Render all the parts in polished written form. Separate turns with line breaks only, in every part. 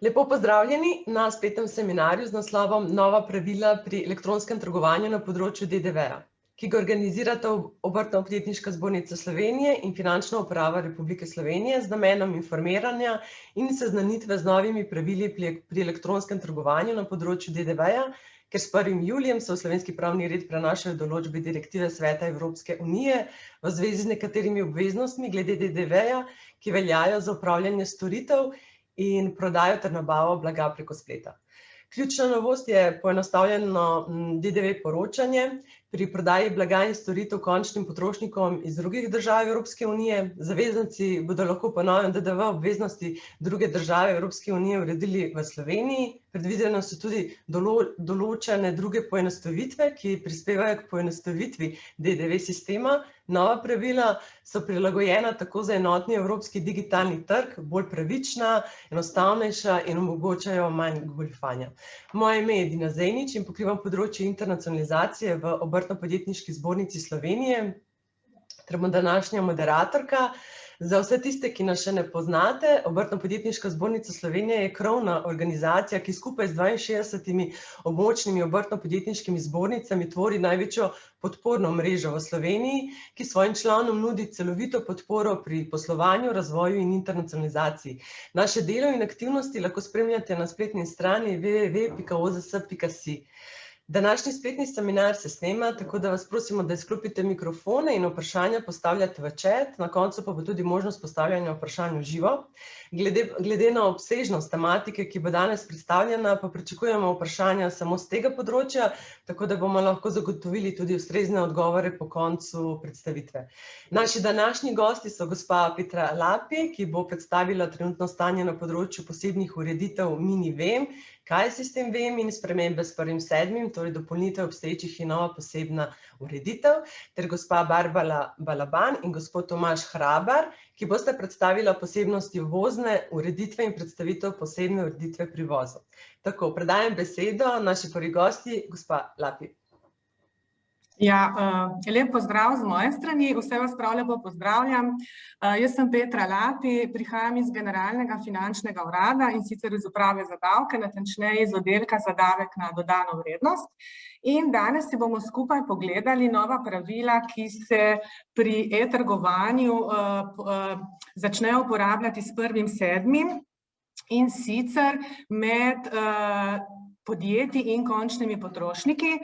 Lepo pozdravljeni na spletnem seminarju z naslovom Nova pravila pri elektronskem trgovanju na področju DDV-ja, ki ga organizirata Obrtno-podjetniška zbornica Slovenije in Finančna uprava Republike Slovenije z namenom informiranja in seznanitve z novimi pravili pri elektronskem trgovanju na področju DDV-ja, ker s 1. julijem se v slovenski pravni red prenašajo določbe direktive Sveta Evropske unije v zvezi z nekaterimi obveznostmi glede DDV-ja, ki veljajo za opravljanje storitev in prodajo ter nabavo blaga preko spleta. Ključna novost je poenostavljeno DDV poročanje pri prodaji blaga in storitev končnim potrošnikom iz drugih držav Evropske unije. Zavezanci bodo lahko po novem DDV obveznosti druge države Evropske unije uredili v Sloveniji. Predvidene so tudi določene druge poenostavitve, ki prispevajo k poenostavitvi DDV sistema. Nova pravila so prilagojena tako za enotni evropski digitalni trg, bolj pravična, enostavnejša in omogočajo manj goljufanja. Moje ime je Dina Zejnič in pokrivam področje internacionalizacije v Obrtno-podjetniški zbornici Slovenije, ter bom današnja moderatorka. Za vse tiste, ki nas še ne poznate, Obrtno-podjetniška zbornica Slovenije je krovna organizacija, ki skupaj z 62 območnimi obrtno-podjetniškimi zbornicami tvori največjo podporno mrežo v Sloveniji, ki svojim članom nudi celovito podporo pri poslovanju, razvoju in internacionalizaciji. Naše delo in aktivnosti lahko spremljate na spletni strani www.ozs.si. Današnji spletni seminar se snema, tako da vas prosimo, da izklopite mikrofone in vprašanja postavljate v chat, na koncu pa bo tudi možnost postavljanja vprašanj v živo. Glede na obsežnost tematike, ki bo danes predstavljena, pa pričakujemo vprašanja samo z tega področja, tako da bomo lahko zagotovili tudi ustrezne odgovore po koncu predstavitve. Naši današnji gosti so gospa Petra Lapi, ki bo predstavila trenutno stanje na področju posebnih ureditev Mini-VEM, kaj je sistem VEM in spremembe s 1.7., torej dopolnitev obstoječih in nova posebna ureditev, ter gospa Barbara Balaban in gospod Tomaž Hrabar, ki boste predstavila posebnosti vozne ureditve in predstavitev posebne ureditve pri vozu. Tako, predajam besedo naši prvi gosti, gospa Lapi.
Ja, lep pozdrav z moje strani, vse vas prav lepo pozdravljam. Jaz sem Petra Lapi, prihajam iz Generalnega finančnega urada in sicer iz uprave za davke, natančneje iz oddelka za davek na dodano vrednost. In danes si bomo skupaj pogledali nova pravila, ki se pri e-trgovanju začnejo uporabljati s 1.7. in sicer med podjetji in končnimi potrošniki.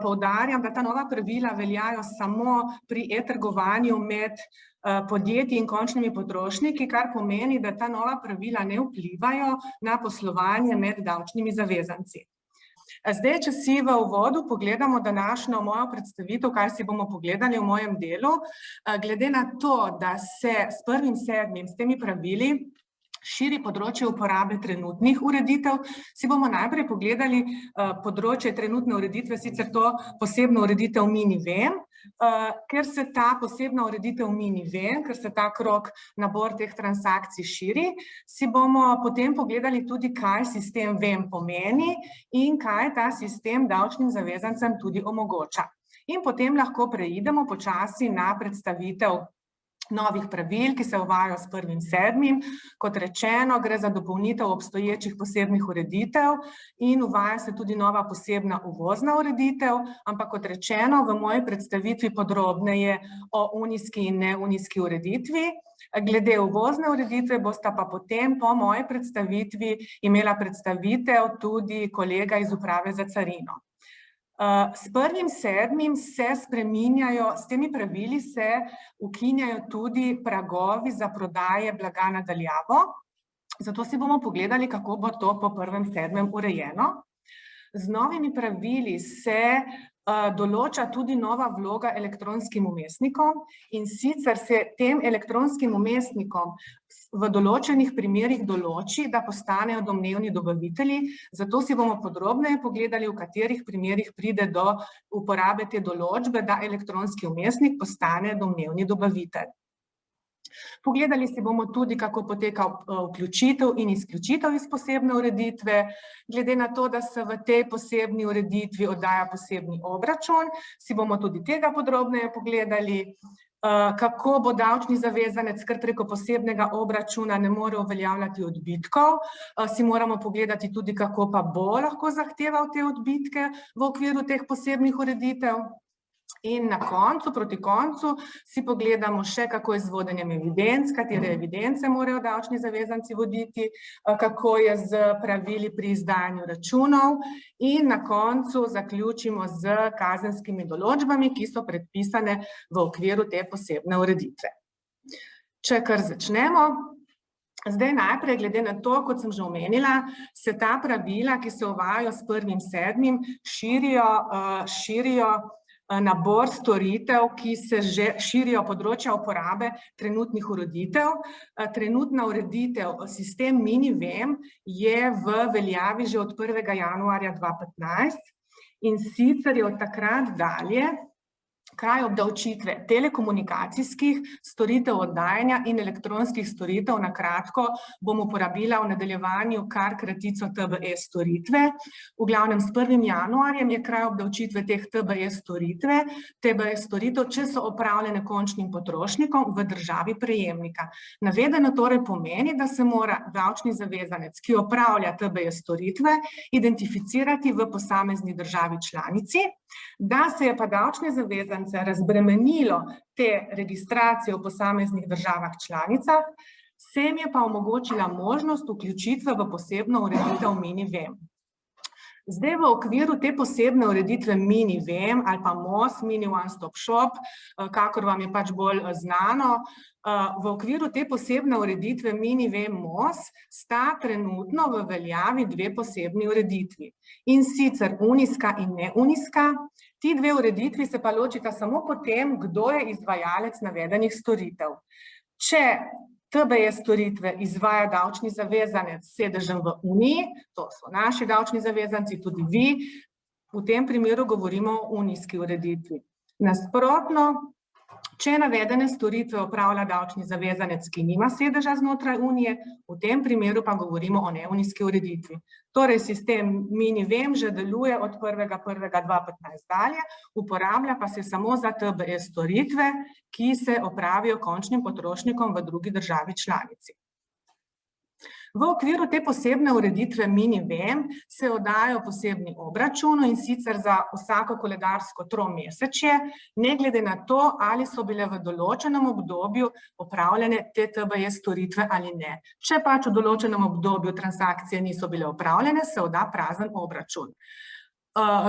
Poudarjam, da ta nova pravila veljajo samo pri e-trgovanju med podjetji in končnimi potrošniki, kar pomeni, da ta nova pravila ne vplivajo na poslovanje med davčnimi zavezanci. Zdaj, če si v uvodu pogledamo današnjo mojo predstavitev, kaj si bomo pogledali v mojem delu, glede na to, da se s 1.7. s temi pravili širi področje uporabe trenutnih ureditev, si bomo najprej pogledali področje trenutne ureditve, sicer to posebno ureditev Mini-VEM. Ker se ta posebna ureditev Mini-VEM, ker se ta krog nabor teh transakcij širi, si bomo potem pogledali tudi, kaj sistem VEM pomeni in kaj ta sistem davčnim zavezancem tudi omogoča. In potem lahko preidemo počasi na predstavitev novih pravil, ki se uvajajo s 1.7. Kot rečeno, gre za dopolnitev obstoječih posebnih ureditev in uvaja se tudi nova posebna uvozna ureditev, ampak kot rečeno, v moji predstavitvi podrobneje o unijski in neunijski ureditvi. Glede uvozne ureditve bosta pa potem po moji predstavitvi imela predstavitev tudi kolega iz uprave za carino. S 1.7. se spreminjajo, s temi pravili se ukinjajo tudi pragovi za prodaje blaga na daljavo, zato si bomo pogledali, kako bo to po 1.7. urejeno. Z novimi pravili se določa tudi nova vloga elektronskim vmesnikom in sicer se tem elektronskim vmesnikom v določenih primerih določi, da postanejo domnevni dobavitelji, zato si bomo podrobneje pogledali, v katerih primerih pride do uporabe te določbe, da elektronski vmesnik postane domnevni dobavitelj. Pogledali si bomo tudi, kako poteka vključitev in izključitev iz posebne ureditve. Glede na to, da se v tej posebni ureditvi oddaja posebni obračun, si bomo tudi tega podrobneje pogledali. kako bo davčni zavezanec kar preko posebnega obračuna ne more uveljavljati odbitkov. Si moramo pogledati tudi, kako pa bo lahko zahteval te odbitke v okviru teh posebnih ureditev. In na koncu, proti koncu, si pogledamo še, kako je z vodenjem evidenc, katere evidence morajo davčni zavezanci voditi, kako je z pravili pri izdajanju računov in na koncu zaključimo z kazenskimi določbami, ki so predpisane v okviru te posebne ureditve. Če kar začnemo, zdaj najprej glede na to, kot sem že omenila, se ta pravila, ki se uvajajo s 1.7., širijo nabor storitev, ki se že širijo področja uporabe trenutnih ureditev. Trenutna ureditev, sistem MiniVem, je v veljavi že od 1. januarja 2015 in sicer je od takrat dalje kraj obdavčitve telekomunikacijskih storitev oddajanja in elektronskih storitev, na kratko bom uporabila v nadaljevanju kar kratico TBE storitve. V glavnem s 1. januarjem je kraj obdavčitve teh TBE storitev, če so opravljene končnim potrošnikom v državi prejemnika. Navedeno torej pomeni, da se mora davčni zavezanec, ki opravlja TBE storitve, identificirati v posamezni državi članici, da se je pa davčne zavezance razbremenilo te registracije v posameznih državah članicah, se jim je pa omogočila možnost vključitve v posebno ureditev MiniVem. Zdaj v okviru te posebne ureditve MiniVem ali pa MOS, Mini One Stop Shop, kakor vam je pač bolj znano, v okviru te posebne ureditve MiniVem MOS sta trenutno v veljavi dve posebni ureditvi. In sicer unijska in neunijska. Ti dve ureditvi se pa ločita samo po tem, kdo je izvajalec navedenih storitev. Če TBE storitve izvaja davčni zavezanec s sedežem v Uniji, to so naši davčni zavezanci, tudi vi, v tem primeru govorimo o unijski ureditvi. Nasprotno, če navedene storitve opravlja davčni zavezanec, ki nima sedeža znotraj Unije, v tem primeru pa govorimo o neunijski ureditvi. Torej, sistem MiniVem že deluje od 1.1.2015 dalje, uporablja pa se samo za TBE storitve, ki se opravijo končnim potrošnikom v drugi državi članici. V okviru te posebne ureditve MiniVem se oddajajo posebni obračuni in sicer za vsako koledarsko tromesečje, ne glede na to, ali so bile v določenem obdobju opravljene te TBE storitve ali ne. Če pač v določenem obdobju transakcije niso bile opravljene, se odda prazen obračun.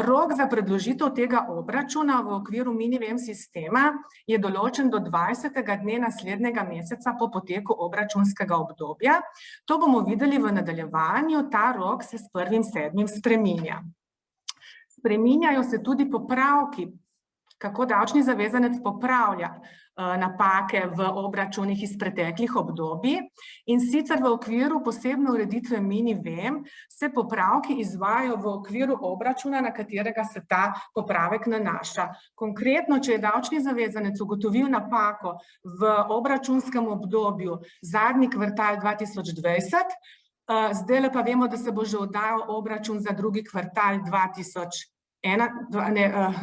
Rok za predložitev tega obračuna v okviru MiniVem sistema je določen do 20. dne naslednjega meseca po poteku obračunskega obdobja. To bomo videli v nadaljevanju, ta rok se s 1.7. spreminja. Spreminjajo se tudi popravki, kako davčni zavezanec popravlja napake v obračunih iz preteklih obdobij. In sicer v okviru posebne ureditve MiniVem se popravki izvajajo v okviru obračuna, na katerega se ta popravek nanaša. Konkretno, če je davčni zavezanec ugotovil napako v obračunskem obdobju zadnji kvartal 2020, zdajle pa vemo, da se bo že oddajal obračun za drugi kvartal 2021,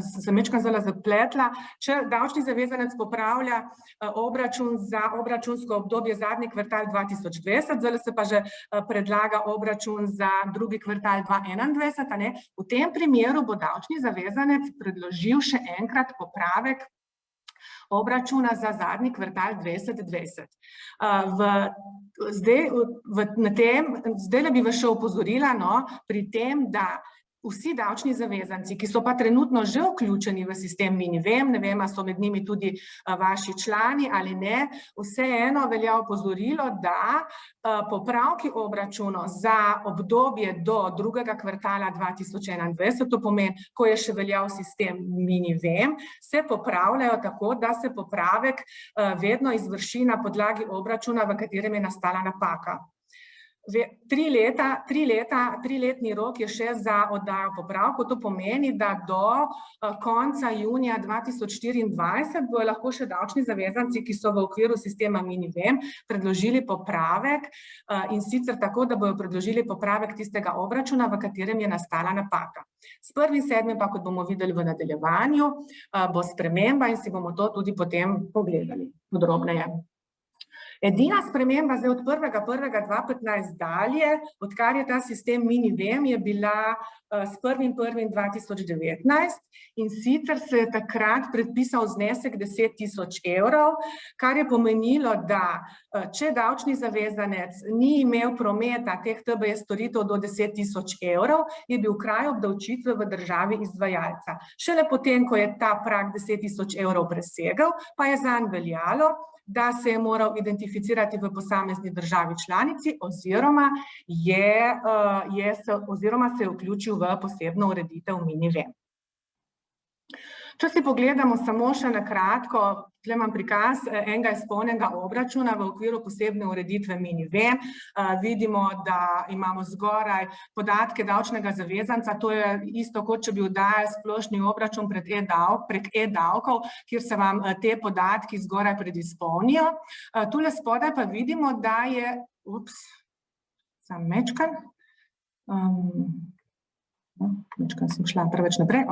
sem večkrat zelo zapletla. Če davčni zavezanec popravlja obračun za obračunsko obdobje zadnji kvartal 2020, zdaj se pa že predlaga obračun za drugi kvartal 2021, v tem primeru bo davčni zavezanec predložil še enkrat popravek obračuna za zadnji kvartal 2020. Zdaj bi vas še opozorila pri tem, da vsi davčni zavezanci, ki so pa trenutno že vključeni v sistem MiniVem, ne vem, ali so med njimi tudi vaši člani ali ne, vseeno velja opozorilo, da popravki obračunov za obdobje do drugega kvartala 2021, to pomeni, ko je še veljal sistem MiniVem, se popravljajo tako, da se popravek vedno izvrši na podlagi obračuna, v katerem je nastala napaka. Triletni rok je še za oddajo popravkov. To pomeni, da do konca junija 2024 bojo lahko še davčni zavezanci, ki so v okviru sistema MiniVem, predložili popravek, in sicer tako, da bojo predložili popravek tistega obračuna, v katerem je nastala napaka. S 1.7. pa, kot bomo videli v nadaljevanju, bo sprememba in si bomo to tudi potem pogledali podrobneje. Edina sprememba zdaj od 1.1.2015 dalje, odkar je ta sistem MiniVem, je bila s 1.1.2019 in sicer se je takrat predpisal znesek 10.000 evrov, kar je pomenilo, da če davčni zavezanec ni imel prometa teh TBS storitev do 10.000 evrov, je bil kraj obdavčitve v državi izvajalca. Šele potem, ko je ta prag 10.000 evrov presegel, pa je zanj veljalo, da se je moral identificirati v posamezni državi članici oziroma se je vključil v posebno ureditev MiniVem. Če si pogledamo samo še na kratko, tukaj imam prikaz enega izpolnjenega obračuna v okviru posebne ureditve MiniVem. Vidimo, da imamo zgoraj podatke davčnega zavezanca, to je isto, kot če bi oddajali splošni obračun prek e-davkov, kjer se vam te podatki zgoraj predizpolnijo. Tule spodaj pa vidimo, da je, sam mečkam, sem šla preveč naprej,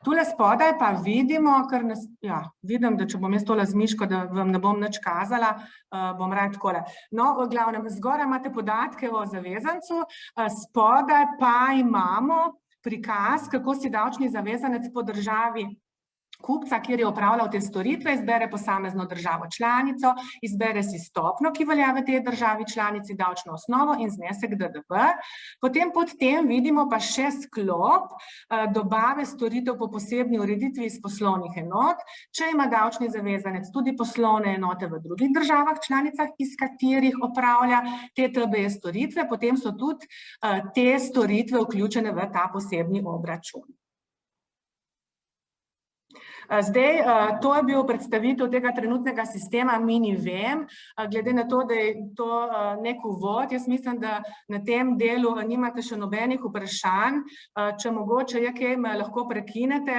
Tule spodaj pa vidimo, vidim, da če bom jaz tole z miško, da vam ne bom nič kazala, bom raje takole. No, v glavnem, zgoraj imate podatke o zavezancu, spodaj pa imamo prikaz, kako si davčni zavezanec po državi kupca, kjer je opravljal te storitve, izbere posamezno državo članico, izbere si stopnjo, ki velja v tej državi članici, davčno osnovo in znesek DDV. Potem pod tem vidimo pa še sklop dobave storitev po posebni ureditvi iz poslovnih enot. Če ima davčni zavezanec tudi poslovne enote v drugih državah članicah, iz katerih opravlja te TBS storitve, potem so tudi te storitve vključene v ta posebni obračun. Zdaj, to je bil predstavitev tega trenutnega sistema MiniVem. Glede na to, da je to nek uvod, jaz mislim, da na tem delu nimate še nobenih vprašanj. Če mogoče je kaj, me lahko prekinete,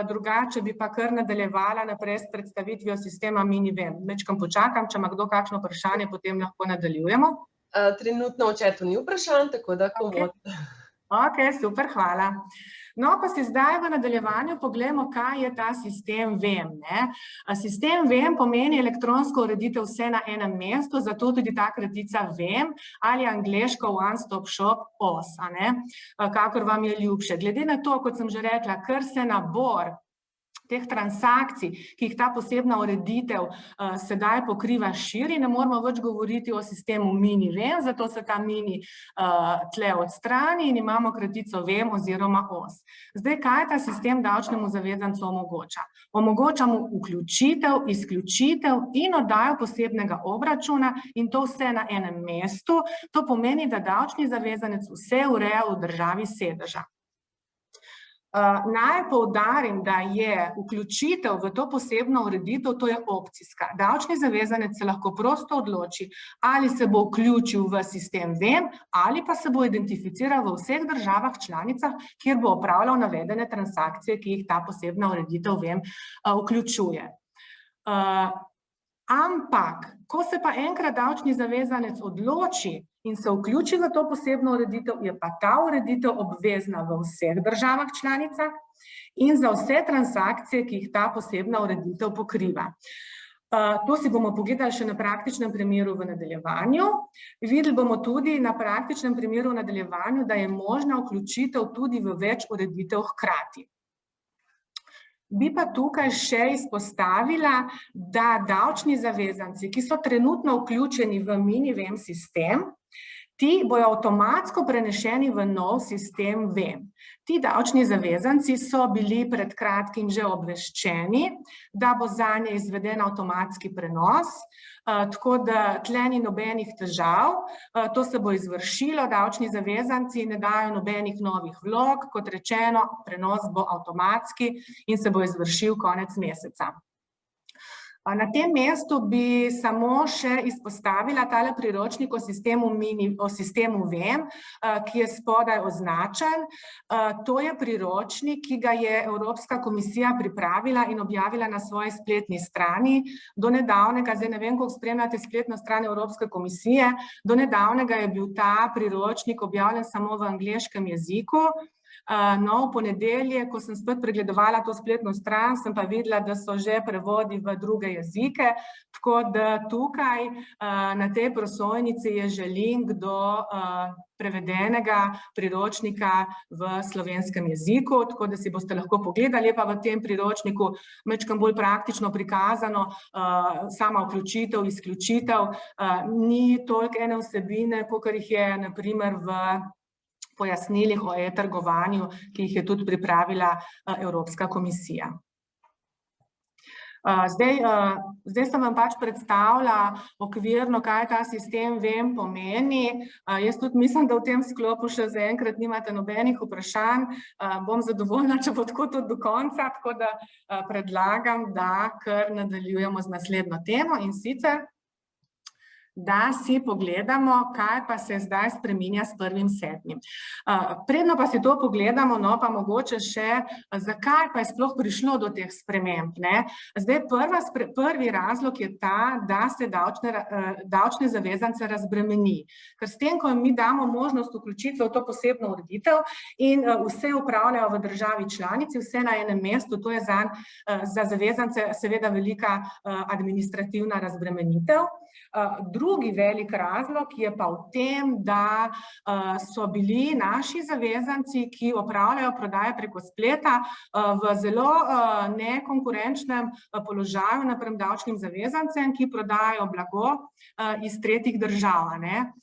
drugače bi pa kar nadaljevala naprej s predstavitvijo sistema MiniVem. Mečkam počakam, če ima kdo kakšno vprašanje, potem lahko nadaljujemo.
Trenutno v chatu ni vprašanj, tako da komod.
Super, hvala. No, pa si zdaj v nadaljevanju pogledamo, kaj je ta sistem VEM. Sistem VEM pomeni elektronsko ureditev vse na enem mestu, zato tudi ta kratica VEM ali angleško One Stop Shop OS, kakor vam je ljubše. Glede na to, kot sem že rekla, ker se nabor teh transakcij, ki jih ta posebna ureditev sedaj pokriva širi, ne moramo več govoriti o sistemu MiniVem, zato se ta mini tle odstrani in imamo kratico VEM oziroma OS. Zdaj, kaj ta sistem davčnemu zavezancu omogoča? Omogoča mu vključitev, izključitev in oddajo posebnega obračuna in to vse na enem mestu. To pomeni, da davčni zavezanec vse ureja v državi sedeža. Naj poudarim, da je vključitev v to posebno ureditev, to je opcijska. Davčni zavezanec se lahko prosto odloči, ali se bo vključil v sistem VEM, ali pa se bo identificiral v vseh državah članicah, kjer bo opravljal navedene transakcije, ki jih ta posebna ureditev VEM vključuje. Ampak, ko se pa enkrat davčni zavezanec odloči in se vključi v to posebno ureditev, je pa ta ureditev obvezna v vseh državah članicah in za vse transakcije, ki jih ta posebna ureditev pokriva. To si bomo pogledali še na praktičnem primeru v nadaljevanju. Videli bomo tudi na praktičnem primeru v nadaljevanju, da je možna vključitev tudi v več ureditev hkrati. Bi pa tukaj še izpostavila, da davčni zavezanci, ki so trenutno vključeni v MiniVem sistem, ti bojo avtomatsko prenešeni v nov sistem VEM. Ti davčni zavezanci so bili pred kratkim že obveščeni, da bo zanje izveden avtomatski prenos, tako da tle ni nobenih težav, to se bo izvršilo, davčni zavezanci ne dajo nobenih novih vlog, kot rečeno, prenos bo avtomatski in se bo izvršil konec meseca. Na tem mestu bi samo še izpostavila tale priročnik o sistemu VEM, ki je spodaj označen. To je priročnik, ki ga je Evropska komisija pripravila in objavila na svoji spletni strani. Do nedavnega, zdaj ne vem, koliko spremljate spletno stran Evropske komisije, do nedavnega je bil ta priročnik objavljen samo v angleškem jeziku. No, v ponedeljek, ko sem spet pregledovala to spletno stran, sem pa videla, da so že prevodi v druge jezike, tako da tukaj na tej prosojnici je že link do prevedenega priročnika v slovenskem jeziku, tako da si boste lahko pogledali, pa v tem priročniku majčkeno bolj praktično prikazano, sama vključitev, izključitev, ni toliko ene vsebine, kakor jih je na primer v pojasnilih o e-trgovanju, ki jih je tudi pripravila Evropska komisija. Zdaj sem vam pač predstavila okvirno, kaj ta sistem VEM pomeni. Jaz tudi mislim, da v tem sklopu še zaenkrat nimate nobenih vprašanj. Bom zadovoljna, če bo tako tudi do konca, tako da predlagam, da kar nadaljujemo z naslednjo temo in sicer da si pogledamo, kaj pa se zdaj spreminja s 1.7. Predno pa si to pogledamo, no pa mogoče še, zakaj pa je sploh prišlo do teh sprememb, ne? Zdaj, prvi razlog je ta, da se davčne zavezance razbremeni. Ker s tem, ko mi damo možnost vključitve v to posebno ureditev in vse upravljajo v državi članici, vse na enem mestu, to je za zavezance seveda velika administrativna razbremenitev. Drugi velik razlog je pa v tem, da so bili naši zavezanci, ki opravljajo prodaje preko spleta, v zelo nekonkurenčnem položaju napram davčnim zavezancem, ki prodajajo blago iz tretjih držav, ne.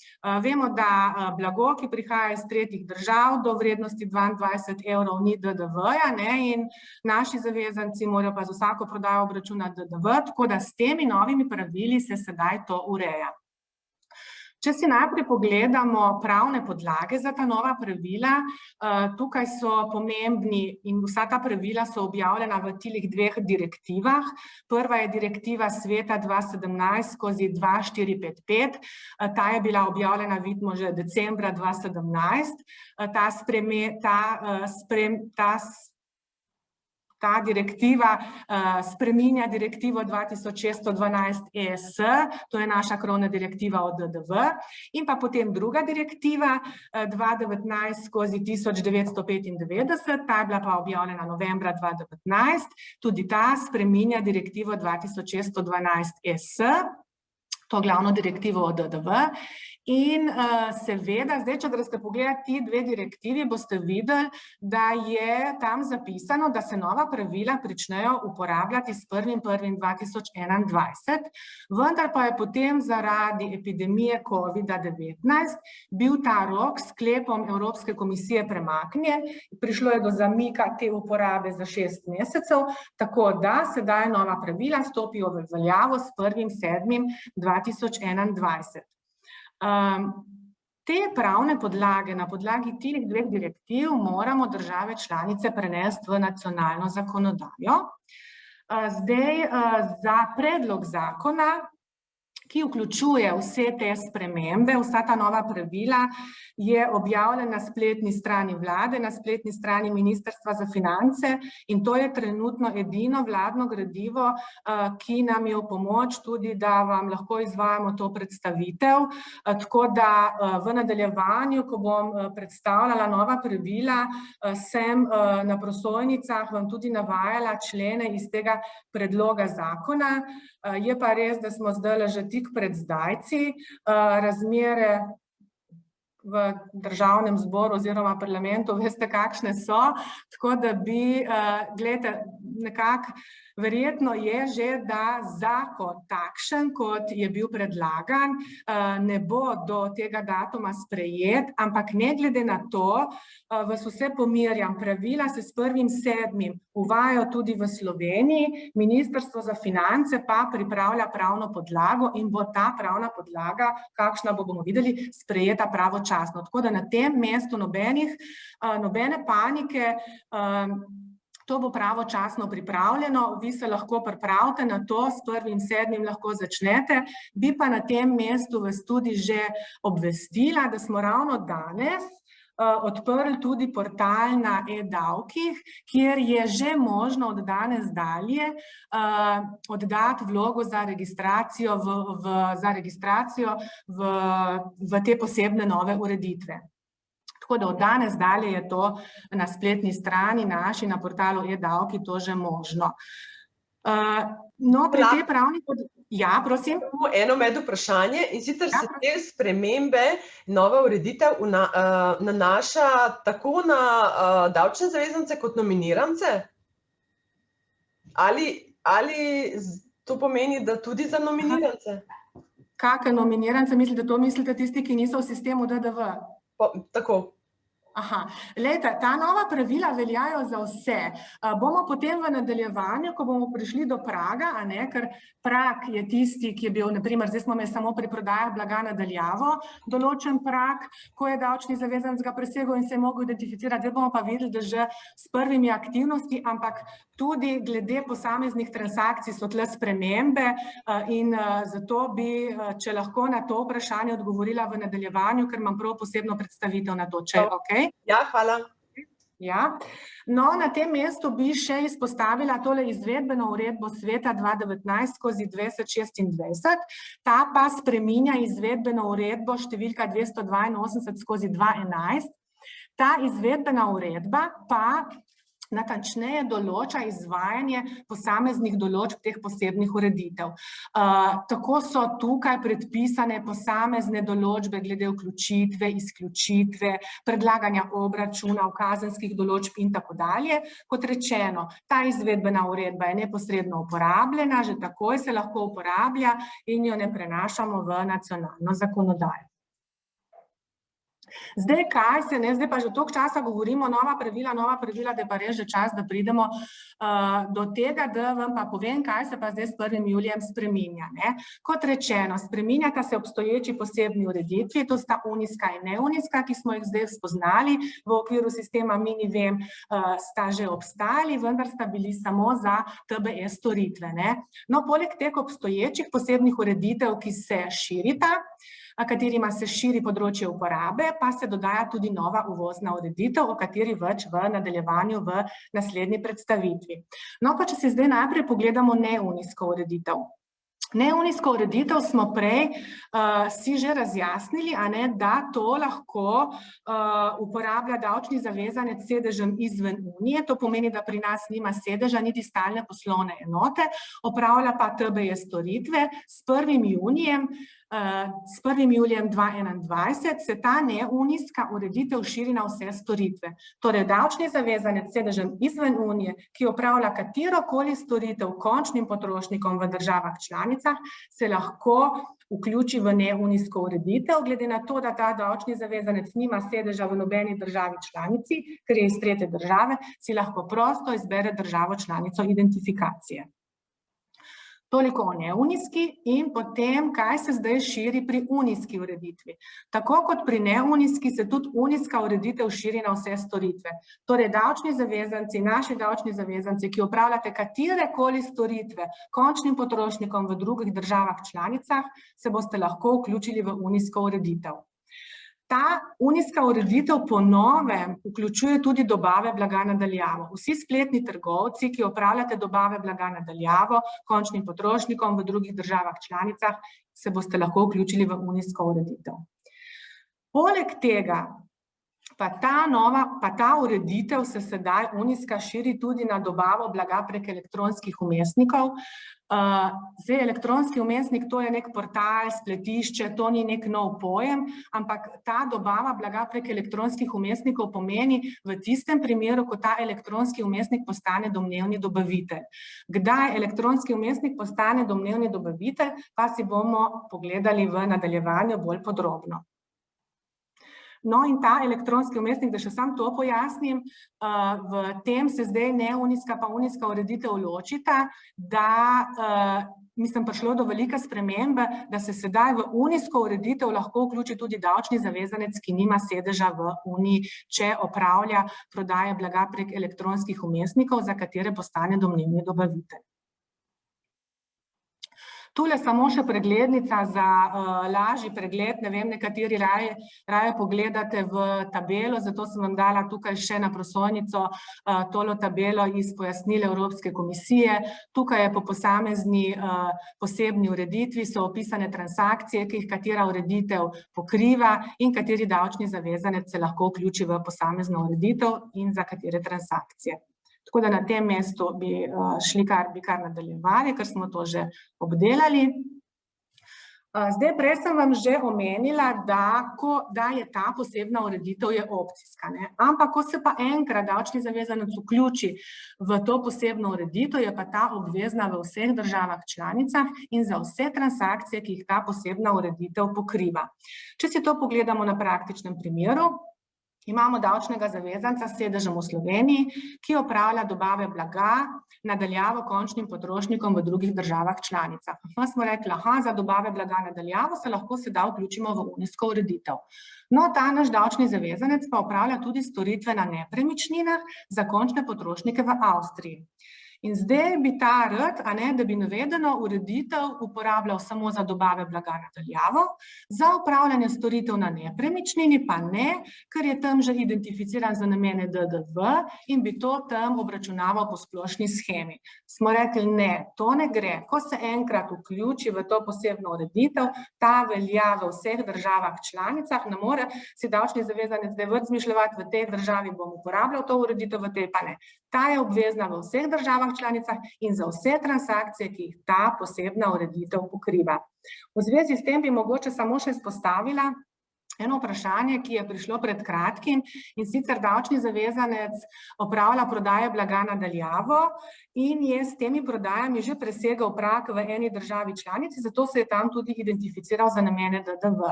Vemo, da blago, ki prihaja iz tretjih držav, do vrednosti 22 evrov ni DDV-ja, ne, in naši zavezanci morajo pa za vsako prodajo obračunati DDV, tako da s temi novimi pravili se sedaj to ureja. Če si najprej pogledamo pravne podlage za ta nova pravila, tukaj so pomembni in vsa ta pravila so objavljena v tilih dveh direktivah. Prva je direktiva sveta 2017/2455, ta je bila objavljena, vidimo, že decembra 2017. Ta direktiva spreminja direktivo 2612 ES, to je naša krovna direktiva o DDV, in pa potem druga direktiva 2019/1995, ta je bila pa objavljena novembra 2019, tudi ta spreminja direktivo 2612 ES, to glavno direktivo o DDV. In seveda, zdaj, če greste pogledati ti dve direktivi, boste videli, da je tam zapisano, da se nova pravila pričnejo uporabljati s 1.1.2021, vendar pa je potem zaradi epidemije COVID-19 bil ta rok s sklepom Evropske komisije premaknjen, prišlo je do zamika te uporabe za 6 mesecev, tako da sedaj nova pravila stopijo v veljavo s 1.7.2021. Te pravne podlage na podlagi teh dveh direktiv moramo države članice prenesti v nacionalno zakonodajo. Zdaj, za predlog zakona, ki vključuje vse te spremembe, vsa ta nova pravila, je objavljen na spletni strani vlade, na spletni strani Ministrstva za finance, in to je trenutno edino vladno gradivo, ki nam je v pomoč tudi, da vam lahko izvajamo to predstavitev. Tako da v nadaljevanju, ko bom predstavljala nova pravila, sem na prosojnicah vam tudi navajala člene iz tega predloga zakona. Je pa res, da smo zdaj že tik pred zdajci, razmere v državnem zboru oziroma parlamentu, veste, kakšne so, tako da bi, gledajte, nekako verjetno je že, da zakon takšen, kot je bil predlagan, ne bo do tega datuma sprejet, ampak ne glede na to, vas vse pomirjam, pravila se s 1.7. uvajajo tudi v Sloveniji, Ministrstvo za finance pa pripravlja pravno podlago in bo ta pravna podlaga, kakšna bomo videli, sprejeta pravočasno. Tako da na tem mestu nobene panike, To bo pravočasno pripravljeno, vi se lahko pripravite na to, s 1.7. lahko začnete. Bi pa na tem mestu vas tudi že obvestila, da smo ravno danes odprli tudi portal na e-davkih, kjer je že možno od danes dalje oddati vlogo za registracijo v te posebne nove ureditve. Tako da od danes dalje je to na spletni strani naši, na portalu e-davki, to že možno. No, pri tej pravni... Ja, prosim.
Eno med vprašanje, in sicer se te spremembe, nova ureditev nanaša tako na davčne zavezance kot nominirance? Ali to pomeni, da tudi za nominirance?
Kakšne nominirance mislite? To mislite tisti, ki niso v sistemu DDV?
Tako.
Aha, glejte, ta nova pravila veljajo za vse. Bomo potem v nadaljevanju, ko bomo prišli do praga, ker prag je tisti, ki je bil, naprimer, zdaj smo imeli samo pri prodajah blaga na daljavo, določen prag, ko je davčni zavezanec ga presegel in se je mogel identificirati. Zdaj bomo pa videli, da že s prvimi aktivnosti, ampak tudi glede posameznih transakcij so tle spremembe in zato bi, če lahko na to vprašanje odgovorila v nadaljevanju, ker imam prav posebno predstavitev na to, če je okej.
Ja, hvala.
Ja. No, na tem mestu bi še izpostavila tole izvedbeno uredbo Sveta 2019/2026. Ta pa spreminja izvedbeno uredbo številka 282/2011. Ta izvedbena uredba pa natančneje določa izvajanje posameznih določb teh posebnih ureditev. Tako so tukaj predpisane posamezne določbe glede vključitve, izključitve, predlaganja obračunov, kazenskih določb in tako dalje. Kot rečeno, ta izvedbena uredba je neposredno uporabljena, že takoj se lahko uporablja in jo ne prenašamo v nacionalno zakonodajo. Zdaj, zdaj pa že toliko časa govorimo, nova pravila, da je pa res že čas, da pridemo do tega, da vam pa povem, kaj se pa zdaj s 1. julijem spreminja. Kot rečeno, spreminjata se obstoječi posebni ureditvi, to sta unijska in neunijska, ki smo jih zdaj spoznali v okviru sistema MiniVem, sta že obstali, vendar sta bili samo za TBS storitve. No, poleg teh obstoječih posebnih ureditev, ki se širita, katerima se širi področje uporabe, pa se dodaja tudi nova uvozna ureditev, o kateri več v nadaljevanju v naslednji predstavitvi. No, pa če si zdaj najprej pogledamo neunijsko ureditev. Neunijsko ureditev smo prej si že razjasnili, da to lahko uporablja davčni zavezanec s sedežem izven Unije, to pomeni, da pri nas nima sedeža niti stalne poslovne enote, opravlja pa TBS storitve. S 1. julijem 2021 se ta neunijska ureditev širi na vse storitve. Torej, davčni zavezanec s sedežem izven Unije, ki opravlja katerokoli storitev končnim potrošnikom v državah članicah, se lahko vključi v neunijsko ureditev, glede na to, da ta davčni zavezanec nima sedeža v nobeni državi članici, ker je iz tretje države, si lahko prosto izbere državo članico identifikacije. Toliko o neunijski in potem, kaj se zdaj širi pri unijski ureditvi. Tako kot pri neunijski se tudi unijska ureditev širi na vse storitve. Torej, davčni zavezanci, naši davčni zavezanci, ki opravljate katerekoli storitve končnim potrošnikom v drugih državah članicah, se boste lahko vključili v unijsko ureditev. Ta unijska ureditev po novem vključuje tudi dobave blaga na daljavo. Vsi spletni trgovci, ki opravljate dobave blaga na daljavo končnim potrošnikom v drugih državah članicah, se boste lahko vključili v unijsko ureditev. Poleg tega pa ta ureditev se sedaj unijska širi tudi na dobavo blaga prek elektronskih vmesnikov. Zdaj, elektronski vmesnik, to je nek portal, spletišče, to ni nek nov pojem, ampak ta dobava blaga prek elektronskih vmesnikov pomeni v tistem primeru, ko ta elektronski vmesnik postane domnevni dobavitelj. Kdaj elektronski vmesnik postane domnevni dobavitelj, pa si bomo pogledali v nadaljevanju bolj podrobno. No, in ta elektronski vmesnik, da še sam to pojasnim, v tem se zdaj neunijska pa unijska ureditev ločita, da prišlo do velike spremembe, da se sedaj v unijsko ureditev lahko vključi tudi davčni zavezanec, ki nima sedeža v Uniji, če opravlja prodaje blaga prek elektronskih vmesnikov, za katere postane domnevni dobavitelj. Tule samo še preglednica za lažji pregled, ne vem, nekateri raje pogledate v tabelo, zato sem vam dala tukaj še na prosojnico tolo tabelo iz pojasnil Evropske komisije. Tukaj je po posamezni posebni ureditvi so opisane transakcije, ki jih katera ureditev pokriva in kateri davčni zavezanec se lahko vključi v posamezno ureditev in za katere transakcije. Tako da na tem mestu bi kar nadaljevali, ker smo to že obdelali. Zdaj, prej sem vam že omenila, da je ta posebna ureditev je opcijska, ne? Ampak, ko se pa enkrat davčni zavezanec vključi v to posebno ureditev, je pa ta obvezna v vseh državah članicah in za vse transakcije, ki jih ta posebna ureditev pokriva. Če si to pogledamo na praktičnem primeru, imamo davčnega zavezanca s sedežem v Sloveniji, ki opravlja dobave blaga nadaljavo končnim potrošnikom v drugih državah članicah. Pa smo rekli, za dobave blaga nadaljavo se lahko sedaj vključimo v unijsko ureditev. No, ta naš davčni zavezanec pa opravlja tudi storitve na nepremičninah za končne potrošnike v Avstriji. In zdaj bi ta rad, da bi navedeno ureditev uporabljal samo za dobave blaga nadaljavo, za upravljanje storitev na nepremičnini pa ne, ker je tam že identificiran za namene DDV in bi to tam obračunaval po splošni shemi. Smo rekli, ne, to ne gre. Ko se enkrat vključi v to posebno ureditev, ta velja v vseh državah članicah, ne more si davčni zavezanec zdaj več zmišljati, v tej državi bom uporabljal to ureditev, v tej pa ne. Ta je obvezna v vseh državah članicah in za vse transakcije, ki jih ta posebna ureditev pokriva. V zvezi s tem bi mogoče samo še izpostavila eno vprašanje, ki je prišlo pred kratkim, in sicer davčni zavezanec opravlja prodaje blaga nadaljavo in je s temi prodajami že presegal prag v eni državi članici, zato se je tam tudi identificiral za namene DDV.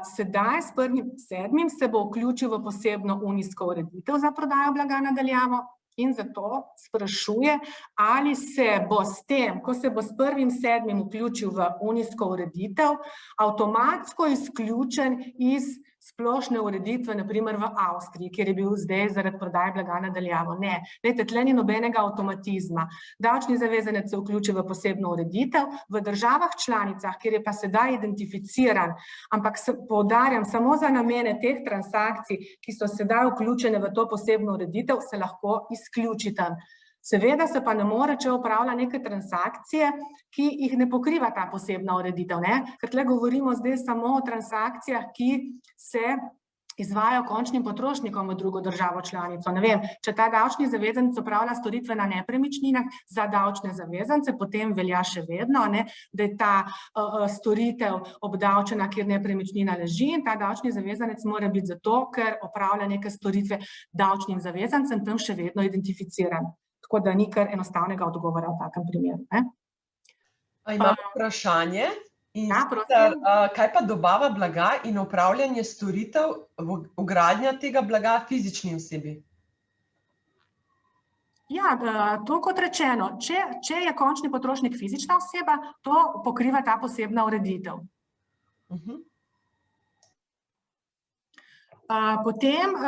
Sedaj s 1.7. se bo vključil v posebno unijsko ureditev za prodajo blaga nadaljavo in zato sprašuje, ali se bo s tem, ko se bo s 1.7. vključil v unijsko ureditev, avtomatsko izključen iz splošne ureditve, na primer v Avstriji, kjer je bil zdaj zaradi prodaje blaga nadaljavo. Ne, glejte, tle ni nobenega avtomatizma. Davčni zavezanec se vključi v posebno ureditev, v državah članicah, kjer je pa sedaj identificiran, ampak poudarjam, samo za namene teh transakcij, ki so sedaj vključene v to posebno ureditev, se lahko izključi tam. Seveda se pa ne more, če opravlja neke transakcije, ki jih ne pokriva ta posebna ureditev, ne? Ker tle govorimo zdaj samo o transakcijah, ki se izvajajo končnim potrošnikom v drugo državo članico. Ne vem, če ta davčni zavezanec opravlja storitve na nepremičninah za davčne zavezance, potem velja še vedno, da je ta storitev obdavčena, kjer nepremičnina leži, in ta davčni zavezanec mora biti zato, ker opravlja neke storitve davčnim zavezancem, tam še vedno identificiran. Tako da ni kar enostavnega odgovora v takem primeru.
Imamo vprašanje. Kaj pa dobava blaga in upravljanje storitev, vgradnja tega blaga fizični osebi?
Ja, to kot rečeno, če je končni potrošnik fizična oseba, to pokriva ta posebna ureditev. Potem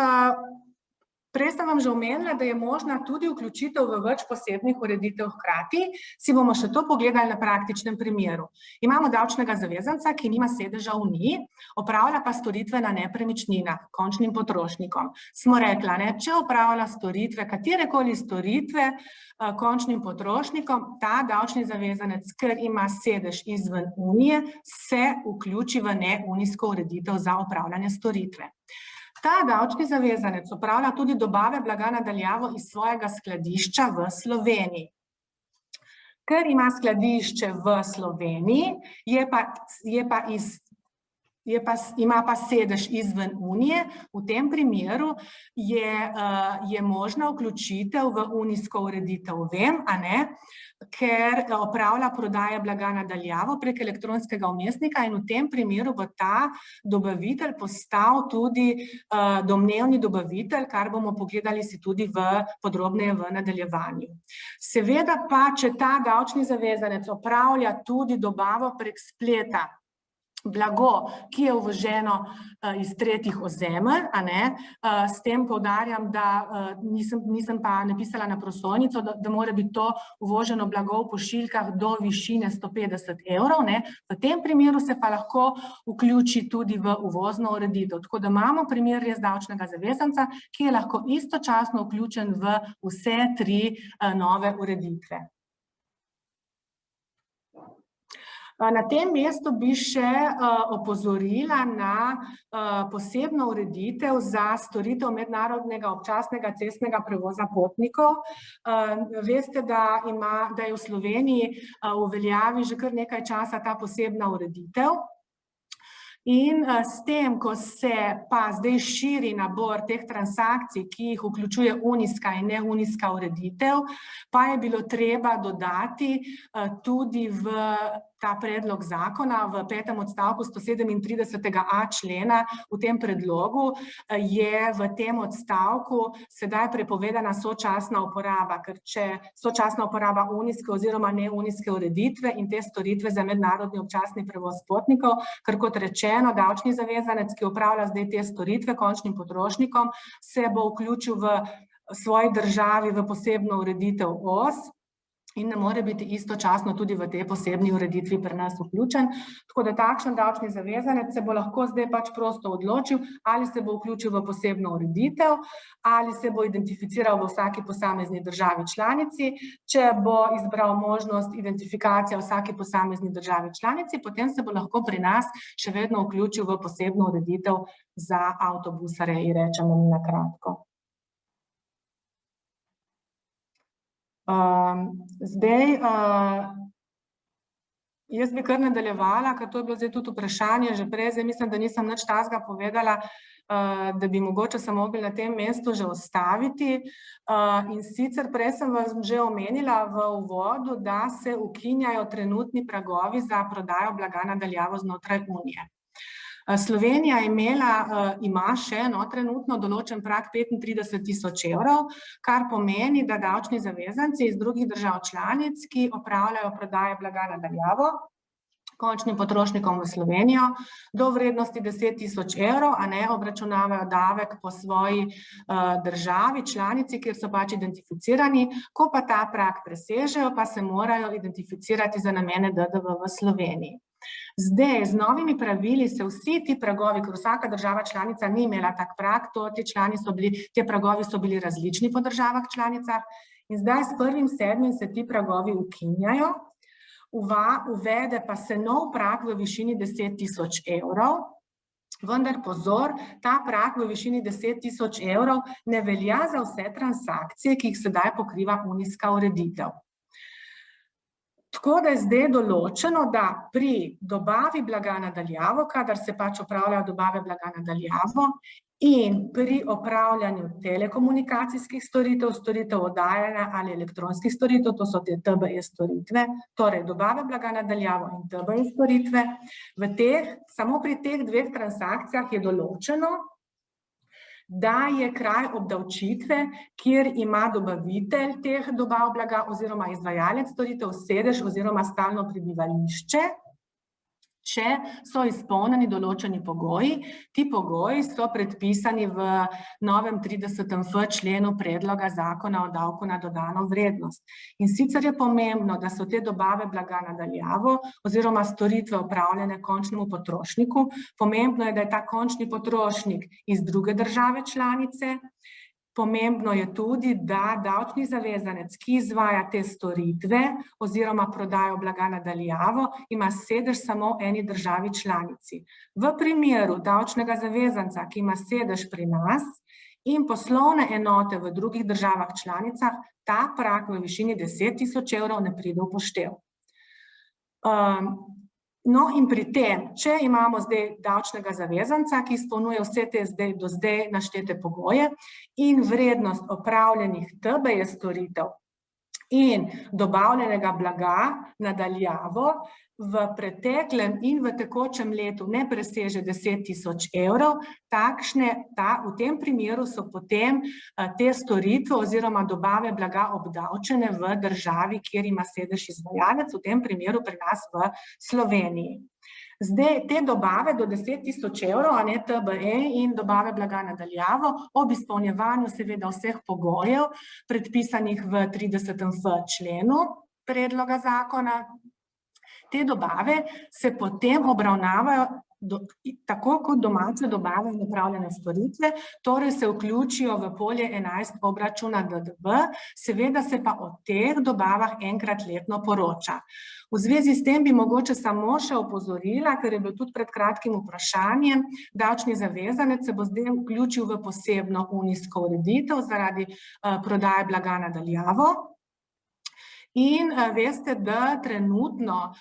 prej sem vam že omenila, da je možna tudi vključitev v več posebnih ureditev hkrati. Si bomo še to pogledali na praktičnem primeru. Imamo davčnega zavezanca, ki nima sedeža v Uniji, opravlja pa storitve na nepremičninah končnim potrošnikom. Smo rekla, če opravlja storitve, katerekoli storitve končnim potrošnikom, ta davčni zavezanec, ker ima sedež izven Unije, se vključi v neunijsko ureditev za opravljanje storitve. Ta davčni zavezanec opravlja tudi dobave blaga nadaljavo iz svojega skladišča v Sloveniji. Ker ima skladišče v Sloveniji, je pa ima pa sedež izven Unije, v tem primeru je možna vključitev v unijsko ureditev. Vem, a ne, ker opravlja prodaje blaga na daljavo prek elektronskega vmesnika in v tem primeru bo ta dobavitelj postal tudi domnevni dobavitelj, kar bomo pogledali si tudi podrobneje v nadaljevanju. Seveda pa, če ta davčni zavezanec opravlja tudi dobavo prek spleta, blago, ki je uvoženo iz tretjih ozemelj, a ne, s tem poudarjam, da nisem pa napisala na prosojnico, da mora biti to uvoženo blago v pošiljkah do višine 150 evrov, ne, v tem primeru se pa lahko vključi tudi v uvozno ureditev, tako da imamo primer res davčnega zavezanca, ki je lahko istočasno vključen v vse tri nove ureditve. Na tem mestu bi še opozorila na posebno ureditev za storitev mednarodnega občasnega cestnega prevoza potnikov. Veste, da je v Sloveniji v veljavi že kar nekaj časa ta posebna ureditev. In s tem, ko se pa zdaj širi nabor teh transakcij, ki jih vključuje unijska in neunijska ureditev, pa je bilo treba dodati tudi v ta predlog zakona v 5. odstavku 137a člena v tem predlogu je v tem odstavku sedaj prepovedana sočasna uporaba, ker če sočasna uporaba unijske oziroma neunijske ureditve in te storitve za mednarodni občasni prevoz potnikov, ker kot rečeno, davčni zavezanec, ki opravlja zdaj te storitve končnim potrošnikom, se bo vključil v svoji državi v posebno ureditev OS, in ne more biti istočasno tudi v tej posebni ureditvi pri nas vključen. Tako da takšen davčni zavezanec se bo lahko zdaj pač prosto odločil, ali se bo vključil v posebno ureditev, ali se bo identificiral v vsaki posamezni državi članici. Če bo izbral možnost identifikacije v vsaki posamezni državi članici, potem se bo lahko pri nas še vedno vključil v posebno ureditev za avtobusarje, rečemo mi na kratko. Zdaj, jaz bi kar nadaljevala, ker to je bilo zdaj tudi vprašanje že prej, zdaj mislim, da nisem nič takega povedala, da bi mogoče se mogli na tem mestu že ustaviti. In sicer prej sem vas že omenila v uvodu, da se ukinjajo trenutni pragovi za prodajo blaga na daljavo znotraj Unije. Slovenija ima še trenutno določen prag 35.000 evrov, kar pomeni, da davčni zavezanci iz drugih držav članic, ki opravljajo prodaje blaga na daljavo končnim potrošnikom v Slovenijo, do vrednosti 10.000 evrov, a ne obračunavajo davek po svoji državi članici, kjer so pač identificirani, ko pa ta prag presežejo, pa se morajo identificirati za namene DDV v Sloveniji. Zdaj, z novimi pravili se vsi ti pragovi, ker vsaka država članica ni imela tak prag, ti pragovi so bili različni po državah članicah in zdaj s 1.7. se ti pragovi ukinjajo, uvede pa se nov prag v višini 10.000 evrov, vendar pozor, ta prag v višini 10.000 evrov ne velja za vse transakcije, ki jih sedaj pokriva unijska ureditev. Tako da je zdaj določeno, da pri dobavi blaga na daljavo, kadar se pač opravljajo dobave blaga na daljavo in pri opravljanju telekomunikacijskih storitev, storitev oddajanja ali elektronskih storitev, to so te TBE storitve, torej dobave blaga na daljavo in TBE storitve, samo pri teh dveh transakcijah je določeno, da je kraj obdavčitve, kjer ima dobavitelj teh dobav blaga oziroma izvajalec storitev sedež oziroma stalno prebivališče, če so izpolnjeni določeni pogoji. Ti pogoji so predpisani v novem 30.f členu predloga zakona o davku na dodano vrednost. In sicer je pomembno, da so te dobave blaga na daljavo oziroma storitve opravljene končnemu potrošniku. Pomembno je, da je ta končni potrošnik iz druge države članice. Pomembno je tudi, da davčni zavezanec, ki izvaja te storitve oziroma prodajo blaga na daljavo, ima sedež samo v eni državi članici. V primeru davčnega zavezanca, ki ima sedež pri nas in poslovne enote v drugih državah članicah, ta prag v višini 10.000 evrov ne pride v poštev. No in pri tem, če imamo zdaj davčnega zavezanca, ki izpolnjuje vse te do zdaj naštete pogoje in vrednost opravljenih TBE storitev in dobavljenega blaga nadaljavo v preteklem in v tekočem letu ne preseže 10 tisoč evrov, v tem primeru so potem te storitve oziroma dobave blaga obdavčene v državi, kjer ima sedež izvajalec, v tem primeru pri nas v Sloveniji. Zdaj, te dobave do 10 tisoč evrov, a ne TBE in dobave blaga nadaljavo, ob izpolnjevanju seveda vseh pogojev, predpisanih v 30f členu predloga zakona, te dobave se potem obravnavajo tako kot domače dobave in opravljene storitve, torej se vključijo v polje 11 obračuna DDV, seveda se pa o teh dobavah enkrat letno poroča. V zvezi s tem bi mogoče samo še opozorila, ker je bilo tudi pred kratkim vprašanje, davčni zavezanec se bo zdaj vključil v posebno unijsko ureditev zaradi prodaje blaga nadaljavo. In veste, da trenutno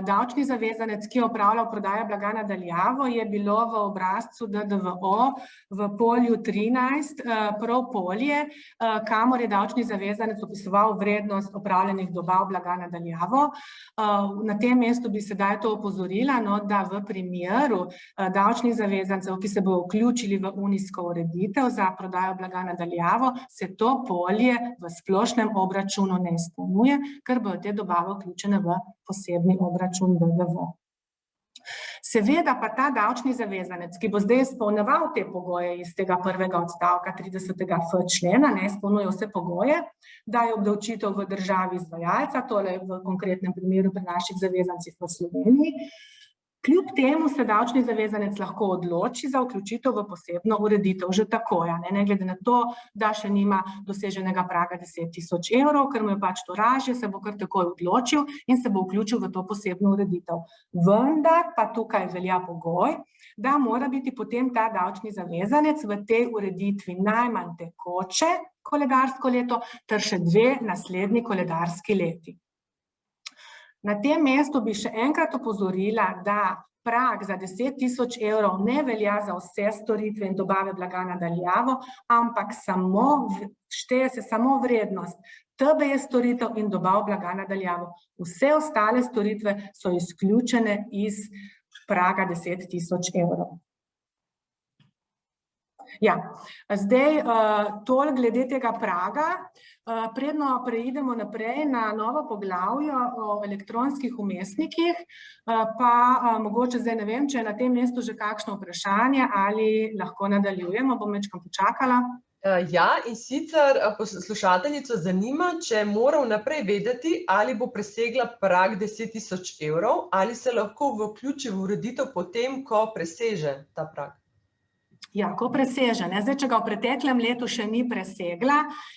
davčni zavezanec, ki je opravljal prodajo blaga nadaljavo, je bilo v obrazcu DDVO v polju 13 prav polje, kamor je davčni zavezanec opisoval vrednost opravljenih dobav blaga nadaljavo. Na tem mestu bi sedaj to opozorila, da v primeru davčnih zavezancev, ki se bo vključili v unijsko ureditev za prodajo blaga nadaljavo, se to polje v splošnem obračunu ne izpolnjuje, ker bodo te dobave vključene v posebni obračun DDV. Seveda pa ta davčni zavezanec, ki bo zdaj izpolnjeval te pogoje iz tega prvega odstavka 30f člena, ne izpolnjuje vse pogoje, da je obdavčitev v državi izvajalca, torej v konkretnem primeru pri naših zavezancih v Sloveniji. Kljub temu se davčni zavezanec lahko odloči za vključitev v posebno ureditev že takoj, ne glede na to, da še nima doseženega praga 10 tisoč evrov, ker mu je pač to dražje, se bo kar takoj odločil in se bo vključil v to posebno ureditev. Vendar pa tukaj velja pogoj, da mora biti potem ta davčni zavezanec v tej ureditvi najmanj tekoče koledarsko leto ter še 2 naslednji koledarski leti. Na tem mestu bi še enkrat opozorila, da prag za 10 tisoč evrov ne velja za vse storitve in dobave blaga nadaljavo, ampak šteje se samo vrednost TBE storitev in dobav blaga nadaljavo. Vse ostale storitve so izključene iz praga 10 tisoč evrov. Ja, zdaj toliko glede tega praga. Predno preidemo naprej na novo poglavje o elektronskih vmesnikih, pa mogoče zdaj ne vem, če je na tem mestu že kakšno vprašanje ali lahko nadaljujemo, bom majčkeno počakala.
Ja, in sicer poslušateljico zanima, če mora vnaprej vedeti, ali bo presegla prag 10 tisoč evrov, ali se lahko vključi v ureditev potem, ko preseže ta prag.
Ja, ko preseže. Zdaj, če ga v preteklem letu še ni presegla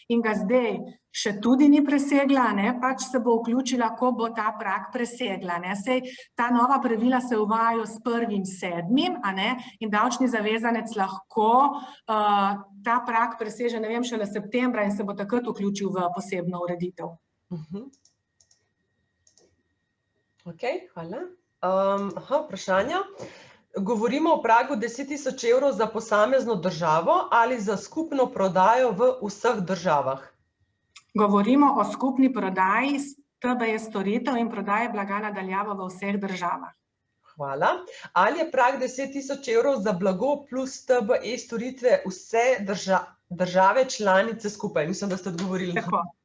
in ga zdaj še tudi ni presegla, pač se bo vključila, ko bo ta prag presegla. Sej ta nova pravila se uvajajo s 1.7. In davčni zavezanec lahko ta prag preseže, ne vem, šele septembra in se bo takrat vključil v posebno ureditev.
Ok, hvala. Vprašanja. Govorimo o pragu 10 tisoč evrov za posamezno državo ali za skupno prodajo v vseh državah?
Govorimo o skupni prodaji TBE storitev in prodaje blaga nadaljavo v vseh državah.
Hvala. Ali je prag 10 tisoč evrov za blago plus TBE storitve vse države članice skupaj? Mislim, da ste odgovorili.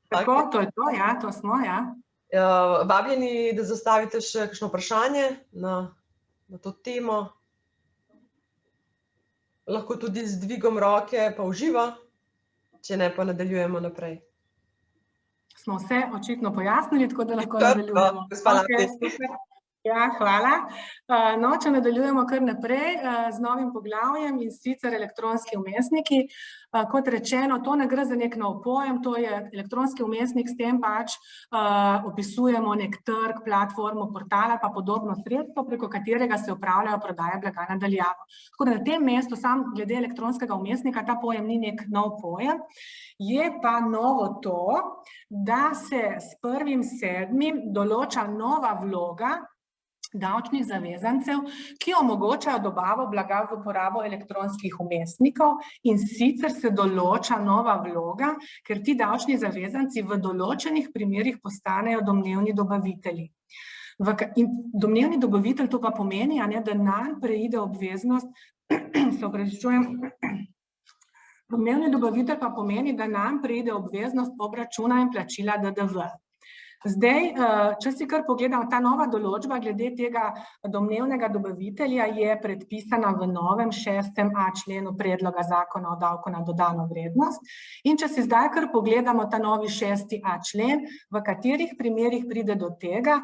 Tako, to je to, ja, to smo, ja.
Vabljeni, da zastavite še kakšno vprašanje na to temo. Lahko tudi z dvigom roke pa v živo, če ne pa nadaljujemo naprej.
Smo vse očitno pojasnili, tako da lahko nadaljujemo. Ja, hvala. No, če nadaljujemo kar naprej z novim poglavjem in sicer elektronski vmesniki. Kot rečeno, to ne gre za nek nov pojem, to je elektronski vmesnik, s tem pač opisujemo nek trg, platformo, portala pa podobno sredstvo, preko katerega se opravljajo prodaje blaga nadaljavo. Tako da na tem mestu sam glede elektronskega vmesnika ta pojem ni nek nov pojem. Je pa novo to, da se s 1.7. določa nova vloga davčnih zavezancev, ki omogočajo dobavo blaga v uporabo elektronskih vmesnikov, in sicer se določa nova vloga, ker ti davčni zavezanci v določenih primerih postanejo domnevni dobavitelji. Domnevni dobavitelj to pa pomeni, da nanj preide obveznost, domnevni dobavitelj pa pomeni, da nanj preide obveznost obračuna in plačila DDV. Zdaj, če si kar pogledam, ta nova določba glede tega domnevnega dobavitelja je predpisana v novem 6.a členu predloga zakona o davku na dodano vrednost. In če si zdaj kar pogledamo ta novi 6.a člen, v katerih primerih pride do tega,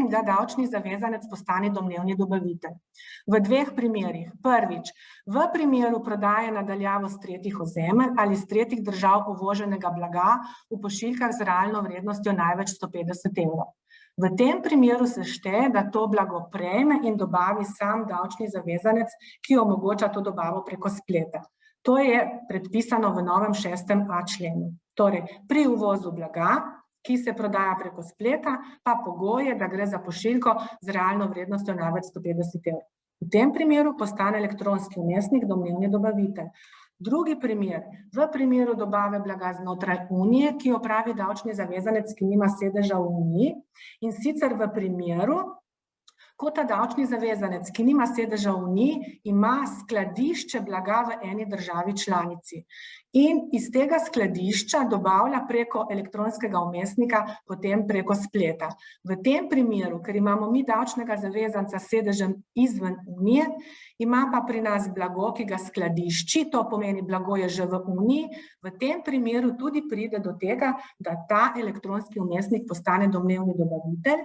da davčni zavezanec postane domnevni dobavitelj. V dveh primerih. Prvič, v primeru prodaje na daljavo s tretjih ozemelj ali s tretjih držav uvoženega blaga v pošiljkah z realno vrednostjo največ 150 evrov. V tem primeru se šteje, da to blago prejme in dobavi sam davčni zavezanec, ki omogoča to dobavo preko spleta. To je predpisano v novem 6.a členu. Torej, pri uvozu blaga, ki se prodaja preko spleta, pa pogoj je, da gre za pošiljko z realno vrednostjo največ 150 evrov. V tem primeru postane elektronski vmesnik domnevni dobavitelj. Drugi primer, v primeru dobave blaga znotraj Unije, ki jo opravi davčni zavezanec, ki nima sedeža v Uniji, in sicer v primeru, ko ta davčni zavezanec, ki nima sedeža v Uniji, ima skladišče blaga v eni državi članici in iz tega skladišča dobavlja preko elektronskega vmesnika, potem preko spleta. V tem primeru, ker imamo mi davčnega zavezanca s sedežem izven Unije, ima pa pri nas blago, ki ga skladišči, to pomeni blago je že v Uniji, v tem primeru tudi pride do tega, da ta elektronski vmesnik postane domnevni dobavitelj.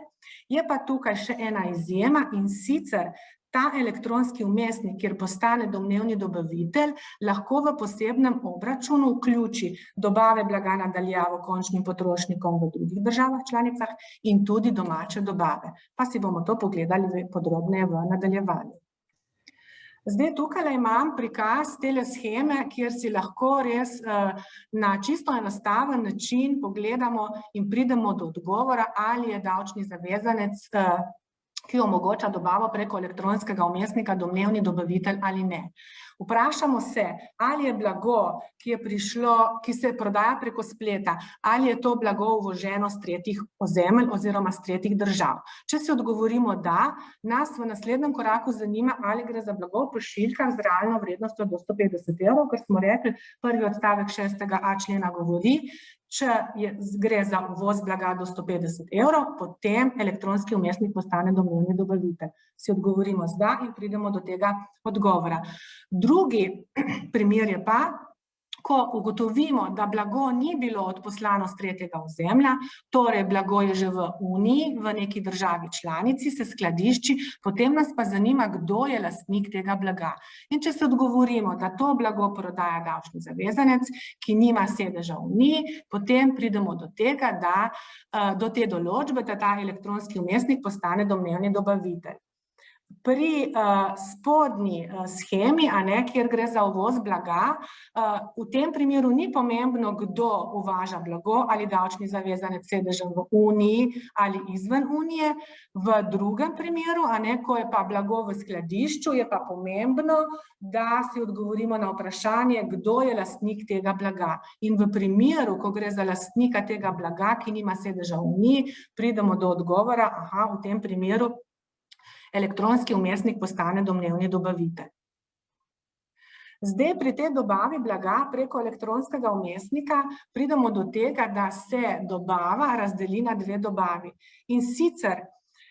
Je pa tukaj še ena izjema, in sicer ta elektronski vmesnik, kjer postane domnevni dobavitelj, lahko v posebnem obračunu vključi dobave blaga na daljavo končnim potrošnikom v drugih državah članicah in tudi domače dobave. Pa si bomo to pogledali podrobneje v nadaljevanju. Zdaj, tukaj imam prikaz tele sheme, kjer si lahko res na čisto enostaven način pogledamo in pridemo do odgovora, ali je davčni zavezanec, ki omogoča dobavo preko elektronskega vmesnika, domnevni dobavitelj ali ne. Vprašamo se, ali je blago, ki se prodaja preko spleta, ali je to blago uvoženo s tretjih ozemelj oziroma s tretjih držav. Če si odgovorimo da, nas v naslednjem koraku zanima, ali gre za blago v pošiljkah z realno vrednostjo do 150 evrov, ker smo rekli, prvi odstavek 6.a člena govori, če gre za uvoz blaga do 150 evrov, potem elektronski vmesnik postane domnevni dobavitelj. Si odgovorimo z da in pridemo do tega odgovora. Drugi primer je pa, ko ugotovimo, da blago ni bilo odposlano z tretjega ozemlja, torej blago je že v Uniji, v neki državi članici, se skladišči, potem nas pa zanima, kdo je lastnik tega blaga. In če se odgovorimo, da to blago prodaja davčni zavezanec, ki nima sedeža v Uniji, potem pridemo do tega, do te določbe, da ta elektronski vmesnik postane domnevni dobavitelj. Pri spodnji shemi, kjer gre za uvoz blaga, v tem primeru ni pomembno, kdo uvaža blago, ali davčni zavezanec sedežem v Uniji ali izven Unije. V drugem primeru, ko je pa blago v skladišču, je pa pomembno, da si odgovorimo na vprašanje, kdo je lastnik tega blaga. In v primeru, ko gre za lastnika tega blaga, ki nima sedeža v Uniji, pridemo do odgovora, v tem primeru elektronski vmesnik postane domnevni dobavitelj. Zdaj, pri tej dobavi blaga preko elektronskega vmesnika pridemo do tega, da se dobava razdeli na dve dobavi. In sicer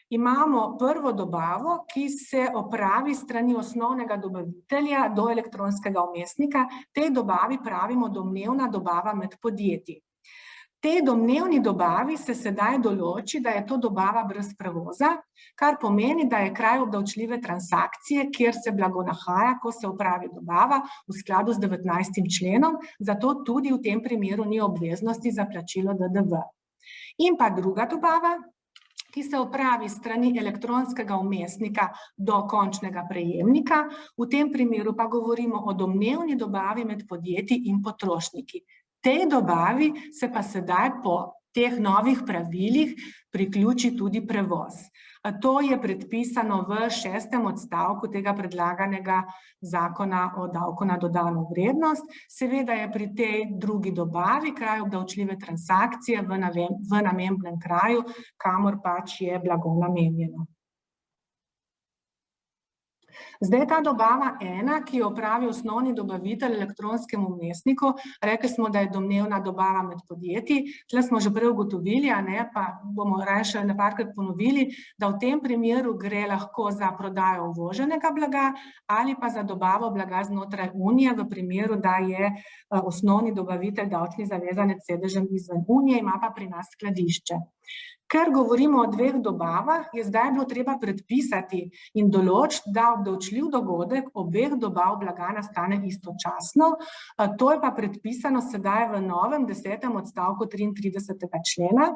imamo prvo dobavo, ki se opravi s strani osnovnega dobavitelja do elektronskega vmesnika. Tej dobavi pravimo domnevna dobava med podjetji. Tej domnevni dobavi se sedaj določi, da je to dobava brez prevoza, kar pomeni, da je kraj obdavčljive transakcije, kjer se blago nahaja, ko se opravi dobava v skladu z 19. členom, zato tudi v tem primeru ni obveznosti za plačilo DDV. In pa druga dobava, ki se opravi s strani elektronskega vmesnika do končnega prejemnika, v tem primeru pa govorimo o domnevni dobavi med podjetji in potrošniki. Tej dobavi se pa sedaj po teh novih pravilih priključi tudi prevoz. To je predpisano v 6. odstavku tega predlaganega zakona o davku na dodano vrednost. Seveda je pri tej drugi dobavi kraj obdavčljive transakcije v namembnem kraju, kamor pač je blago namenjeno. Zdaj ta dobava ena, ki jo opravi osnovni dobavitelj elektronskemu vmesniku, rekli smo, da je domnevna dobava med podjetji, tle smo že prej ugotovili, pa bomo raje še nekajkrat ponovili, da v tem primeru gre lahko za prodajo uvoženega blaga ali pa za dobavo blaga znotraj Unije, v primeru, da je osnovni dobavitelj davčni zavezanec s sedežem izven Unije, ima pa pri nas skladišče. Ker govorimo o dveh dobavah, je zdaj bilo treba predpisati in določiti, da obdavčljiv dogodek obeh dobav blaga nastane istočasno. To je pa predpisano sedaj v novem 10. odstavku 33. člena,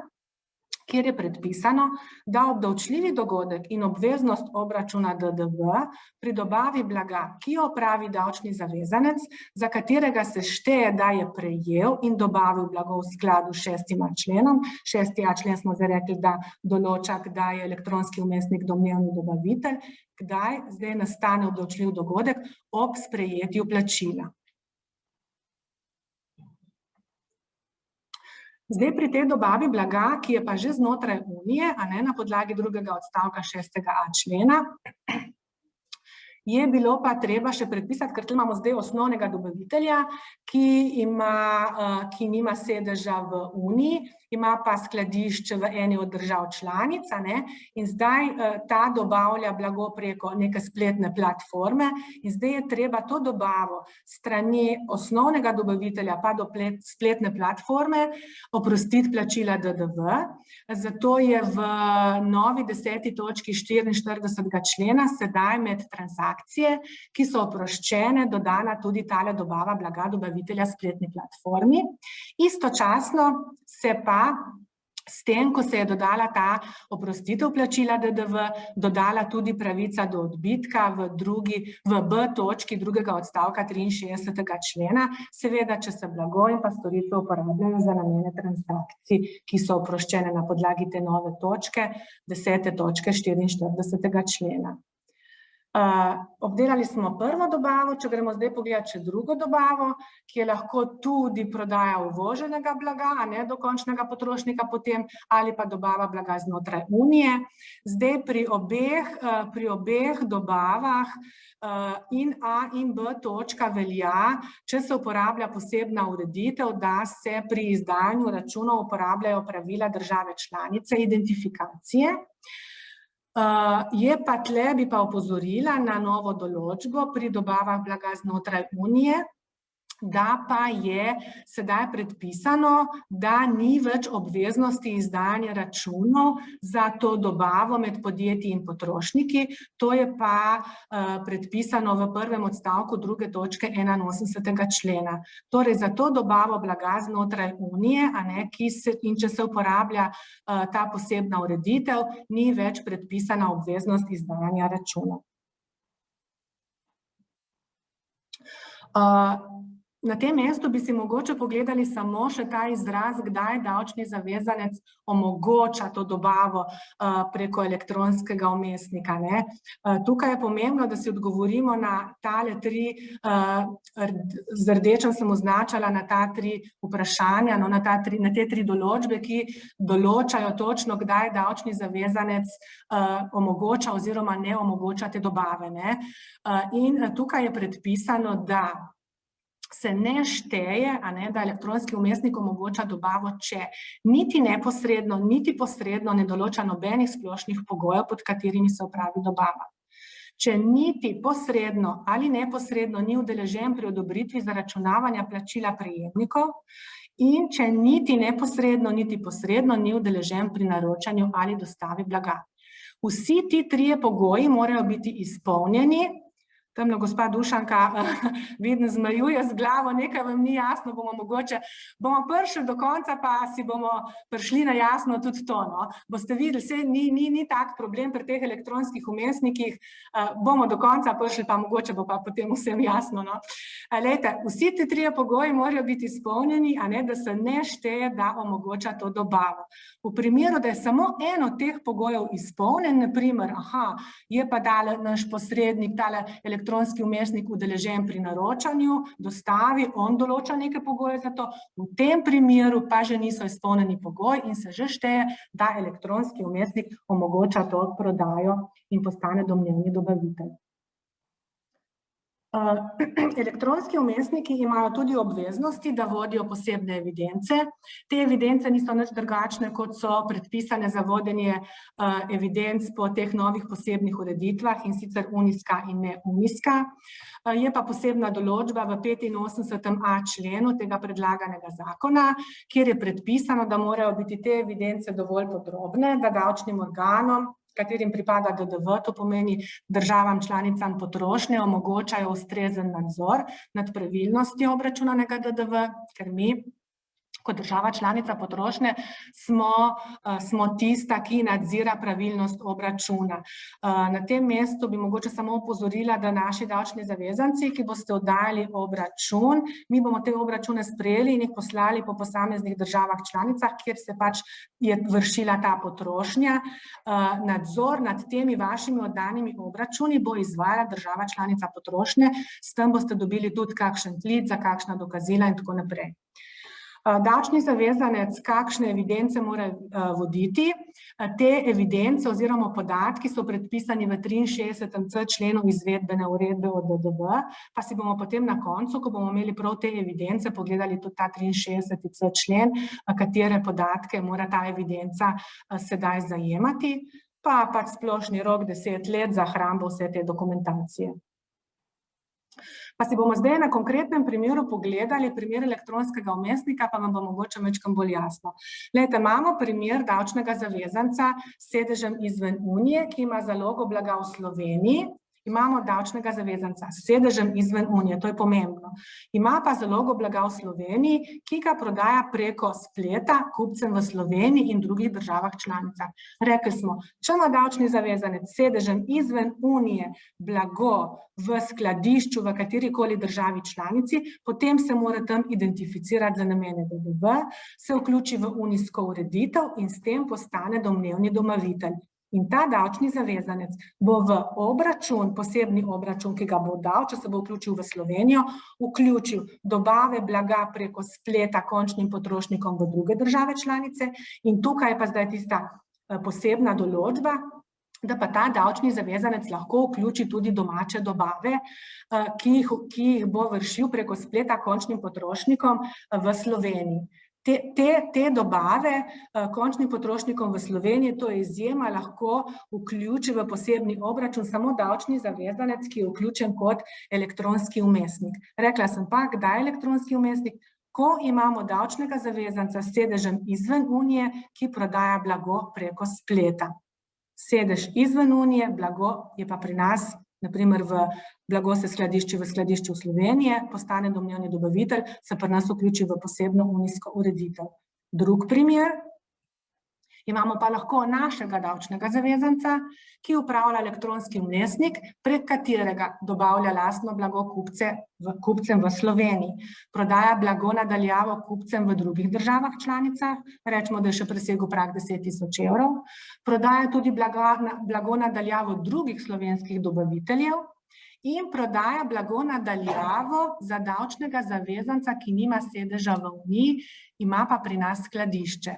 kjer je predpisano, da obdavčljivi dogodek in obveznost obračuna DDV pri dobavi blaga, ki jo opravi davčni zavezanec, za katerega se šteje, da je prejel in dobavil blago v skladu s 6. členom. 6. člen smo zdaj rekli, da določa, kdaj je elektronski vmesnik domnevni dobavitelj, kdaj zdaj nastane obdavčljiv dogodek ob sprejetju plačila. Zdaj pri tej dobavi blaga, ki je pa že znotraj Unije, na podlagi drugega odstavka 6.a člena, je bilo pa treba še predpisati, ker tu imamo zdaj osnovnega dobavitelja, ki nima sedeža v Uniji, ima pa skladišče v eni od držav članic, in zdaj ta dobavlja blago preko neke spletne platforme in zdaj je treba to dobavo strani osnovnega dobavitelja pa do spletne platforme oprostiti plačila DDV. Zato je v novi 10. točki 44. člena sedaj med transakcije, ki so oproščene, dodana tudi tale dobava blaga dobavitelja spletni platformi. Istočasno se pa s tem, ko se je dodala ta oprostitev plačila DDV, dodala tudi pravica do odbitka v B točki drugega odstavka 63. člena, seveda, če se blago in pa storitve uporabljajo za namene transakcij, ki so oproščene na podlagi te nove točke, 10. točke 44. člena. Obdelali smo prvo dobavo, če gremo zdaj pogledati še drugo dobavo, ki je lahko tudi prodaja uvoženega blaga, do končnega potrošnika potem, ali pa dobava blaga znotraj Unije. Zdaj pri obeh dobavah in A in B točka velja, če se uporablja posebna ureditev, da se pri izdajanju računov uporabljajo pravila države članice identifikacije. Je pa tle, bi pa opozorila na novo določbo pri dobavah blaga znotraj Unije, da pa je sedaj predpisano, da ni več obveznosti izdajanja računov za to dobavo med podjetji in potrošniki. To je pa predpisano v prvem odstavku 2. točke 81. člena. Torej, za to dobavo blaga znotraj Unije, in če se uporablja ta posebna ureditev, ni več predpisana obveznost izdajanja računov. Na tem mestu bi si mogoče pogledali samo še ta izraz, kdaj davčni zavezanec omogoča to dobavo preko elektronskega vmesnika. Tukaj je pomembno, da si odgovorimo na tale tri, z rdečem sem označala na ta tri vprašanja, na te tri določbe, ki določajo točno, kdaj davčni zavezanec omogoča oziroma ne omogoča te dobave. In tukaj je predpisano, da se ne šteje, da elektronski vmesnik omogoča dobavo, če niti neposredno, niti posredno ne določa nobenih splošnih pogojev, pod katerimi se opravi dobava. Če niti posredno ali neposredno ni udeležen pri odobritvi zaračunavanja plačila prejemnikov in če niti neposredno, niti posredno ni udeležen pri naročanju ali dostavi blaga. Vsi ti trije pogoji morajo biti izpolnjeni, Tamle gospa Dušanka vidim zmajuje z glavo, nekaj vam ni jasno, bomo prišli do konca, pa si bomo prišli na jasno tudi to, no. Boste videli, saj ni tak problem pri teh elektronskih vmesnikih, bomo do konca prišli, pa mogoče bo pa potem vsem jasno, no. Lejte, vsi ti trije pogoji morajo biti izpolnjeni, a ne, da se ne šteje, da omogoča to dobavo. V primeru, da je samo en od teh pogojev izpolnjen, na primer, je pa tale naš posrednik, tale elektronski vmesnik udeležen pri naročanju, dostavi, on določa neke pogoje za to, v tem primeru pa že niso izpolnjeni pogoji in se že šteje, da elektronski vmesnik omogoča to prodajo in postane domnevni dobavitelj. Elektronski vmesniki imajo tudi obveznosti, da vodijo posebne evidence. Te evidence niso nič drugačne, kot so predpisane za vodenje evidenc po teh novih posebnih ureditvah, in sicer unijska in ne unijska. Je pa posebna določba v 85.a členu tega predlaganega zakona, kjer je predpisano, da morajo biti te evidence dovolj podrobne, da davčnim organom, katerim pripada DDV, to pomeni državam članicam potrošnje, omogočajo ustrezen nadzor nad pravilnostjo obračunanega DDV, ker mi kot država članica potrošnje smo tista, ki nadzira pravilnost obračuna. Na tem mestu bi mogoče samo opozorila, da naši davčni zavezanci, ki boste oddajali obračun, mi bomo te obračune sprejeli in jih poslali po posameznih državah članicah, kjer se pač je vršila ta potrošnja. Nadzor nad temi vašimi oddanimi obračuni bo izvajala država članica potrošnje, s tem boste dobili tudi kakšen klic za kakšna dokazila in tako naprej. Davčni zavezanec kakšne evidence mora voditi. Te evidence oziroma podatki so predpisani v 63.c členu izvedbene uredbe o DDV, pa si bomo potem na koncu, ko bomo imeli prav te evidence, pogledali tudi ta 63.c člen, katere podatke mora ta evidenca sedaj zajemati, pa pač splošni rok 10 let za hrambo vse te dokumentacije. Pa si bomo zdaj na konkretnem primeru pogledali primer elektronskega vmesnika, pa vam bo mogoče majčkeno bolj jasno. Glejte, imamo primer davčnega zavezanca s sedežem izven Unije, ki ima zalogo blaga v Sloveniji. Imamo davčnega zavezanca s sedežem izven Unije, to je pomembno. Ima pa zalogo blaga v Sloveniji, ki ga prodaja preko spleta kupcem v Sloveniji in drugih državah članicah. Rekli smo, če ima davčni zavezanec s sedežem izven Unije blago v skladišču v katerikoli državi članici, potem se mora tam identificirati za namene DDV, se vključi v unijsko ureditev in s tem postane domnevni dobavitelj. In ta davčni zavezanec bo v obračun, posebni obračun, ki ga bo dal, če se bo vključil v Slovenijo, vključil dobave blaga preko spleta končnim potrošnikom v druge države članice in tukaj je pa zdaj tista posebna določba, da pa ta davčni zavezanec lahko vključi tudi domače dobave, ki jih bo vršil preko spleta končnim potrošnikom v Sloveniji. Te dobave končnim potrošnikom v Sloveniji, to je izjema, lahko vključi v posebni obračun samo davčni zavezanec, ki je vključen kot elektronski vmesnik. Rekla sem pa, kdaj je elektronski vmesnik? Ko imamo davčnega zavezanca s sedežem izven Unije, ki prodaja blago preko spleta. Sedež izven Unije, blago je pa pri nas, na primer blago se skladišči v skladišču Slovenije, postane domnevni dobavitelj, se pri nas vključi v posebno unijsko ureditev. Drug primer, imamo pa lahko našega davčnega zavezanca, ki upravlja elektronski vmesnik, prek katerega dobavlja lastno blago kupcem v Sloveniji. Prodaja blago na daljavo kupcem v drugih državah članicah, rečemo, da je še presegel prag 10.000 evrov. Prodaja tudi blago na daljavo drugih slovenskih dobaviteljev in prodaja blago na daljavo za davčnega zavezanca, ki nima sedeža v Uniji, ima pa pri nas skladišče.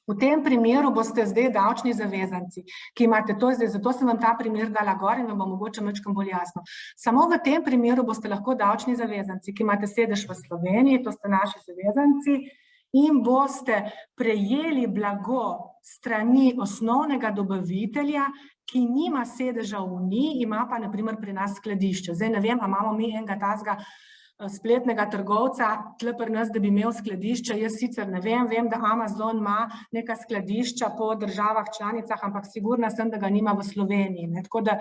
V tem primeru boste zdaj davčni zavezanci, ki imate to zdaj, zato sem vam ta primer dala gor in vam bo mogoče majčkeno bolj jasno. Samo v tem primeru boste lahko davčni zavezanci, ki imate sedež v Sloveniji, to ste naši zavezanci, in boste prejeli blago strani osnovnega dobavitelja, ki nima sedeža v Uniji, ima pa na primer pri nas skladišče. Zdaj ne vem, a imamo mi enega tazga spletnega trgovca, tle pri nas, da bi imel skladišče, jaz sicer ne vem, vem, da Amazon ima neka skladišča po državah članicah, ampak sigurna sem, da ga nima v Sloveniji, ne, tako da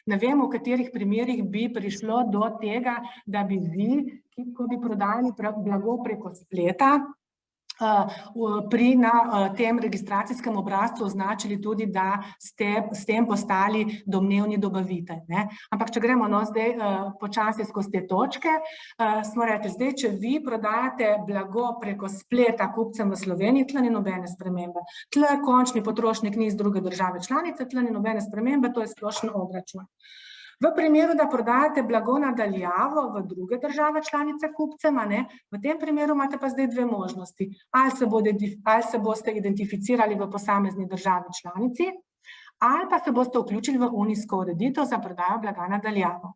ne vem, v katerih primerih bi prišlo do tega, da bi vi, ko bi prodajali blago preko spleta, na tem registracijskem obrazcu označili tudi, da ste s tem postali domnevni dobavitelj, ne. Ampak če gremo zdaj počasi skozi te točke, smo rekli, zdaj, če vi prodajate blago preko spleta kupcem v Sloveniji, tle ni nobene spremembe. Tle končni potrošnik ni iz druge države članice, tle ni nobene spremembe, to je splošen obračun. V primeru, da prodajate blago na daljavo v druge države članice kupcem, v tem primeru imate pa zdaj dve možnosti. Ali se boste identificirali v posamezni državi članici, ali pa se boste vključili v unijsko ureditev za prodajo blaga na daljavo.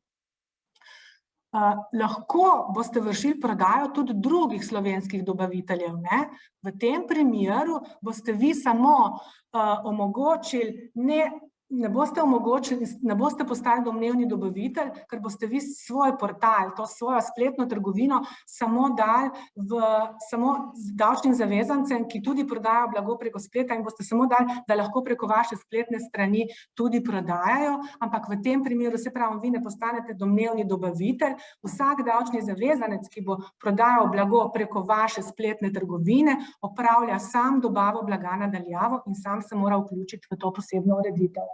Lahko boste vršili prodajo tudi drugih slovenskih dobaviteljev, ne? V tem primeru boste vi samo omogočili, ne boste postali domnevni dobavitelj, ker boste vi svoj portal, to svojo spletno trgovino samo dali samo davčnim zavezancem, ki tudi prodajajo blago preko spleta in boste samo dali, da lahko preko vaše spletne strani tudi prodajajo, ampak v tem primeru, se pravi, vi ne postanete domnevni dobavitelj, vsak davčni zavezanec, ki bo prodajal blago preko vaše spletne trgovine, opravlja sam dobavo blaga na daljavo in sam se mora vključiti v to posebno ureditev.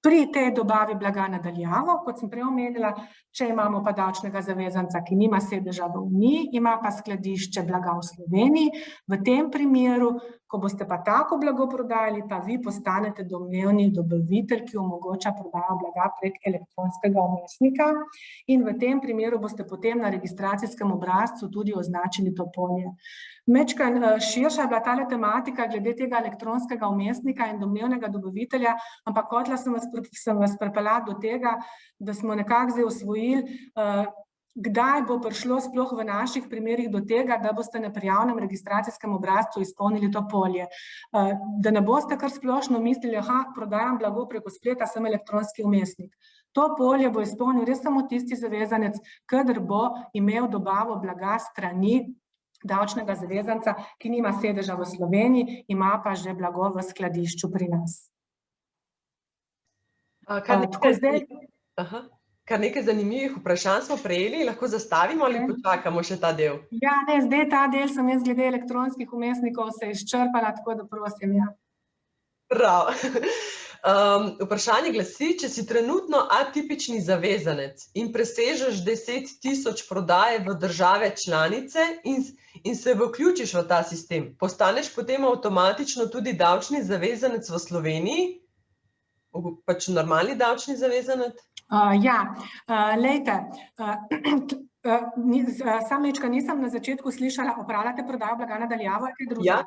Pri tej dobavi blaga na daljavo, kot sem prej omenila, če imamo pa davčnega zavezanca, ki nima sedeža v Uniji, ima pa skladišče blaga v Sloveniji, v tem primeru, ko boste pa tako blago prodajali, pa vi postanete domnevni dobavitelj, ki omogoča prodajo blaga prek elektronskega vmesnika in v tem primeru boste potem na registracijskem obrazcu tudi označili to polje. Majčkeno širša je bila tale tematika glede tega elektronskega vmesnika in domnevnega dobavitelja, ampak hotela sem vas pripeljati do tega, da smo nekako zdaj osvojili, kdaj bo prišlo sploh v naših primerih do tega, da boste na prijavnem registracijskem obrazcu izpolnili to polje. Da ne boste kar splošno mislili, prodajam blago preko spleta, sem elektronski vmesnik. To polje bo izpolnil res samo tisti zavezanec, kadar bo imel dobavo blaga strani davčnega zavezanca, ki nima sedeža v Sloveniji, ima pa že blago v skladišču pri nas.
Kar nekaj zanimivih vprašanj smo prejeli, lahko zastavimo ali počakamo še ta del?
Ja, ne, zdaj ta del sem jaz glede elektronskih vmesnikov se izčrpala, tako da prosim, ja.
Prav. Vprašanje glasi, če si trenutno atipični zavezanec in presežeš 10.000 prodaje v države članice in se vključiš v ta sistem, postaneš potem avtomatično tudi davčni zavezanec v Sloveniji? Pač normalni davčni zavezanec?
Ja, lejte, Samečka, nisem na začetku slišala, opravljate prodajo blaga na daljavo?
Ja.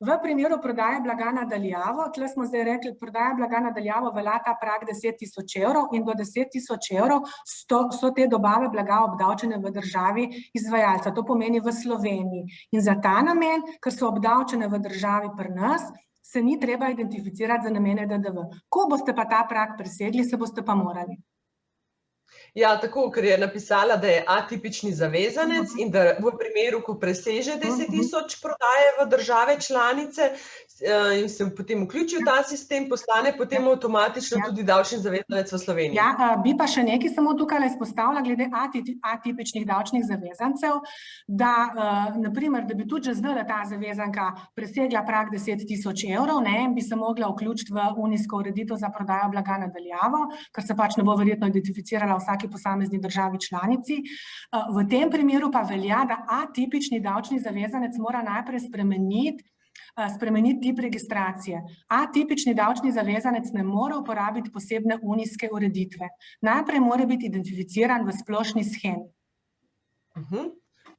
V primeru prodaje blaga na daljavo, tle smo zdaj rekli, prodaja blaga na daljavo velja ta prag 10.000 evrov in do 10.000 evrov so te dobave blaga obdavčene v državi izvajalca, to pomeni v Sloveniji. In za ta namen, ker so obdavčene v državi pri nas, se ni treba identificirati za namene DDV. Ko boste pa ta prag presegli, se boste pa morali.
Ja, tako, ker je napisala, da je atipični zavezanec in da v primeru, ko preseže 10.000 prodaje v države članice in se potem vključi v ta sistem, postane potem avtomatično tudi davčni zavezanec v Sloveniji.
Ja, bi pa še nekaj samo tukaj izpostavila glede atipičnih davčnih zavezancev, da, na primer, da bi tudi že zdaj ta zavezanka presegla prag 10.000 evrov, bi se mogla vključiti v unijsko ureditev za prodajo blaga na daljavo, ker se pač ne bo verjetno identificirala vsaki posamezni državi članici. V tem primeru pa velja, da atipični davčni zavezanec mora najprej spremeniti tip registracije. Atipični davčni zavezanec ne more uporabiti posebne unijske ureditve. Najprej mora biti identificiran v splošni shemi.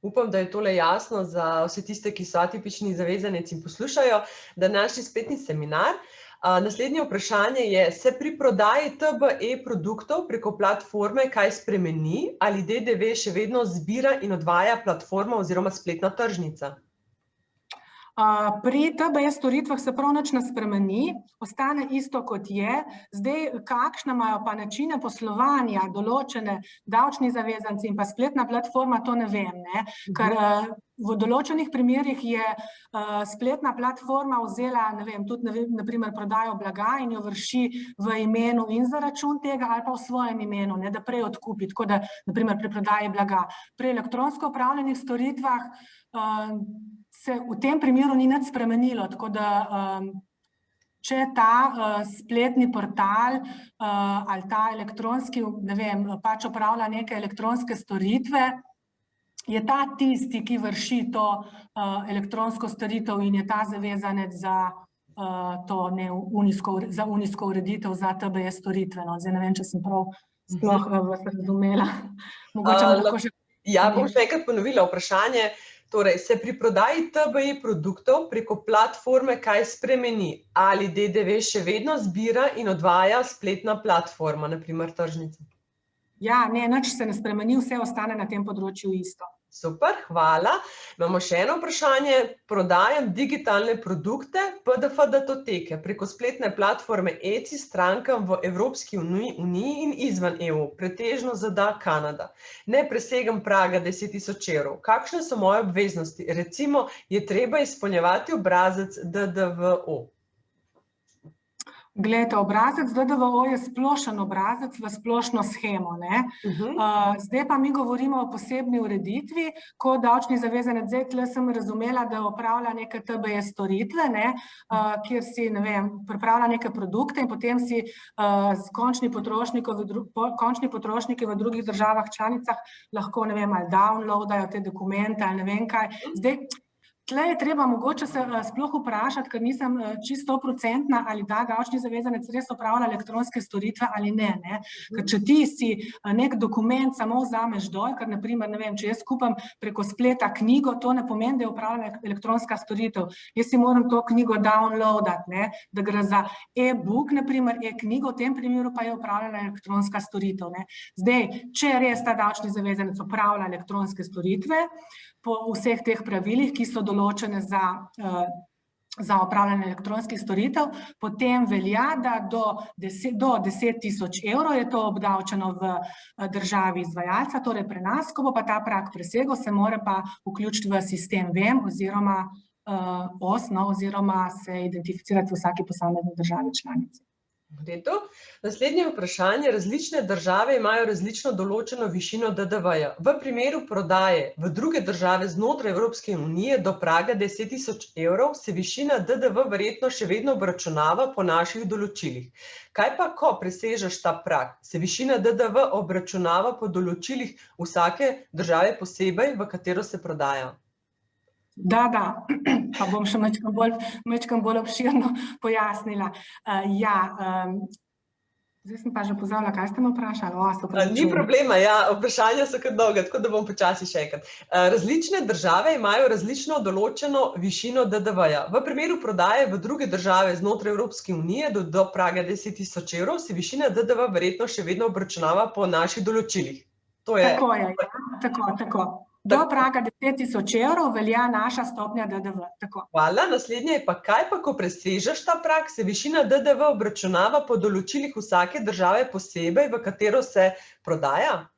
Upam, da je tole jasno za vse tiste, ki so atipični zavezanec in poslušajo današnji spletni seminar. Naslednje vprašanje je, se pri prodaji TBE produktov preko platforme kaj spremeni ali DDV še vedno zbira in odvaja platforma oziroma spletna tržnica?
Pri TBS storitvah se prav nič ne spremeni, ostane isto kot je. Zdaj, kakšne imajo pa načine poslovanja določene davčni zavezanci in pa spletna platforma, to ne vem, ne? Ker v določenih primerih je spletna platforma vzela, ne vem, tudi na primer prodajo blaga in jo vrši v imenu in za račun tega ali pa v svojem imenu, ne, da prej odkupi, tako da, na primer, pri prodaji blaga. Pri elektronsko opravljenih storitvah se v tem primeru ni nič spremenilo, tako da če ta spletni portal ali ta elektronski, ne vem, pač opravlja neke elektronske storitve, je ta tisti, ki vrši to elektronsko storitev in je ta zavezanec za to unijsko ureditev za TBS storitve. Zdaj ne vem, če sem prav sploh vas razumela. Mogoče me lahko še...
Ja, bom še enkrat ponovila vprašanje. Torej, se pri prodaji TBI produktov preko platforme kaj spremeni? Ali DDV še vedno zbira in odvaja spletna platforma, na primer tržnica?
Ja, ne, nič se ne spremeni, vse ostane na tem področju isto.
Super, hvala. Imamo še eno vprašanje. Prodajam digitalne produkte PDF datoteke preko spletne platforme Etsy strankam v Evropski uniji in izven EU, pretežno ZDA, Kanada. Ne presegam praga 10.000 evrov. Kakšne so moje obveznosti? Recimo, je treba izpolnjevati obrazec DDVO.
Glejte, obrazec DDVO je splošen obrazec v splošno shemo, ne? Zdaj pa mi govorimo o posebni ureditvi, ko davčni zavezanec, zdaj tle sem razumela, da opravlja neke TBS storitve, ne, kjer si, ne vem, pripravlja neke produkte in potem si končni potrošniki v drugih državah članicah lahko, ne vem, ali downloadajo te dokumente ali ne vem kaj. Zdaj, tle je treba mogoče se sploh vprašati, ker nisem čisto 100%, ali da davčni zavezanec res opravlja elektronske storitve ali ne, ne. Ker če ti si nek dokument samo vzameš dol, ker na primer, ne vem, če jaz kupam preko spleta knjigo, to ne pomeni, da je opravljena elektronska storitev. Jaz si moram to knjigo downloadati, ne, da gre za e-book, na primer, e-knjigo, v tem primeru pa je opravljena elektronska storitev, ne. Zdaj, če res ta davčni zavezanec opravlja elektronske storitve, po vseh teh pravilih, ki so določene za opravljanje elektronskih storitev, potem velja, da do 10.000 evrov je to obdavčeno v državi izvajalca, torej pri nas, ko bo pa ta prag presegel, se mora pa vključiti v sistem VEM oziroma OS, oziroma se identificirati v vsaki posamezni državi članici.
V redu. Naslednje vprašanje. Različne države imajo različno določeno višino DDV-ja. V primeru prodaje v druge države znotraj Evropske unije do praga 10.000 evrov se višina DDV verjetno še vedno obračunava po naših določilih. Kaj pa, ko presežeš ta prag? Se višina DDV obračunava po določilih vsake države posebej, v katero se prodaja?
Da, pa bom še majčkeno bolj obširno pojasnila. Ja, zdaj sem pa že pozabila, kaj ste me vprašali?
Ni problema, ja, vprašanja so kar dolga, tako da bom počasi še enkrat. Različne države imajo različno določeno višino DDV-ja. V primeru prodaje v druge države znotraj Evropske unije do praga 10.000 evrov se višina DDV verjetno še vedno obračunava po naših določilih.
Tako je, tako. Do praga 10.000 evrov velja naša stopnja DDV.
Hvala. Naslednje je pa, kaj pa, ko presežeš ta prag, se višina DDV obračunava po določilih vsake države posebej, v katero se prodaja?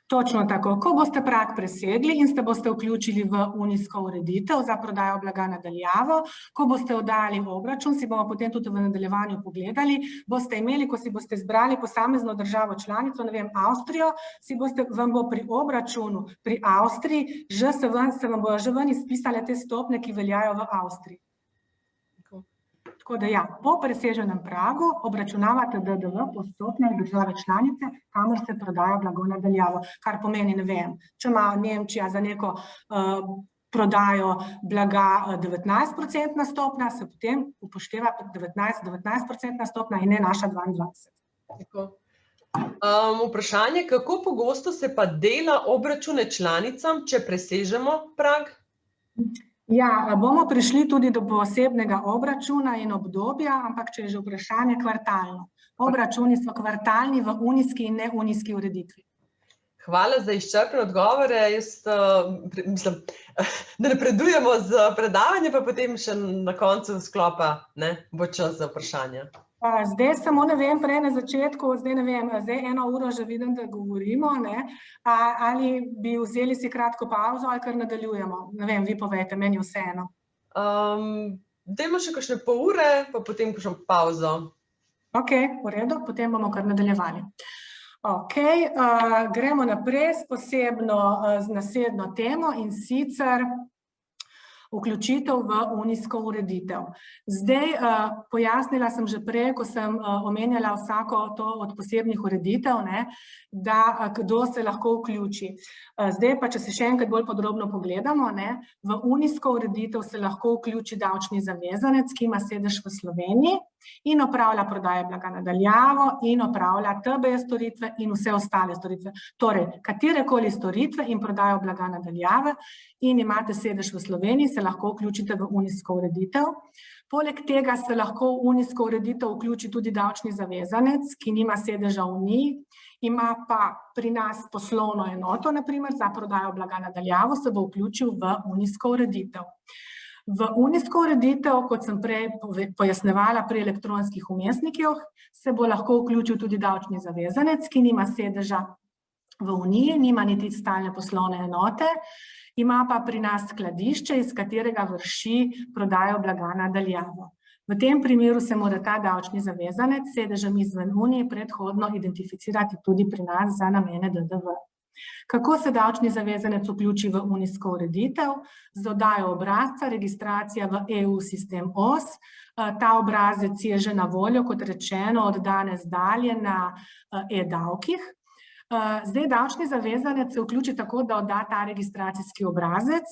Točno tako. Ko boste prag presegli in se boste vključili v unijsko ureditev za prodajo blaga na daljavo, ko boste oddali obračun, si bomo potem tudi v nadaljevanju pogledali, boste imeli, ko si boste izbrali posamezno državo članico, ne vem, Avstrijo, vam bo pri obračunu pri Avstriji se vam bojo že ven izpisale te stopnje, ki veljajo v Avstriji. Tako da ja, po preseženem pragu obračunavate DDV po stopnjah države članice, kamor se prodaja blago na daljavo. Kar pomeni, ne vem, če ima Nemčija za neko prodajo blaga 19% stopnja, se potem upošteva 19% stopnja in ne naša 22%.
Vprašanje, kako pogosto se pa dela obračune članicam, če presežemo prag?
Ja, bomo prišli tudi do posebnega obračuna in obdobja, ampak če je že vprašanje kvartalno. Obračuni so kvartalni v unijski in neunijski ureditvi.
Hvala za izčrpne odgovore. Jaz mislim, da napredujemo z predavanjem, pa potem še na koncu sklopa bo čas za vprašanja.
Zdaj samo ne vem, prej na začetku, zdaj 1 uro že vidim, da govorimo, ali bi vzeli si kratko pauzo ali kar nadaljujemo. Ne vem, vi povejte, meni vseeno.
Dajmo še kakšne pol ure, pa potem kakšno pauzo.
Ok, v redu, potem bomo kar nadaljevali. Ok, gremo naprej z naslednjo temo in sicer vključitev v unijsko ureditev. Zdaj, pojasnila sem že prej, ko sem omenjala vsako to od posebnih ureditev, da kdo se lahko vključi. Zdaj pa, če se še enkrat bolj podrobno pogledamo, v unijsko ureditev se lahko vključi davčni zavezanec, ki ima sedež v Sloveniji in opravlja prodaje blaga na daljavo in opravlja TB storitve in vse ostale storitve. Torej, katerekoli storitve in prodajo blaga na daljave in imate sedež v Sloveniji, se lahko vključite v unijsko ureditev. Poleg tega se lahko v unijsko ureditev vključi tudi davčni zavezanec, ki nima sedeža v Uniji, ima pa pri nas poslovno enoto, na primer, za prodajo blaga na daljavo, se bo vključil v unijsko ureditev. V unijsko ureditev, kot sem prej pojasnevala pri elektronskih vmesnikih, se bo lahko vključil tudi davčni zavezanec, ki nima sedeža v Uniji, nima niti stalne poslovne enote, ima pa pri nas skladišče, iz katerega vrši prodajo blaga na daljavo. V tem primeru se mora ta davčni zavezanec s sedežem izven Unije predhodno identificirati tudi pri nas za namene DDV. Kako se davčni zavezanec vključi v unijsko ureditev? Z oddajo obrazca, registracija v EU sistem OS. Ta obrazec je že na voljo, kot rečeno, od danes dalje na e-davkih. Zdaj davčni zavezanec se vključi tako, da odda ta registracijski obrazec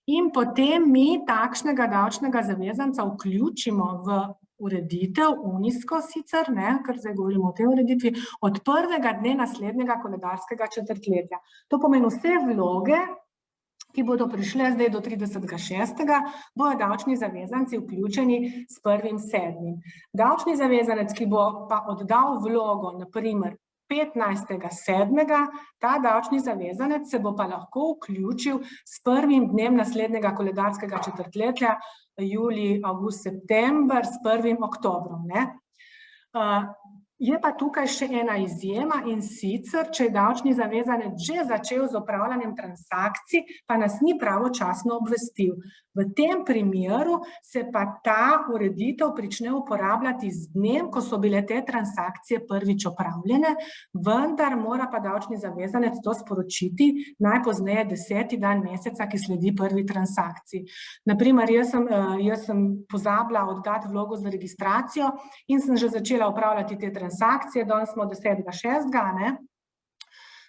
in potem mi takšnega davčnega zavezanca vključimo v ureditev, unijsko sicer, ker zdaj govorimo o tej ureditvi, od prvega dne naslednjega koledarskega četrtletja. To pomeni vse vloge, ki bodo prišle zdaj do 30.6., bojo davčni zavezanci vključeni s 1.7. Davčni zavezanec, ki bo pa oddal vlogo, na primer, 15.7., ta davčni zavezanec se bo pa lahko vključil s prvim dnem naslednjega koledarskega četrtletja, julij, avgust, september, s 1. oktobrom. Je pa tukaj še ena izjema in sicer, če je davčni zavezanec že začel z opravljanjem transakcij, pa nas ni pravočasno obvestil. V tem primeru se pa ta ureditev prične uporabljati z dnem, ko so bile te transakcije prvič opravljene, vendar mora pa davčni zavezanec to sporočiti najpozneje 10. dan meseca, ki sledi prvi transakciji. Naprimer, jaz sem pozabila oddati vlogo za registracijo in sem že začela upravljati te transakcije, danes smo 10.6.,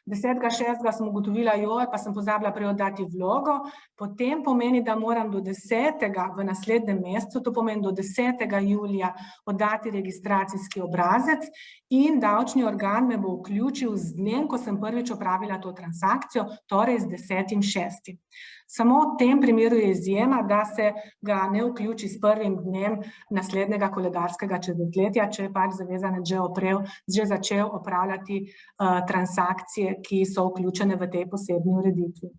10.6. sem ugotovila, pa sem pozabila prej oddati vlogo, potem pomeni, da moram do 10. v naslednjem mesecu, to pomeni do 10. julija oddati registracijski obrazec in davčni organ me bo vključil z dnem, ko sem prvič opravila to transakcijo, torej z 10.6. Samo v tem primeru je izjema, da se ga ne vključi s prvim dnem naslednjega koledarskega četrtletja, če je pač zavezanec že začel opravljati transakcije, ki so vključene v tej posebni ureditvi.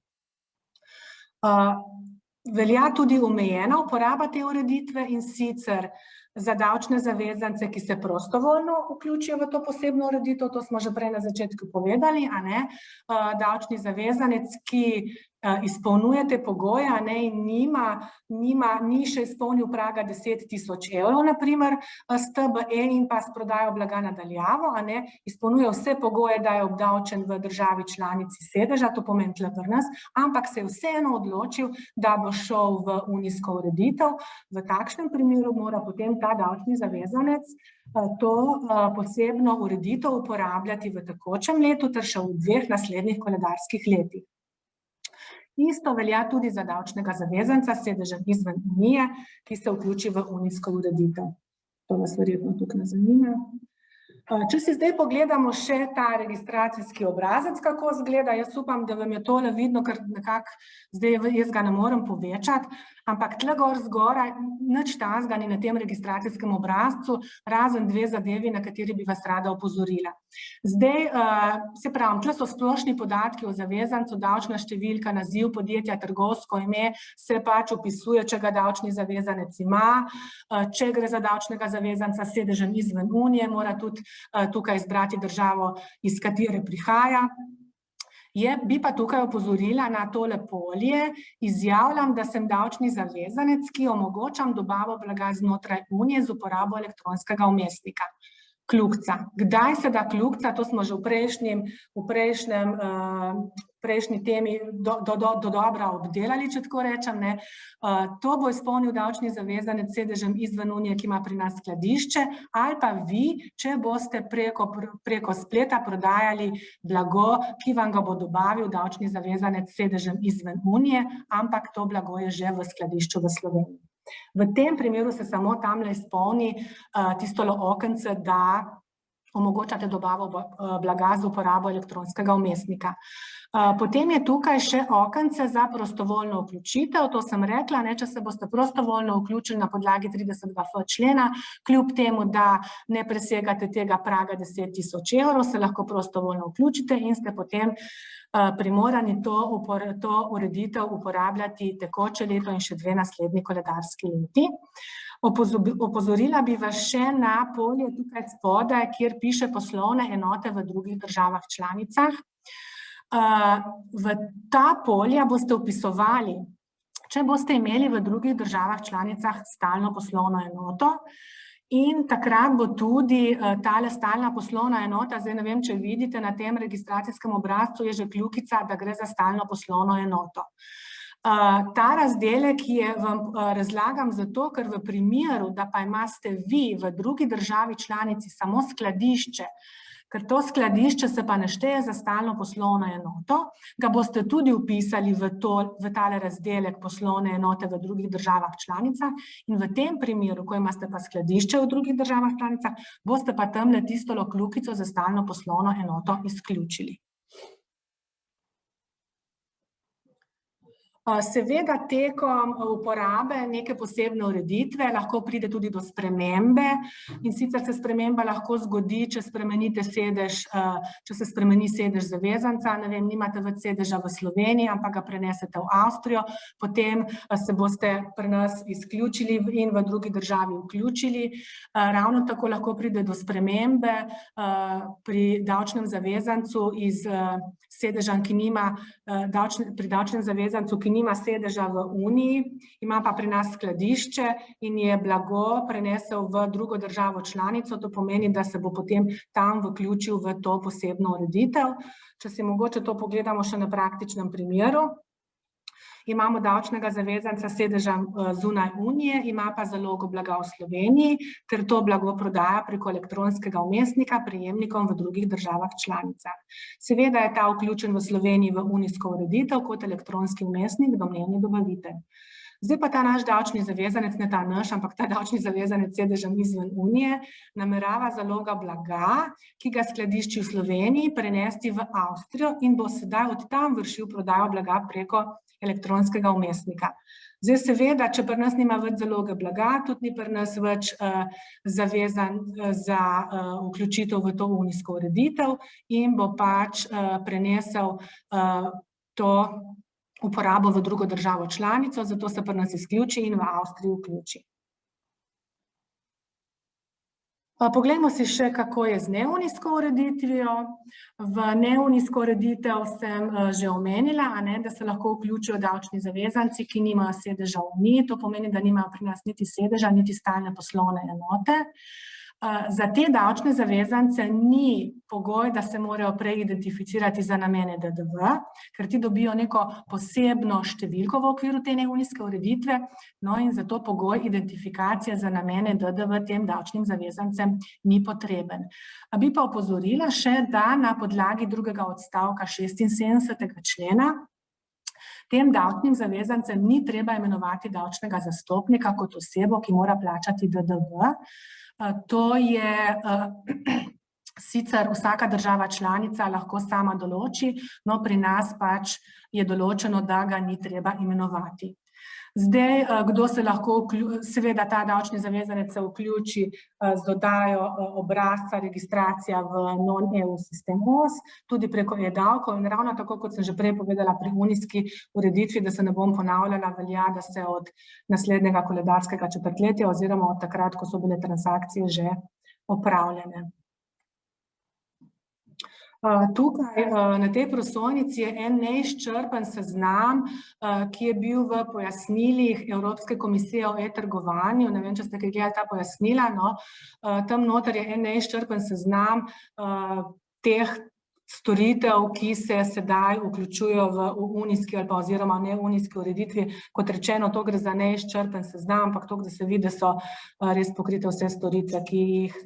Velja tudi omejena uporaba te ureditve in sicer za davčne zavezance, ki se prostovoljno vključijo v to posebno ureditev, to smo že prej na začetku povedali, davčni zavezanec, ki izpolnjuje te pogoje in ni še izpolnil praga 10.000 evrov, na primer, s TBE in pa s prodajo blaga na daljavo, izpolnjuje vse pogoje, da je obdavčen v državi članici sedeža, to pomeni tle pri nas, ampak se je vseeno odločil, da bo šel v unijsko ureditev. V takšnem primeru mora potem ta davčni zavezanec to posebno ureditev uporabljati v tekočem letu ter še v 2 naslednjih koledarskih letih. Isto velja tudi za davčnega zavezanca s sedežem izven Unije, ki se vključi v unijsko ureditev. To vas verjetno tukaj zanima. Če si zdaj pogledamo še ta registracijski obrazec, kako izgleda, jaz upam, da vam je tole vidno, ker nekako zdaj jaz ga ne morem povečati, ampak tle gor zgoraj nič takega ni na tem registracijskem obrazcu, razen dve zadevi, na kateri bi vas rada opozorila. Zdaj, se pravim, tle so splošni podatki o zavezancu, davčna številka, naziv podjetja, trgovsko ime, se pač opisuje, če ga davčni zavezanec ima, če gre za davčnega zavezanca s sedežem izven Unije, mora tudi tukaj izbrati državo, iz katere prihaja. Bi pa tukaj opozorila na tole polje, izjavljam, da sem davčni zavezanec, ki omogočam dobavo blaga znotraj Unije z uporabo elektronskega vmesnika. Kljukca. Kdaj se da kljukca? To smo že v prejšnji temi dodobra obdelali, če tako rečem. To bo izpolnil davčni zavezanec s sedežem izven Unije, ki ima pri nas skladišče, ali pa vi, če boste preko spleta prodajali blago, ki vam ga bo dobavil davčni zavezanec s sedežem izven Unije, ampak to blago je že v skladišču v Sloveniji. V tem primeru se samo tamle izpolni tistolo okence, da omogočate dobavo blaga z uporabo elektronskega vmesnika. Potem je tukaj še okence za prostovoljno vključitev, to sem rekla, če se boste prostovoljno vključili na podlagi 30.f člena, kljub temu, da ne presegate tega praga 10.000 evrov, se lahko prostovoljno vključite in ste potem primorani to ureditev uporabljati tekoče leto in še 2 naslednji koledarski leti. Opozorila bi vas še na polje tukaj spodaj, kjer piše poslovne enote v drugih državah članicah. V ta polja boste vpisovali, če boste imeli v drugih državah članicah stalno poslovno enoto, in takrat bo tudi tale stalna poslovna enota, zdaj ne vem, če vidite na tem registracijskem obrazcu, je že kljukica, da gre za stalno poslovno enoto. Ta razdelek vam razlagam zato, ker v primeru, da pa imate vi v drugi državi članici samo skladišče, ker to skladišče se pa ne šteje za stalno poslovno enoto, ga boste tudi vpisali v tale razdelek poslovne enote v drugih državah članicah in v tem primeru, ko imate pa skladišče v drugih državah članicah, boste pa tamle tistolo kljukico za stalno poslovno enoto izključili. Seveda tekom uporabe neke posebne ureditve lahko pride tudi do spremembe in sicer se sprememba lahko zgodi, če spremenite sedež, če se spremeni sedež zavezanca, ne vem, nimate več sedeža v Sloveniji, ampak ga prenesete v Avstrijo, potem se boste pri nas izključili in v drugi državi vključili. Ravno tako lahko pride do spremembe pri davčnem zavezancu iz sedeža, ki nima, pri davčnem zavezancu, ki nima sedeža v Uniji, ima pa pri nas skladišče in je blago prenesel v drugo državo članico, to pomeni, da se bo potem tam vključil v to posebno ureditev. Če si mogoče to pogledamo še na praktičnem primeru. Imamo davčnega zavezanca s sedežem zunaj Unije, ima pa zalogo blaga v Sloveniji, ter to blago prodaja preko elektronskega vmesnika prejemnikom v drugih državah članicah. Seveda je ta vključen v Sloveniji v unijsko ureditev kot elektronski vmesnik, domnevni dobavitelj. Zdaj pa ta naš davčni zavezanec, ne ta naš, ampak ta davčni zavezanec s sedežem izven Unije, namerava zaloga blaga, ki ga skladišči v Sloveniji, prenesti v Avstrijo in bo sedaj od tam vršil prodajo blaga preko elektronskega vmesnika. Zdaj seveda, če pri nas nima več zaloge blaga, tudi ni pri nas več zavezan za vključitev v to unijsko ureditev in bo pač prenesel to uporabo v drugo državo članico, zato se pri nas izključi in v Avstriji vključi. Poglejmo si še, kako je z neunijsko ureditvijo. V neunijsko ureditev sem že omenila, da se lahko vključijo davčni zavezanci, ki nimajo sedeža v Uniji, to pomeni, da nimajo pri nas niti sedeža, niti stalne poslovne enote. Za te davčne zavezance ni pogoj, da se morajo prej identificirati za namene DDV, ker ti dobijo neko posebno številko v okviru te neunijske ureditve, no in zato pogoj identifikacije za namene DDV tem davčnim zavezancem ni potreben. Bi pa opozorila še, da na podlagi drugega odstavka 76. člena tem davčnim zavezancem ni treba imenovati davčnega zastopnika kot osebo, ki mora plačati DDV. To je sicer vsaka država članica lahko sama določi, no pri nas pač je določeno, da ga ni treba imenovati. Zdaj, kdo se lahko, seveda ta davčni zavezanec se vključi z dodajo obrazca registracija v non-EU sistem OS, tudi preko e-davkov in ravno tako, kot sem že prej povedala pri unijski ureditvi, da se ne bom ponavljala, velja, da se od naslednjega koledarskega četrtletja oziroma od takrat, ko so bile transakcije že opravljene. Tukaj na tej prosojnici je en neizčrpen seznam, ki je bil v pojasnilih Evropske komisije o e-trgovanju. Ne vem, če ste kaj gledali ta pojasnila, no. Tam noter je en neizčrpen seznam teh storitev, ki se sedaj vključujejo v unijski ali pa oziroma neunijski ureditvi. Kot rečeno, to gre za neizčrpen seznam, ampak to, da se vidi, da so res pokrite vse storitve, ki jih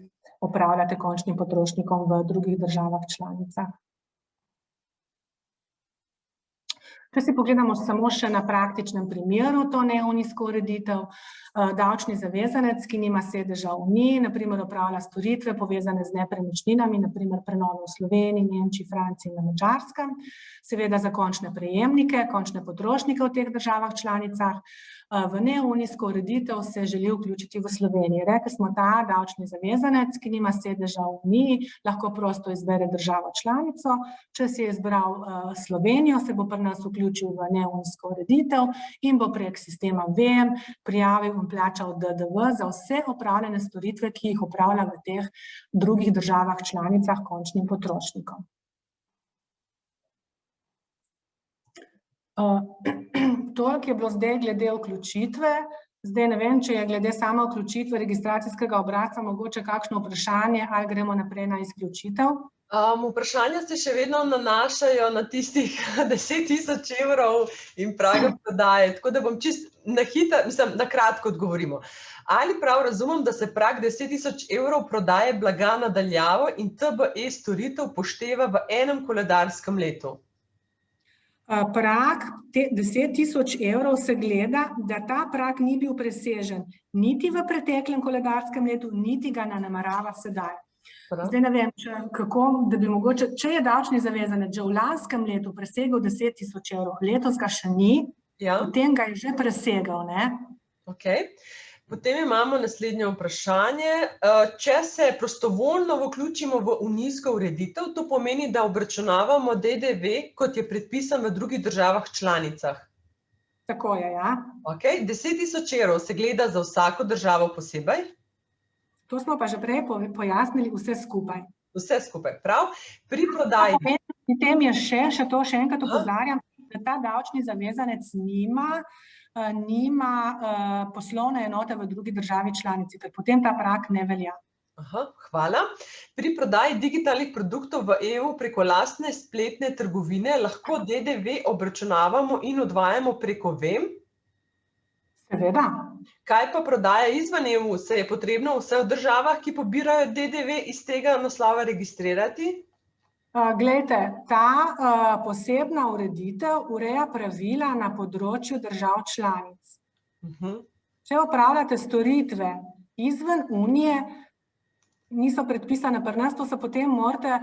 opravljate končnim potrošnikom v drugih državah članicah. Če si pogledamo samo še na praktičnem primeru to neunijsko ureditev, davčni zavezanec, ki nima sedeža v Uniji, na primer opravlja storitve povezane z nepremičninami, na primer prenove v Sloveniji, Nemčiji, Franciji in na Madžarskem, seveda za končne prejemnike, končne potrošnike v teh državah članicah. V neunijsko ureditev se želi vključiti v Sloveniji. Rekli smo, ta davčni zavezanec, ki nima sedeža v Uniji, lahko prosto izbere državo članico. Če si je izbral Slovenijo, se bo pri nas vključil v neunijsko ureditev in bo prek sistema VEM prijavil in plačal DDV za vse opravljene storitve, ki jih opravlja v teh drugih državah članicah končnim potrošnikom. Toliko je bilo zdaj glede vključitve. Zdaj ne vem, če je glede same vključitve registracijskega obrazca mogoče kakšno vprašanje ali gremo naprej na izključitev.
Vprašanja se še vedno nanašajo na tistih 10.000 evrov in praga prodaje, tako da bom čisto na kratko odgovorimo. Ali prav razumem, da se prag 10.000 evrov prodaje blaga na daljavo in TBE storitev pošteva v enem koledarskem letu?
Prag 10.000 evrov se gleda, da ta prag ni bil presežen niti v preteklem koledarskem letu, niti ga ne namerava sedaj. Zdaj ne vem, kako, da bi mogoče, če je davčni zavezanec že v lanskem letu presegel 10.000 evrov, letos ga še ni, potem ga je že presegel, ne?
Okej. Potem imamo naslednje vprašanje. Če se prostovoljno vključimo v unijsko ureditev, to pomeni, da obračunavamo DDV, kot je predpisan v drugih državah članicah.
Tako je, ja.
Okej, 10.000 evrov se gleda za vsako državo posebej?
To smo pa že prej pojasnili vse skupaj.
Vse skupaj, prav. Pri prodaji...
Pri tem je še enkrat opozarjam, da ta davčni zavezanec nima poslovne enote v drugi državi članici, ker potem ta prag ne velja.
Hvala. Pri prodaji digitalnih produktov v EU preko lastne spletne trgovine lahko DDV obračunavamo in odvajamo preko VEM?
Seveda.
Kaj pa prodaja izven EU? Se je potrebno v vseh državah, ki pobirajo DDV, iz tega naslova registrirati?
Glejte, ta posebna ureditev ureja pravila na področju držav članic. Če opravljate storitve izven Unije, niso predpisane pri nas, to se potem morate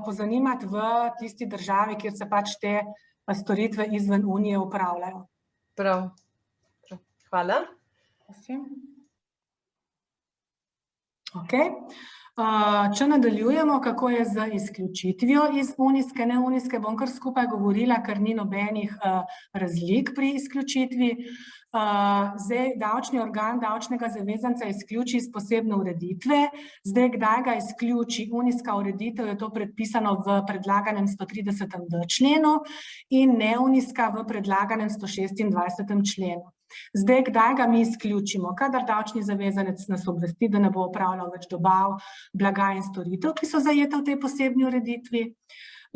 pozanimati v tisti državi, kjer se pač te storitve izven Unije opravljajo.
Prav. Hvala.
Okej. Če nadaljujemo, kako je z izključitvijo iz unijske, neunijske, bom kar skupaj govorila, ker ni nobenih razlik pri izključitvi. Zdaj, davčni organ davčnega zavezanca izključi iz posebne ureditve. Zdaj, kdaj ga izključi unijska ureditev, je to predpisano v predlaganem 130d členu in neunijska v predlaganem 126. členu. Zdaj, kdaj ga mi izključimo? Kadar davčni zavezanec nas obvesti, da ne bo opravljal več dobav, blaga in storitev, ki so zajete v tej posebni ureditvi.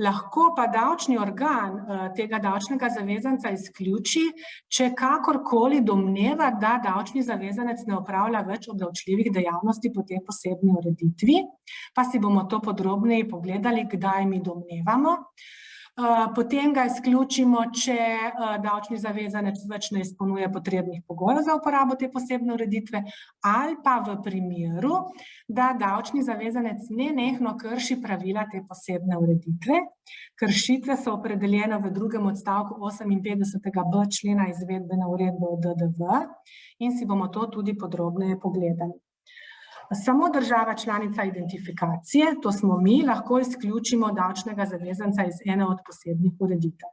Lahko pa davčni organ tega davčnega zavezanca izključi, če kakorkoli domneva, da davčni zavezanec ne opravlja več obdavčljivih dejavnosti po tej posebni ureditvi. Pa si bomo to podrobneje pogledali, kdaj mi domnevamo. Potem ga izključimo, če davčni zavezanec več ne izpolnjuje potrebnih pogojev za uporabo te posebne ureditve, ali pa v primeru, da davčni zavezanec nenehno krši pravila te posebne ureditve. Kršitve so opredeljene v drugem odstavku 58b člena izvedbene uredbe o DDV in si bomo to tudi podrobneje pogledali. Samo država članica identifikacije, to smo mi, lahko izključimo davčnega zavezanca iz ene od posebnih ureditev.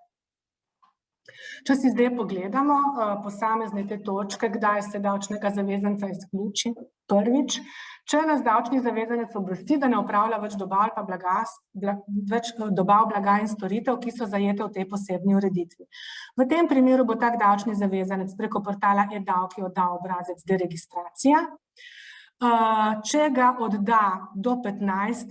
Če si zdaj pogledamo posamezne te točke, kdaj se davčnega zavezanca izključi. Prvič, če nas davčni zavezanec obvesti, da ne opravlja več dobav blaga in storitev, ki so zajete v tej posebni ureditvi. V tem primeru bo tak davčni zavezanec preko portala e-davki oddal obrazec deregistracija. Če ga odda do 15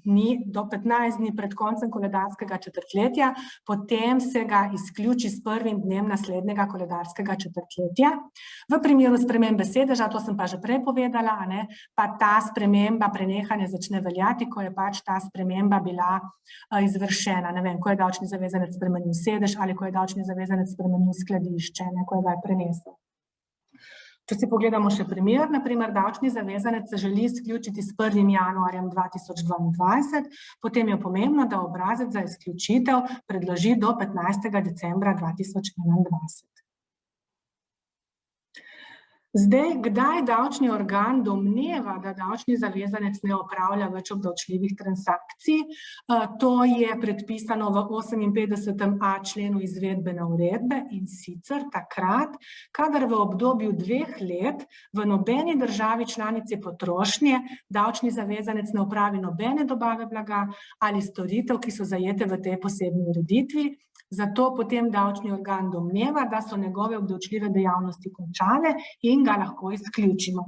dni pred koncem koledarskega četrtletja, potem se ga izključi s prvim dnem naslednjega koledarskega četrtletja. V primeru spremembe sedeža, to sem pa že prej povedala, pa ta sprememba prenehanja začne veljati, ko je pač ta sprememba bila izvršena. Ne vem, ko je davčni zavezanec spremenil sedež ali ko je davčni zavezanec spremenil skladišče, ko je ga je prenesel. Če si pogledamo še primer, naprimer, davčni zavezanec se želi izključiti s 1. januarjem 2022, potem je pomembno, da obrazec za izključitev predloži do 15. decembra 2021. Zdaj, kdaj davčni organ domneva, da davčni zavezanec ne opravlja več obdavčljivih transakcij? To je predpisano v 58a členu izvedbene uredbe in sicer takrat, kadar v obdobju 2 let v nobeni državi članici potrošnje davčni zavezanec ne opravi nobene dobave blaga ali storitev, ki so zajete v tej posebni ureditvi. Zato potem davčni organ domneva, da so njegove obdavčljive dejavnosti končane in ga lahko izključimo.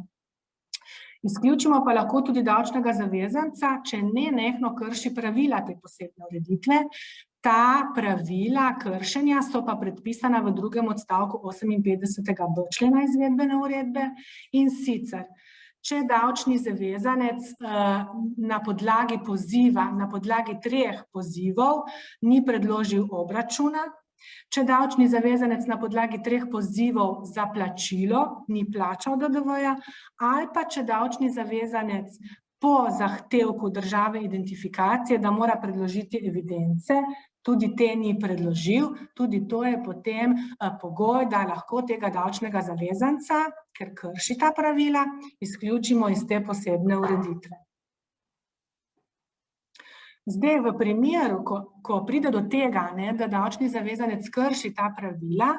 Izključimo pa lahko tudi davčnega zavezanca, če nenehno krši pravila te posebne ureditve. Ta pravila kršenja so pa predpisana v drugem odstavku 58b člena izvedbene uredbe in sicer, če davčni zavezanec na podlagi 3 pozivov ni predložil obračuna, če davčni zavezanec na podlagi 3 pozivov za plačilo ni plačal DDV-ja, ali pa če davčni zavezanec po zahtevku države identifikacije, da mora predložiti evidence, tudi te ni predložil, tudi to je potem pogoj, da lahko tega davčnega zavezanca, ker krši ta pravila, izključimo iz te posebne ureditve. Zdaj, v primeru, ko pride do tega, da davčni zavezanec krši ta pravila,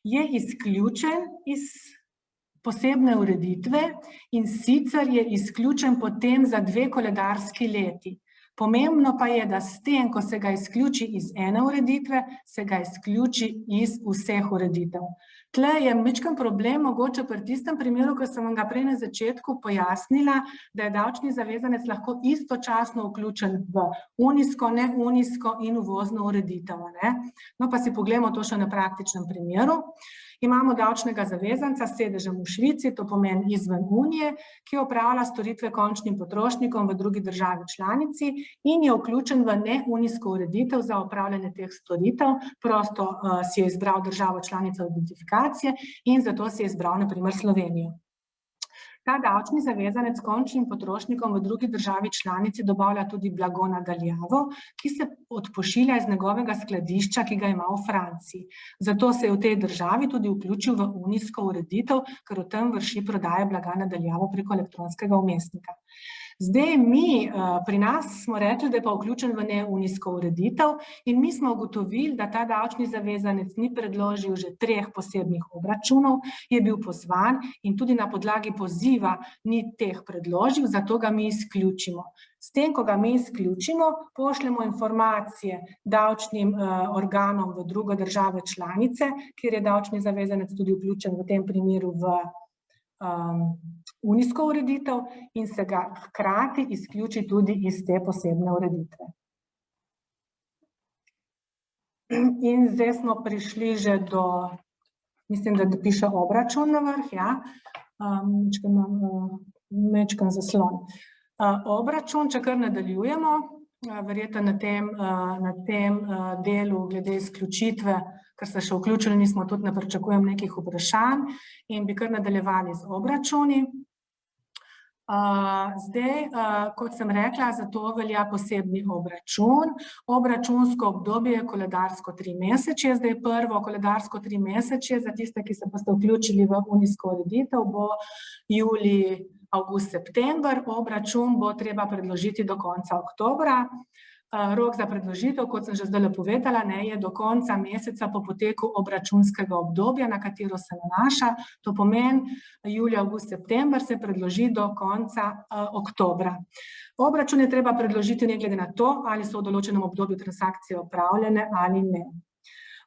je izključen iz posebne ureditve in sicer je izključen potem za 2 koledarski leti. Pomembno pa je, da s tem, ko se ga izključi iz ene ureditve, se ga izključi iz vseh ureditev. Tle je majčken problem, mogoče pri tistem primeru, ko sem vam ga prej na začetku pojasnila, da je davčni zavezanec lahko istočasno vključen v unijsko, neunijsko in uvozno ureditev. No, pa si pogledamo to še na praktičnem primeru. Imamo davčnega zavezanca s sedežem v Švici, to pomeni izven Unije, ki opravlja storitve končnim potrošnikom v drugi državi članici in je vključen v neunijsko ureditev za opravljanje teh storitev. Prosto si je izbral državo članico identifikacije in zato si je izbral na primer Slovenijo. Ta davčni zavezanec končnim potrošnikom v drugi državi članici dobavlja tudi blago na daljavo, ki se odpošilja iz njegovega skladišča, ki ga ima v Franciji. Zato se je v tej državi tudi vključil v unijsko ureditev, ker v tem vrši prodaje blaga na daljavo preko elektronskega vmesnika. Zdaj mi pri nas smo rekli, da je pa vključen v neunijsko ureditev in mi smo ugotovili, da ta davčni zavezanec ni predložil že 3 posebnih obračunov, je bil pozvan in tudi na podlagi poziva ni teh predložil, zato ga mi izključimo. S tem, ko ga mi izključimo, pošljemo informacije davčnim organom v drugo države članice, kjer je davčni zavezanec tudi vključen v tem primeru v unijsko ureditev in se ga hkrati izključi tudi iz te posebne ureditve. In zdaj smo prišli že do, mislim, da piše obračun na vrh, ja, mečkan zaslon. Obračun, če kar nadaljujemo, verjetno na tem delu glede izključitve, ker se še vključili nismo, tudi ne pričakujem nekih vprašanj in bi kar nadaljevali z obračuni. Zdaj, kot sem rekla, za to velja posebni obračun. Obračunsko obdobje je koledarsko 3 mesečje, zdaj prvo koledarsko 3 mesečje za tiste, ki se boste vključili v unijsko ureditev, bo julij, avgust, september, obračun bo treba predložiti do konca oktobra. Rok za predložitev, kot sem že zdaj povedala, je do konca meseca po poteku obračunskega obdobja, na katero se nanaša. To pomeni, julij, avgust, september se predloži do konca oktobra. Obračun je treba predložiti ne glede na to, ali so v določenem obdobju transakcije opravljene ali ne.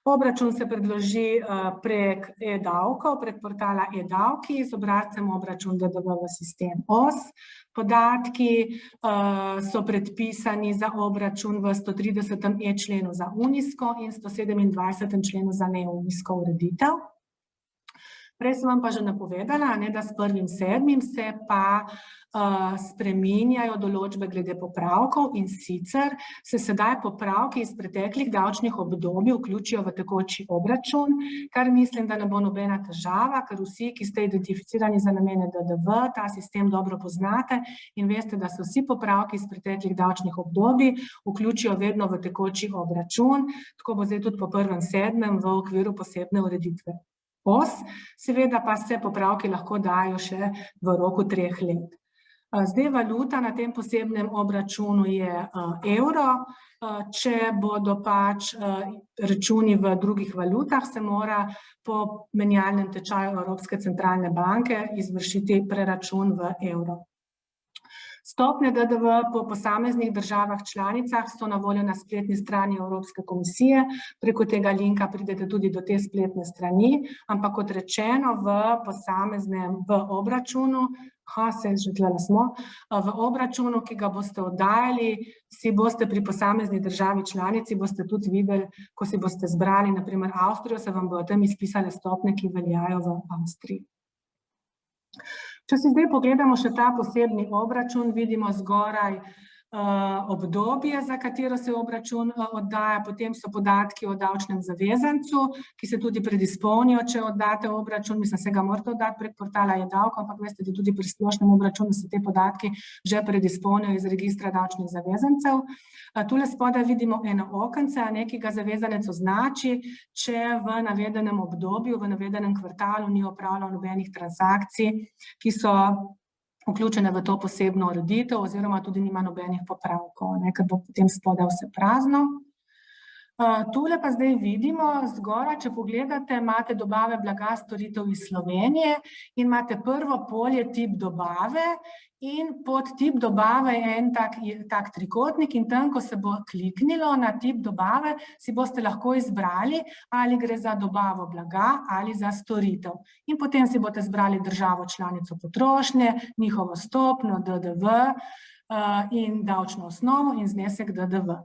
Obračun se predloži prek e-davkov, prek portala e-davki z obrazcem obračun DDV v sistem OS. Podatki so predpisani za obračun v 130. členu za unijsko in 127. členu za neunijsko ureditev. Prej sem vam pa že napovedala, da s 1.7. se pa spreminjajo določbe glede popravkov in sicer se sedaj popravki iz preteklih davčnih obdobij vključijo v tekoči obračun, kar mislim, da ne bo nobena težava, ker vsi, ki ste identificirani za namene DDV, ta sistem dobro poznate in veste, da se vsi popravki iz preteklih davčnih obdobij vključijo vedno v tekoči obračun, tako bo zdaj tudi po 1.7. v okviru posebne ureditve OS, seveda pa se popravki lahko dajo še v roku 3 let. Zdaj valuta na tem posebnem obračunu je evro, če bodo pač računi v drugih valutah, se mora po menjalnem tečaju Evropske centralne banke izvršiti preračun v evro. Stopnje DDV po posameznih državah članicah so na voljo na spletni strani Evropske komisije, preko tega linka pridete tudi do te spletne strani, ampak kot rečeno v obračunu, v obračunu, ki ga boste oddajali, si boste pri posamezni državi članici, boste tudi videli, ko si boste zbrali, naprimer Avstrijo, se vam bodo tam izpisale stopnje, ki veljajo v Avstriji. Če si zdaj pogledamo še ta posebni obračun, vidimo zgoraj obdobje, za katero se obračun oddaja, potem so podatki o davčnem zavezancu, ki se tudi predizpolnijo, če oddate obračun, mislim, se ga morate oddati prek portala e-davkov, ampak veste, da tudi pri splošnem obračunu se te podatki že predizpolnijo iz registra davčnih zavezancev. Tule spodaj vidimo eno okence, ki ga zavezanec označi, če v navedenem obdobju, v navedenem kvartalu ni opravljal nobenih transakcij, ki so vključene v to posebno ureditev oziroma tudi nima nobenih popravkov, ker bo potem spodaj vse prazno. Tule pa zdaj vidimo zgoraj, če pogledate, imate dobave blaga, storitev iz Slovenije in imate prvo polje tip dobave in pod tip dobave je en tak trikotnik in tam, ko se bo kliknilo na tip dobave, si boste lahko izbrali, ali gre za dobavo blaga ali za storitev. In potem si boste izbrali državo članico potrošnje, njihovo stopnjo DDV in davčno osnovo in znesek DDV.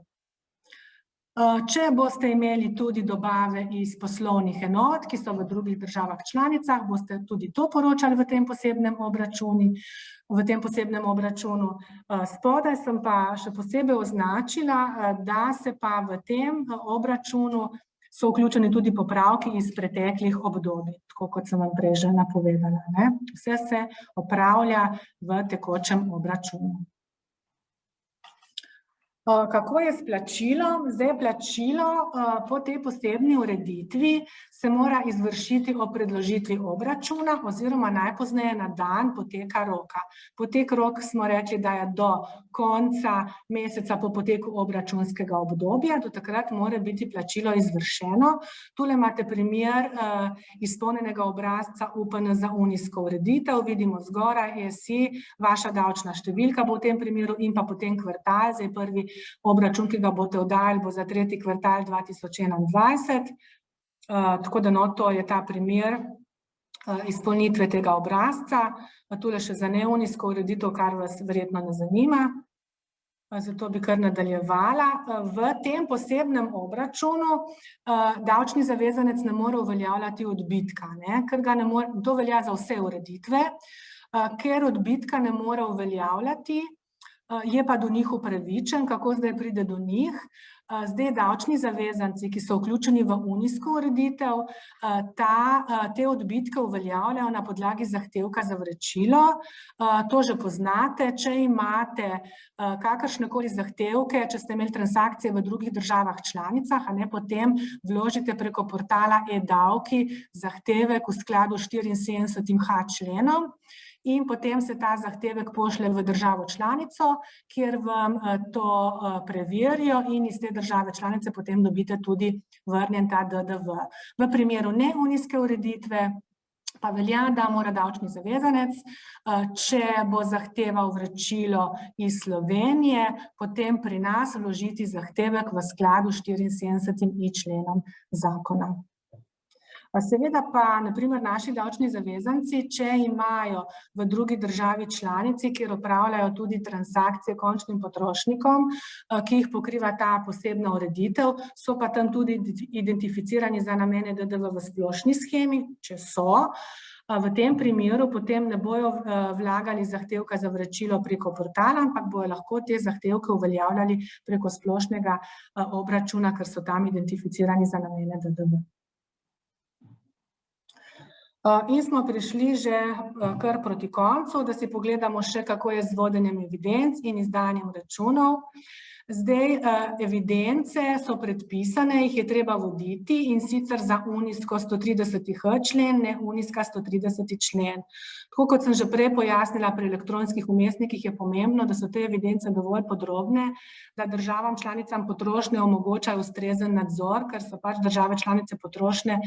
Če boste imeli tudi dobave iz poslovnih enot, ki so v drugih državah članicah, boste tudi to poročali v tem posebnem obračunu. Spodaj sem pa še posebej označila, da se pa v tem obračunu so vključeni tudi popravki iz preteklih obdobij, tako kot sem vam prej že napovedala. Vse se opravlja v tekočem obračunu. Kako je s plačilom? Zdaj plačilo po tej posebni ureditvi se mora izvršiti o predložitvi obračuna oziroma najpozneje na dan poteka roka. Potek rok smo rekli, da je do konca meseca po poteku obračunskega obdobja, do takrat mora biti plačilo izvršeno. Tule imate primer izpolnjenega obrazca UPN za unijsko ureditev, vidimo zgoraj ESI, vaša davčna številka bo v tem primeru in pa potem kvartal, zdaj prvi obračun, ki ga boste oddajali, bo za 3. kvartal 2021. Tako da to je ta primer izpolnitve tega obrazca. Tule še za neunijsko ureditev, kar vas verjetno ne zanima. Zato bi kar nadaljevala. V tem posebnem obračunu davčni zavezanec ne more uveljavljati odbitka, ker ga ne more, to velja za vse ureditve, ker odbitka ne more uveljavljati, je pa do njih upravičen. Kako zdaj pride do njih? Zdaj davčni zavezanci, ki so vključeni v unijsko ureditev, te odbitke uveljavljajo na podlagi zahtevka za vračilo. To že poznate, če imate kakršnekoli zahtevke, če ste imeli transakcije v drugih državah članicah, potem vložite preko portala e-davki zahtevek v skladu s 74h členom. In potem se ta zahtevek pošlje v državo članico, kjer vam to preverijo in iz te države članice potem dobite tudi vrnjen ta DDV. V primeru neunijske ureditve pa velja, da mora davčni zavezanec, če bo zahteval vračilo iz Slovenije, potem pri nas vložiti zahtevek v skladu s 74. členom zakona. Seveda pa, na primer, naši davčni zavezanci, če imajo v drugi državi članici, kjer opravljajo tudi transakcije končnim potrošnikom, ki jih pokriva ta posebna ureditev, so pa tam tudi identificirani za namene DDV v splošni shemi, če so. V tem primeru potem ne bojo vlagali zahtevka za vračilo preko portala, ampak bojo lahko te zahtevke uveljavljali preko splošnega obračuna, ker so tam identificirani za namene DDV. In smo prišli že kar proti koncu, da si pogledamo še, kako je z vodenjem evidenc in izdajanjem računov. Zdaj, evidence so predpisane, jih je treba voditi, in sicer za unijsko 130h člen, ne unijska 130. člen. Tako kot sem že prej pojasnila, pri elektronskih vmesnikih je pomembno, da so te evidence dovolj podrobne, da državam članicam potrošnje omogočajo ustrezen nadzor, ker so pač države članice potrošnje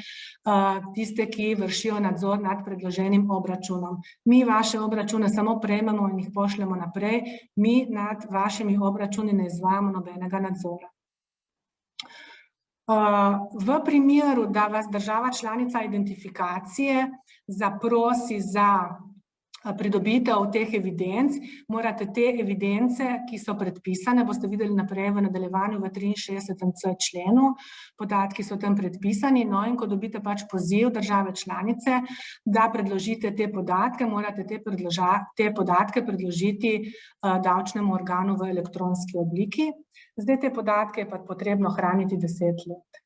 tiste, ki vršijo nadzor nad predloženim obračunom. Mi vaše obračune samo prejmemo in jih pošljemo naprej, mi nad vašimi obračuni ne izvajamo nobenega nadzora. V primeru, da vas država članica identifikacije zaprosi za pridobitev teh evidenc, morate te evidence, ki so predpisane, boste videli naprej v nadaljevanju v 63c členu, podatki so tam predpisani, no in ko dobite pač poziv države članice, da predložite te podatke, morate te podatke predložiti davčnemu organu v elektronski obliki. Zdaj te podatke je pa potrebno hraniti 10 let.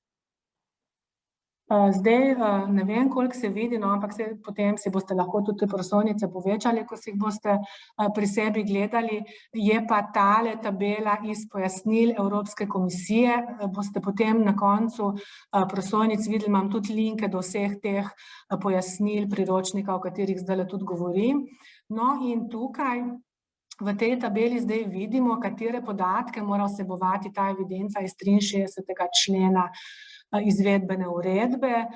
Zdaj, ne vem, koliko se vidi, no, ampak potem si boste lahko tudi te prosojnice povečali, ko si jih boste pri sebi gledali. Je pa tale tabela iz pojasnil Evropske komisije. Boste potem na koncu prosojnic videli, imam tudi linke do vseh teh pojasnil priročnika, o katerih zdaj tudi govorim. No, in tukaj v tej tabeli zdaj vidimo, katere podatke mora vsebovati ta evidenca iz 63. člena izvedbene uredbe.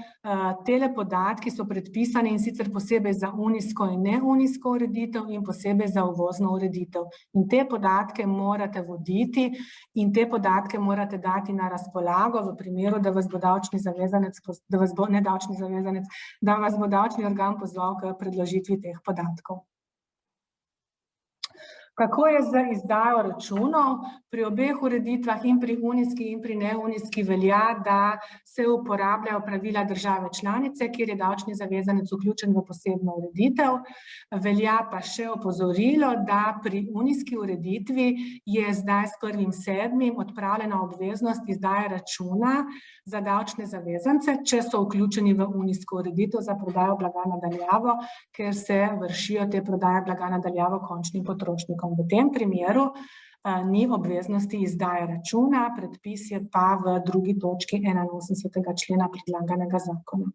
Tele podatki so predpisani in sicer posebej za unijsko in neunijsko ureditev in posebej za uvozno ureditev. In te podatke morate voditi in te podatke morate dati na razpolago v primeru, da vas bo davčni zavezanec, da vas bo davčni organ pozval k predložitvi teh podatkov. Kako je z izdajo računov? Pri obeh ureditvah in pri unijski in pri neunijski velja, da se uporabljajo pravila države članice, kjer je davčni zavezanec vključen v posebno ureditev. Velja pa še opozorilo, da pri unijski ureditvi je zdaj s 1.7. odpravljena obveznost izdaje računa za davčne zavezance, če so vključeni v unijsko ureditev za prodajo blaga na daljavo, ker se vršijo te prodaje blaga na daljavo končnim potrošnikom. V tem primeru ni obveznosti izdaje računa, predpis je pa v drugi točki 81. člena predlaganega zakona.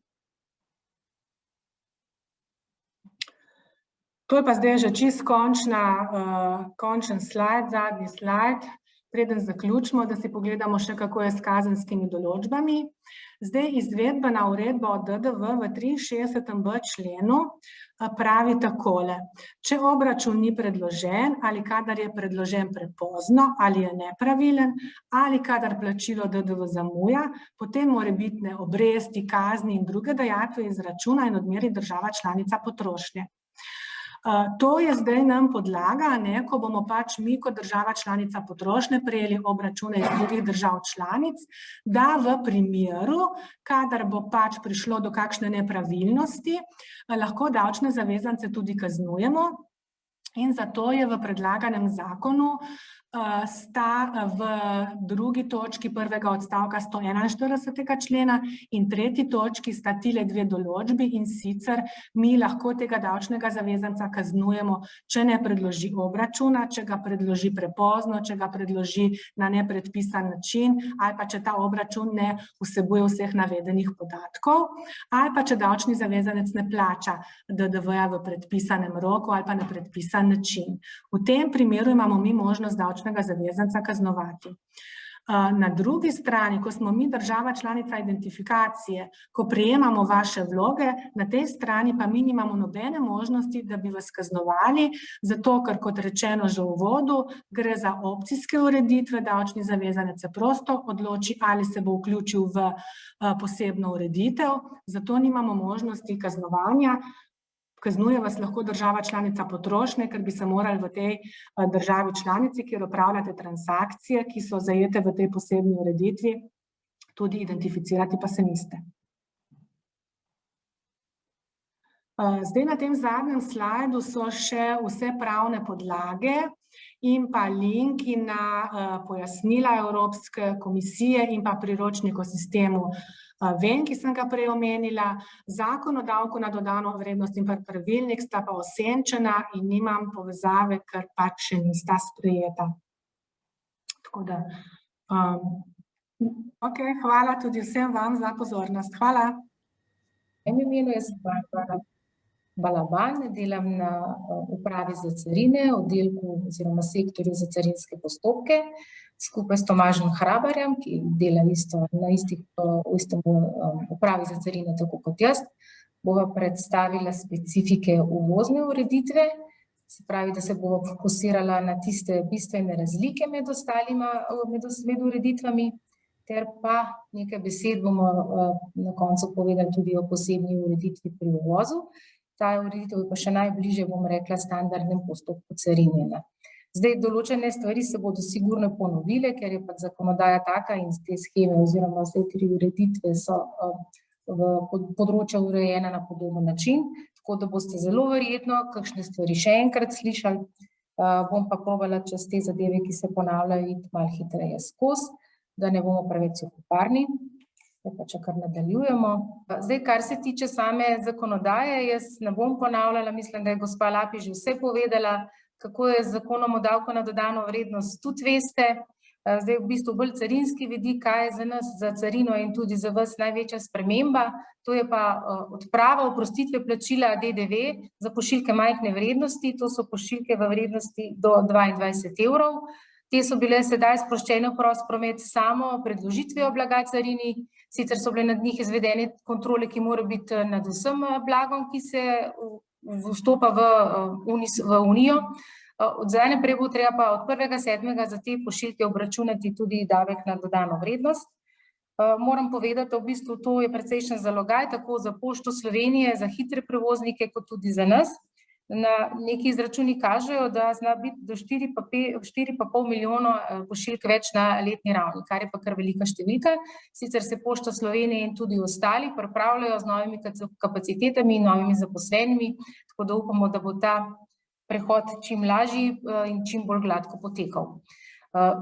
To je pa zdaj že čisto končen slajd, zadnji slajd. Preden zaključimo, da si pogledamo še, kako je s kazenskimi določbami. Zdaj, izvedbena uredba o DDV v 63b členu pravi takole: če obračun ni predložen ali kadar je predložen prepozno ali je nepravilen ali kadar plačilo DDV zamuja, potem morebitne obresti, kazni in druge dajatve izračuna in odmeri država članica potrošnje. To je zdaj nam podlaga, ko bomo pač mi kot država članica potrošnje prejeli obračune iz drugih držav članic, da v primeru, kadar bo pač prišlo do kakšne nepravilnosti, lahko davčne zavezance tudi kaznujemo. In zato je v predlaganem zakonu sta v drugi točki prvega odstavka 141. člena in tretji točki sta tile dve določbi, in sicer mi lahko tega davčnega zavezanca kaznujemo, če ne predloži obračuna, če ga predloži prepozno, če ga predloži na nepredpisan način, ali pa če ta obračun ne vsebuje vseh navedenih podatkov, ali pa če davčni zavezanec ne plača DDV-ja v predpisanem roku ali pa na predpisan način. V tem primeru imamo mi možnost davčnega zavezanca kaznovati. Na drugi strani, ko smo mi država članica identifikacije, ko prejemamo vaše vloge, na tej strani pa mi nimamo nobene možnosti, da bi vas kaznovali, zato ker, kot rečeno že v uvodu, gre za opcijske ureditve, davčni zavezanec se prosto odloči, ali se bo vključil v posebno ureditev, zato nimamo možnosti kaznovanja. Kaznuje vas lahko država članica potrošnje, ker bi se morali v tej državi članici, kjer opravljate transakcije, ki so zajete v tej posebni ureditvi, tudi identificirati, pa se niste. Zdaj na tem zadnjem slajdu so še vse pravne podlage in pa linki na pojasnila Evropske komisije in pa priročnik o sistemu VEN, ki sem ga prej omenila. Zakon o davku na dodano vrednost in pa pravilnik sta pa osenčena in nimam povezave, ker pač še nista sprejeta. Tako da, hvala tudi vsem vam za pozornost. Hvala.
V imenu jaz sem Balaban, delam na upravi za carine, oddelku oziroma sektorju za carinske postopke, skupaj s Tomažem Hrabarjem, ki dela na istem upravi za carine, tako kot jaz, bova predstavila specifike uvozne ureditve, se pravi, da se bova fokusirala na tiste bistvene razlike med ureditvami, ter pa nekaj besed bomo na koncu povedali tudi o posebni ureditvi pri uvozu. Ta ureditev je pa še najbližje, bom rekla, standardnem postopku carinjenja. Zdaj, določene stvari se bodo sigurno ponovile, ker je pa zakonodaja taka in te sheme oziroma vse tri ureditve so področja urejena na podoben način, tako da boste zelo verjetno kakšne stvari še enkrat slišali. Bom pa probala čez te zadeve, ki se ponavljajo, iti malo hitreje skozi, da ne bomo preveč suhoparni. Pa če kar nadaljujemo. Zdaj, kar se tiče same zakonodaje, jaz ne bom ponavljala, mislim, da je gospa Lapi že vse povedala, kako je z zakonom o davku na dodano vrednost, tudi veste. Zdaj v bistvu bolj carinski vidik, kaj je za nas, za carino in tudi za vas največja sprememba, to je pa odprava oprostitve plačila DDV za pošiljke majhne vrednosti, to so pošiljke v vrednosti do 22 €. Te so bile sedaj sproščene v prost promet samo predložitvijo blaga carini, sicer so bile nad njih izvedene kontrole, ki morajo biti nad vsem blagom, ki se vstopa v Unijo. Zdaj naprej bo treba pa od 1.7. za te pošiljke obračunati tudi davek na dodano vrednost. Moram povedati, da v bistvu to je precejšen zalogaj, tako za Pošto Slovenije, za hitre prevoznike, kot tudi za nas. Neki izračuni kažejo, da zna biti do 4,5 milijona pošiljk več na letni ravni, kar je pa kar velika številka. Sicer se Pošta Slovenije in tudi ostali pripravljajo z novimi kapacitetami in novimi zaposlenimi, tako da upamo, da bo ta prehod čim lažji in čim bolj gladko potekal.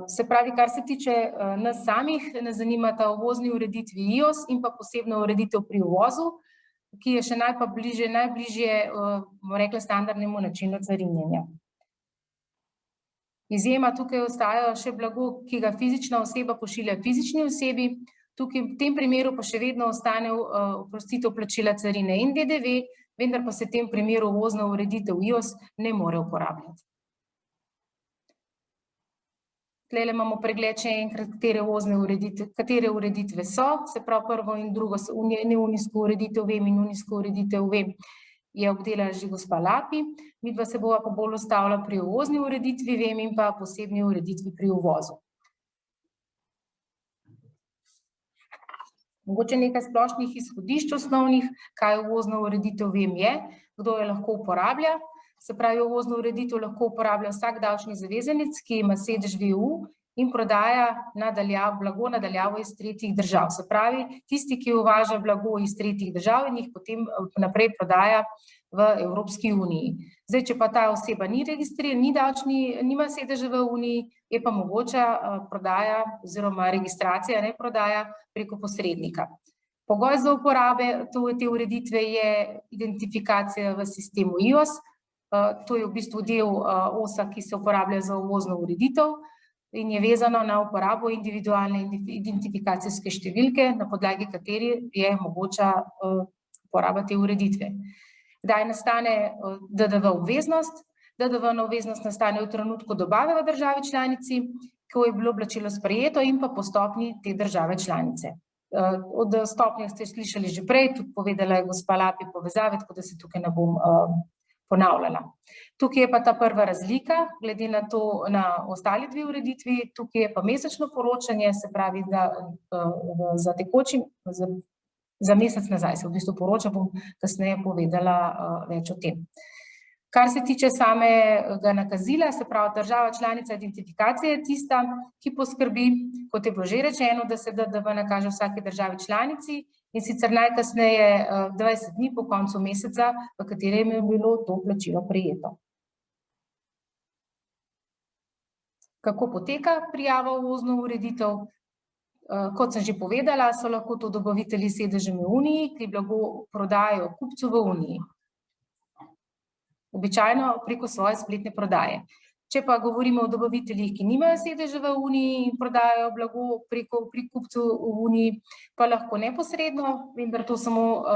Se pravi, kar se tiče nas samih, nas zanimata uvozni ureditvi IOS in pa posebna ureditev pri uvozu, ki je še najbližje, bom rekla, standardnemu načinu carinjenja. Izjema tukaj ostajajo še blago, ki ga fizična oseba pošilja fizični osebi, tukaj v tem primeru pa še vedno ostane oprostitev plačila carine in DDV, vendar pa se v tem primeru uvozna ureditev IOS ne more uporabljati. Tukaj imamo pregled še enkrat, katere ureditve so, se pravi prvo in drugo, neunijsko ureditev VEM in unijsko ureditev VEM je obdelala že gospa Lapi, midva se bova pa bolj ustavila pri uvozni ureditvi VEM in pa posebni ureditvi pri uvozu. Mogoče nekaj splošnih izhodišč osnovnih, kaj uvozna ureditev VEM je, kdo jo lahko uporablja. Se pravi, uvozno ureditev lahko uporablja vsak davčni zavezanec, ki ima sedež v EU in prodaja blago nadaljavo iz tretjih držav. Se pravi, tisti, ki uvaža blago iz tretjih držav in jih potem naprej prodaja v Evropski uniji. Zdaj, če pa ta oseba ni registrirana, nima sedeža v Uniji, je pa mogoča prodaja oziroma registracija, ne prodaja, preko posrednika. Pogoj za uporabe te ureditve je identifikacija v sistemu IOS. To je v bistvu del OS-a, ki se uporablja za uvozno ureditev in je vezano na uporabo individualne identifikacijske številke, na podlagi kateri je mogoča uporaba te ureditve. Kdaj nastane DDV obveznost? DDV obveznost nastane v trenutku dobave v državi članici, ko je bilo plačilo sprejeto in pa po stopnji te države članice. Od stopnje ste slišali že prej, tudi povedala je gospa Lapi povezave, tako da se tukaj ne bom ponavljala. Tukaj je pa ta prva razlika, glede na to, na ostali dve ureditvi, tukaj je pa mesečno poročanje, se pravi, da za tekoči, za mesec nazaj se v bistvu poroča, bom kasneje povedala več o tem. Kar se tiče samega nakazila, se pravi, država članica identifikacije je tista, ki poskrbi, kot je bilo že rečeno, da se DDV nakaže vsaki državi članici in sicer najkasneje 20 dni po koncu meseca, v katerem je bilo to plačilo prejeto. Kako poteka prijava v uvozno ureditev? Kot sem že povedala, so lahko to dobavitelji s sedežem v Uniji, ki blago prodajajo kupcu v Uniji. Običajno preko svoje spletne prodaje. Če pa govorimo o dobaviteljih, ki nimajo sedeža v Uniji in prodajajo blago pri kupcu v Uniji, pa lahko neposredno, vendar to samo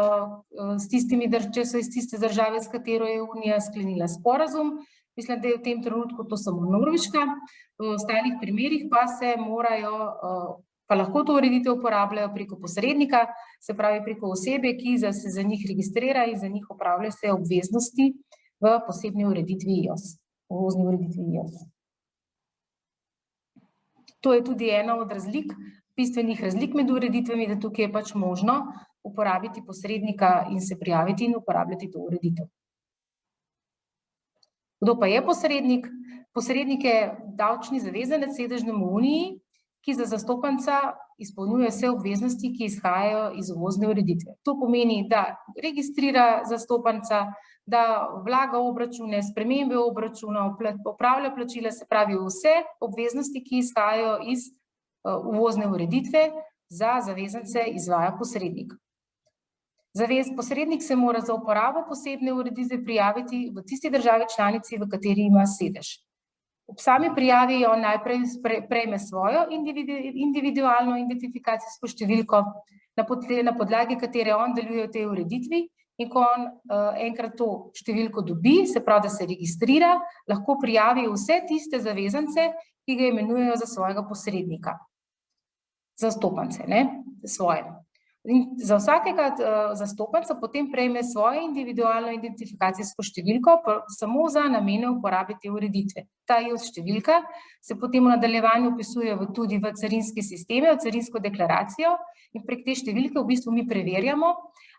če so iz tiste države, s katero je Unija sklenila sporazum. Mislim, da je v tem trenutku to samo Norveška. V ostalih primerih pa pa lahko to ureditev uporabljajo preko posrednika, se pravi preko osebe, ki se za njih registrira in za njih opravlja vse obveznosti v posebni ureditvi IOS, uvozni ureditvi IOS. To je tudi ena od bistvenih razlik med ureditvami, da tukaj je pač možno uporabiti posrednika in se prijaviti in uporabljati to ureditev. Kdo pa je posrednik? Posrednik je davčni zavezanec s sedežem v Uniji, ki za zastopanca izpolnjuje vse obveznosti, ki izhajajo iz uvozne ureditve. To pomeni, da registrira zastopanca, da vlaga obračune, spremembe obračuna, opravlja plačila, se pravi vse obveznosti, ki izhajajo iz uvozne ureditve, za zavezance izvaja posrednik. Posrednik se mora za uporabo posebne ureditve prijaviti v tisti državi članici, v kateri ima sedež. Ob sami prijavi on najprej prejme svojo individualno identifikacijsko številko, na podlagi katere on deluje v tej ureditvi, in ko on enkrat to številko dobi, se pravi, da se registrira, lahko prijavi vse tiste zavezance, ki ga imenujejo za svojega posrednika. Zastopance, ne, svoje. In za vsakega zastopanca potem prejme svojo individualno identifikacijsko številko samo za namene uporabe te ureditve. Ta IOS številka se potem v nadaljevanju vpisuje tudi v carinske sisteme, v carinsko deklaracijo in prek te številke v bistvu mi preverjamo,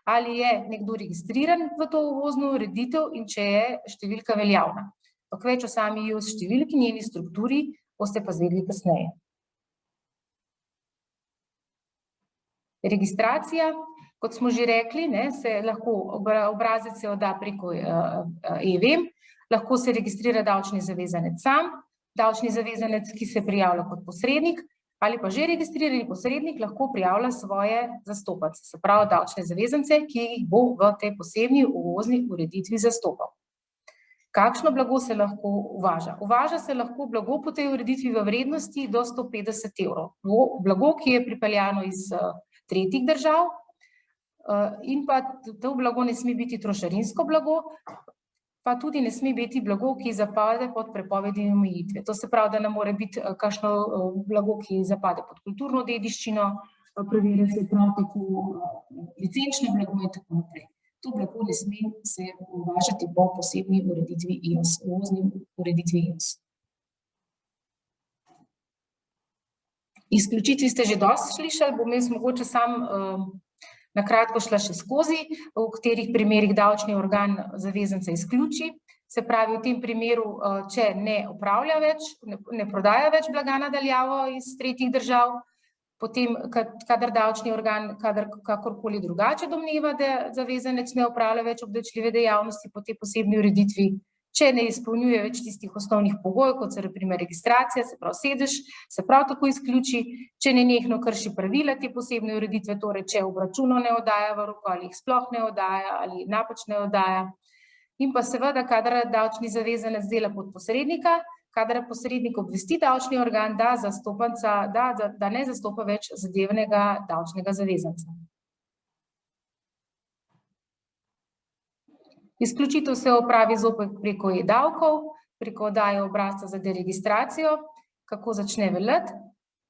ali je nekdo registriran v to uvozno ureditev in če je številka veljavna. Več o sami IOS številki, njeni strukturi boste pa izvedeli kasneje. Registracija, kot smo že rekli, se lahko obrazec se odda preko e-Vem, lahko se registrira davčni zavezanec sam, davčni zavezanec, ki se prijavlja kot posrednik, ali pa že registrirani posrednik lahko prijavlja svoje zastopance, se pravi davčne zavezance, ki jih bo v tej posebni uvozni ureditvi zastopal. Kakšno blago se lahko uvaža? Uvaža se lahko blago po tej ureditvi v vrednosti do 150 €. Blago, ki je pripeljano iz tretjih držav in pa to blago ne sme biti trošarinsko blago, pa tudi ne sme biti blago, ki zapade pod prepovedi omejitve. To se pravi, da ne more biti kakšno blago, ki zapade pod kulturno dediščino, preverja se prav tako licenčno blago in tako naprej. To blago ne sme se uvažati po posebni ureditvi IOS, uvozni ureditvi IOS. Izključitvi ste že dosti slišali, bom jaz mogoče sam Na kratko šla še skozi, v katerih primerih davčni organ zavezanca izključi. Se pravi, v tem primeru, če ne upravlja več, ne prodaja več blaga na daljavo iz tretjih držav, potem, kadar davčni organ, kakorkoli drugače domneva, da zavezanec ne upravlja več obdavčljive dejavnosti po tej posebni ureditvi, če ne izpolnjuje več tistih osnovnih pogojev, kot so na primer registracija, se pravi sedež, se prav tako izključi, če nenehno krši pravila te posebne ureditve, torej če obračunov ne oddaja v roko ali jih sploh ne oddaja ali napačno oddaja. In pa seveda, kadar davčni zavezanec dela pod posrednika, kadar posrednik obvesti davčni organ, da ne zastopa več zadevnega davčnega zavezanca. Izključitev se opravi zopet preko e-davkov, preko oddaje obrazca za deregistracijo. Kako začne veljati?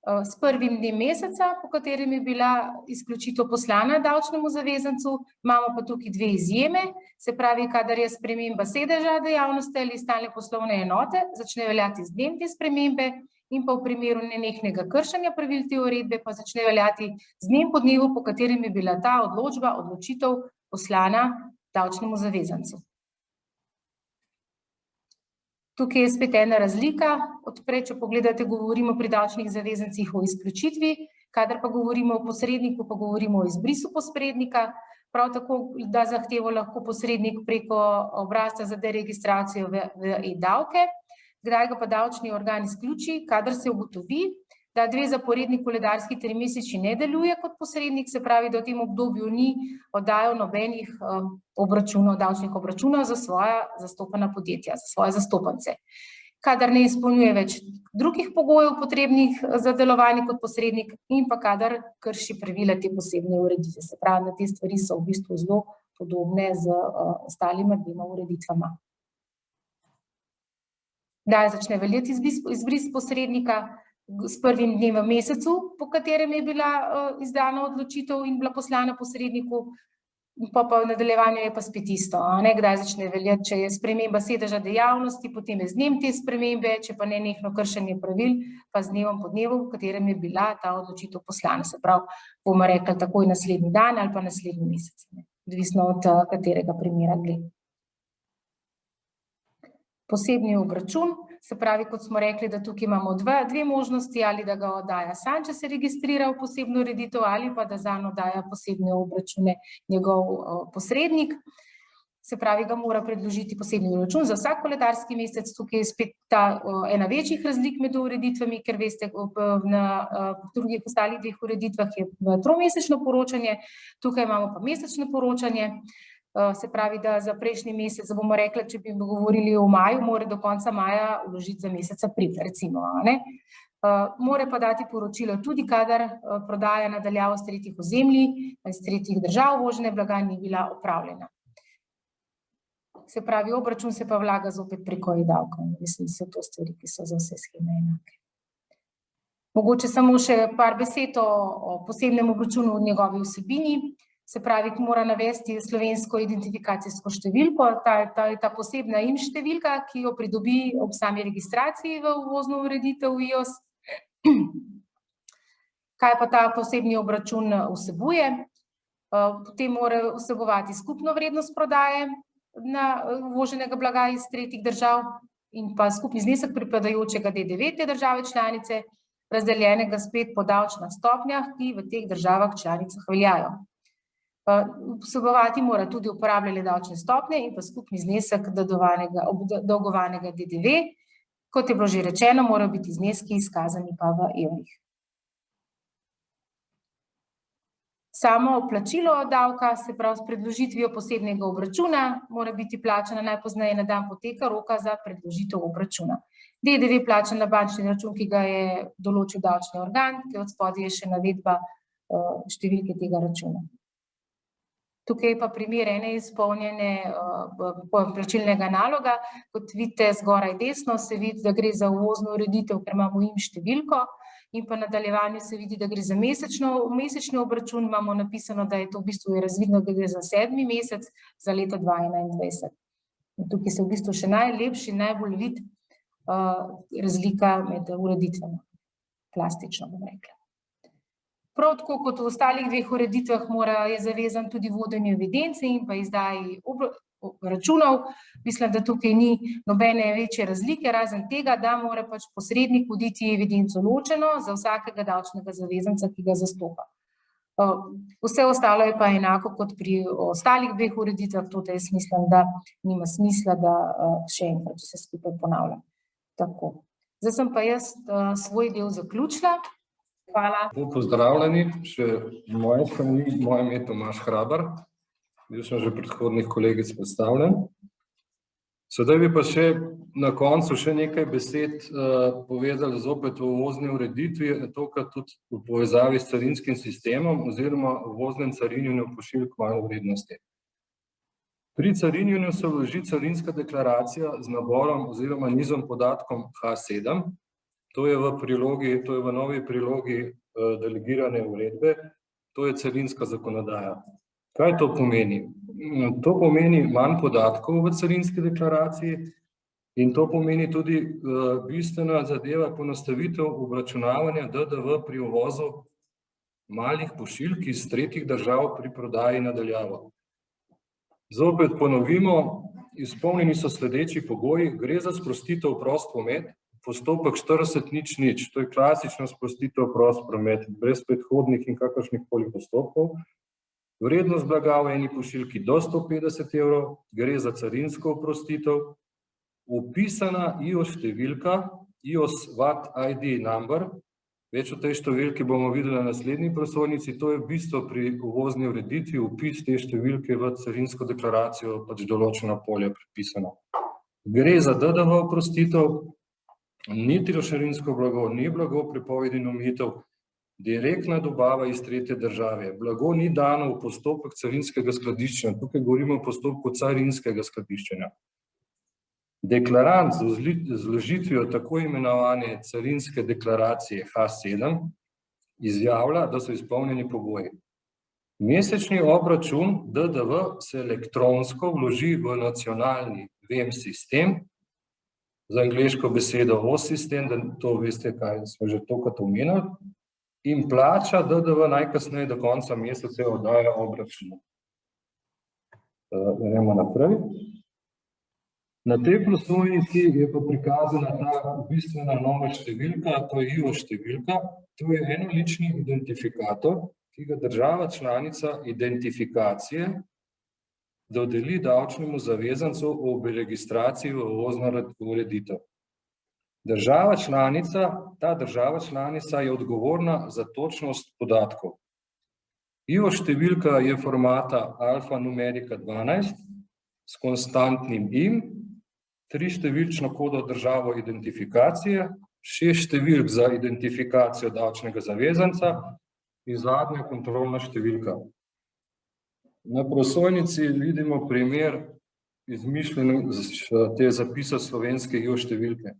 S prvim dnem meseca, po katerem je bila izključitev poslana davčnemu zavezancu, imamo pa tukaj dve izjeme, se pravi, kadar je sprememba sedeža dejavnosti ali stalne poslovne enote, začne veljati z dnem te spremembe, in pa v primeru nenehnega kršenja pravil te uredbe pa začne veljati z dnem po dnevu, po katerem je bila ta odločitev poslana davčnemu zavezancu. Tukaj je spet ena razlika. Odprej, če pogledate, govorimo pri davčnih zavezancih o izključitvi, kadar pa govorimo o posredniku, pa govorimo o izbrisu posrednika. Prav tako, da zahtevo lahko posrednik preko obrazca za deregistracijo v e-davke. Kdaj ga pa davčni organ izključi? Kadar se ugotovi, da dve zaporedni koledarski trimesečji ne deluje kot posrednik, se pravi, da v tem obdobju ni oddajal nobenih davčnih obračunov za svoja zastopana podjetja, za svoje zastopance. Kadar ne izpolnjuje več drugih pogojev potrebnih za delovanje kot posrednik in pa kadar krši pravila te posebne ureditve. Se pravi, da te stvari so v bistvu zelo podobne z ostalima dvema ureditvama. Kdaj začne veljati izbris posrednika? S prvim dnem v mesecu, po katerem je bila izdana odločitev in bila poslana posredniku, pa v nadaljevanju je pa spet isto. Kdaj začne veljati, če je sprememba sedeža dejavnosti, potem je z dnem te spremembe, če pa nenehno kršenje pravil, pa z dnevom po dnevu, v katerem je bila ta odločitev poslana. Se pravi, bomo rekli takoj naslednji dan ali pa naslednji mesec, odvisno od katerega primera gre. Posebni obračun, se pravi, kot smo rekli, da tukaj imamo dve možnosti, ali da ga oddaja sam, če se registrira v posebno ureditev, ali pa da zanj oddaja posebne obračune njegov posrednik. Se pravi, ga mora predložiti posebni račun za vsak koledarski mesec. Tukaj je spet ena večjih razlik med ureditvami, ker veste, na drugih ostalih dveh ureditvah je tromesečno poročanje, tukaj imamo pa mesečno poročanje. Se pravi, da za prejšnji mesec, bomo rekli, če bi govorili o maju, mora do konca maja vložiti za mesec april, recimo. Mora pa dati poročilo tudi, kadar prodaja na daljavo s tretjih ozemlji, iz tretjih držav uvožene blaga ni bila opravljena. Se pravi, obračun se pa vlaga zopet preko e-davkov. Mislim, da so to stvari, ki so za vse sheme enake. Mogoče samo še par besed o posebnem obračunu v njegovi vsebini. Se pravi, mora navesti slovensko identifikacijsko številko, ta posebna IN številka, ki jo pridobi ob sami registraciji v uvozno ureditev IOS. Kaj pa ta posebni obračun vsebuje? Potem mora vsebovati skupno vrednost prodaje uvoženega blaga iz tretjih držav in pa skupni znesek pripadajočega DDV te države članice, razdeljenega spet po davčnih stopnjah, ki v teh državah članicah veljajo. Vsebovati mora tudi uporabljene davčne stopnje in pa skupni znesek dolgovanega DDV. Kot je bilo že rečeno, morajo biti zneski izkazani pa v evrih. Samo plačilo davka, se pravi s predložitvijo posebnega obračuna, mora biti plačana najpozneje na dan poteka roka za predložitev obračuna. DDV plačan na bančni račun, ki ga je določil davčni organ, ki od spodaj je še navedba številke tega računa. Tukaj je pa primer ene izpolnjene plačilnega naloga. Kot vidite zgoraj desno, se vidi, da gre za uvozno ureditev, ker imamo IN številko, in pa nadaljevanju se vidi, da gre za mesečni obračun, imamo napisano, da je to v bistvu razvidno, da gre za 7. mesec za leto 2021. Tukaj se v bistvu še najlepši, najbolj vidi razlika med ureditvami. Plastično bom rekla. Prav tako kot v ostalih dveh ureditvah je zavezan tudi vodenju evidence in pa izdaji računov. Mislim, da tukaj ni nobene večje razlike, razen tega, da mora pač posrednik voditi evidenco ločeno za vsakega davčnega zavezanca, ki ga zastopa. Vse ostalo je pa enako kot pri ostalih dveh ureditvah, to jaz mislim, da nima smisla, da še enkrat vse skupaj ponavljam. Tako. Zdaj sem pa jaz svoj del zaključila. Hvala.
Pozdravljeni, še moje strani, moje ime je Tomaž Hrabar, bil sem že predhodnih kolegic predstavljen. Sedaj bi pa še na koncu še nekaj besed povedali zopet o uvozni ureditvi, tokrat tudi v povezavi s carinskim sistemom oziroma uvoznem carinjenju pošiljk male vrednosti. Pri carinjenju se vloži carinska deklaracija z naborom oziroma nizom podatkom H7. To je v novi prilogi delegirane uredbe, to je carinska zakonodaja. Kaj to pomeni? To pomeni manj podatkov v carinski deklaraciji in to pomeni tudi bistvena zadeva poenostavitev obračunavanja DDV pri uvozu malih pošiljk iz tretjih držav pri prodaji na daljavo. Zopet ponovimo, izpolnjeni so sledeči pogoji, gre za sprostitev prost promet, postopek 40.0.0, to je klasična sprostitev prost promet, brez predhodnih in kakršnihkoli postopkov. Vrednost blaga v eni pošiljki do 150 evrov, gre za carinsko oprostitev, vpisana IOS številka, IOS VAT ID number, več o tej številki bomo videli na naslednji prosojnici, to je v bistvu pri uvozni ureditvi, vpis te številke v carinsko deklaracijo, pač določena polja pripisana. Gre za DDV oprostitev, ni trošarinsko blago, ni blago prepovedi in omejitev, direktna dobava iz tretje države. Blago ni dano v postopek carinskega skladiščenja, tukaj govorimo o postopku carinskega skladiščenja. Deklarant z vložitvijo tako imenovane carinske deklaracije H7 izjavlja, da so izpolnjeni pogoji. Mesečni obračun DDV se elektronsko vloži v nacionalni VEM sistem, za angleško besedo OS sistem, da to veste, kaj smo že tokrat omenili, in plača DDV najkasneje do konca meseca oddaja obračuna. Gremo naprej. Na tej prosojnici je pa prikazana ta bistvena nova številka, to je IOS številka, to je enolični identifikator, ki ga država članica identifikacije dodeli davčnemu zavezancu ob registraciji v uvozno ureditev. Ta država članica je odgovorna za točnost podatkov. IOS številka je formata alfanumerica 12 s konstantnim IM, 3-številčno kodo državo identifikacije, 6 številk za identifikacijo davčnega zavezanca in zadnja kontrolna številka. Na prosojnici vidimo primer izmišljene te zapisa slovenske IOS številke.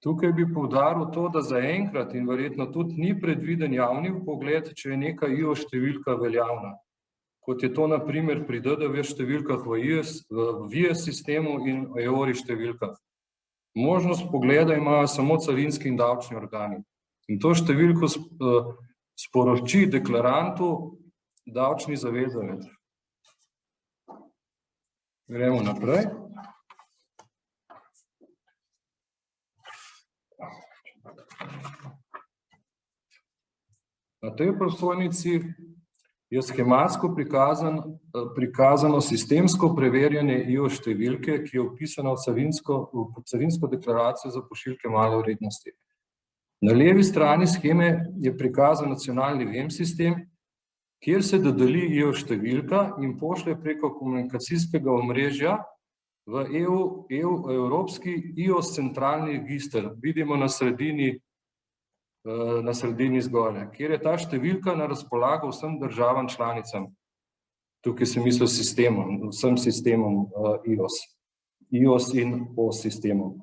Tukaj bi poudaril to, da zaenkrat in verjetno tudi ni predviden javni vpogled, če je neka IOS številka veljavna, kot je to na primer pri DDV številkah v VIES sistemu in EORI številkah. Možnost pogleda imajo samo carinski in davčni organi. In to številko sporoči deklarantu davčni zavezanec. Gremo naprej. Na tej prosojnici je schematsko prikazano sistemsko preverjanje IOS številke, ki je vpisana v carinsko deklaracijo za pošiljke male vrednosti. Na levi strani sheme je prikazan nacionalni VEM sistem, kjer se dodeli IOS številka in pošlje preko komunikacijskega omrežja v evropski IOS centralni register. Vidimo na sredini zgoraj, kjer je ta številka na razpolago vsem državam članicam. Tukaj se misli vsem sistemom IOS in OS sistemom.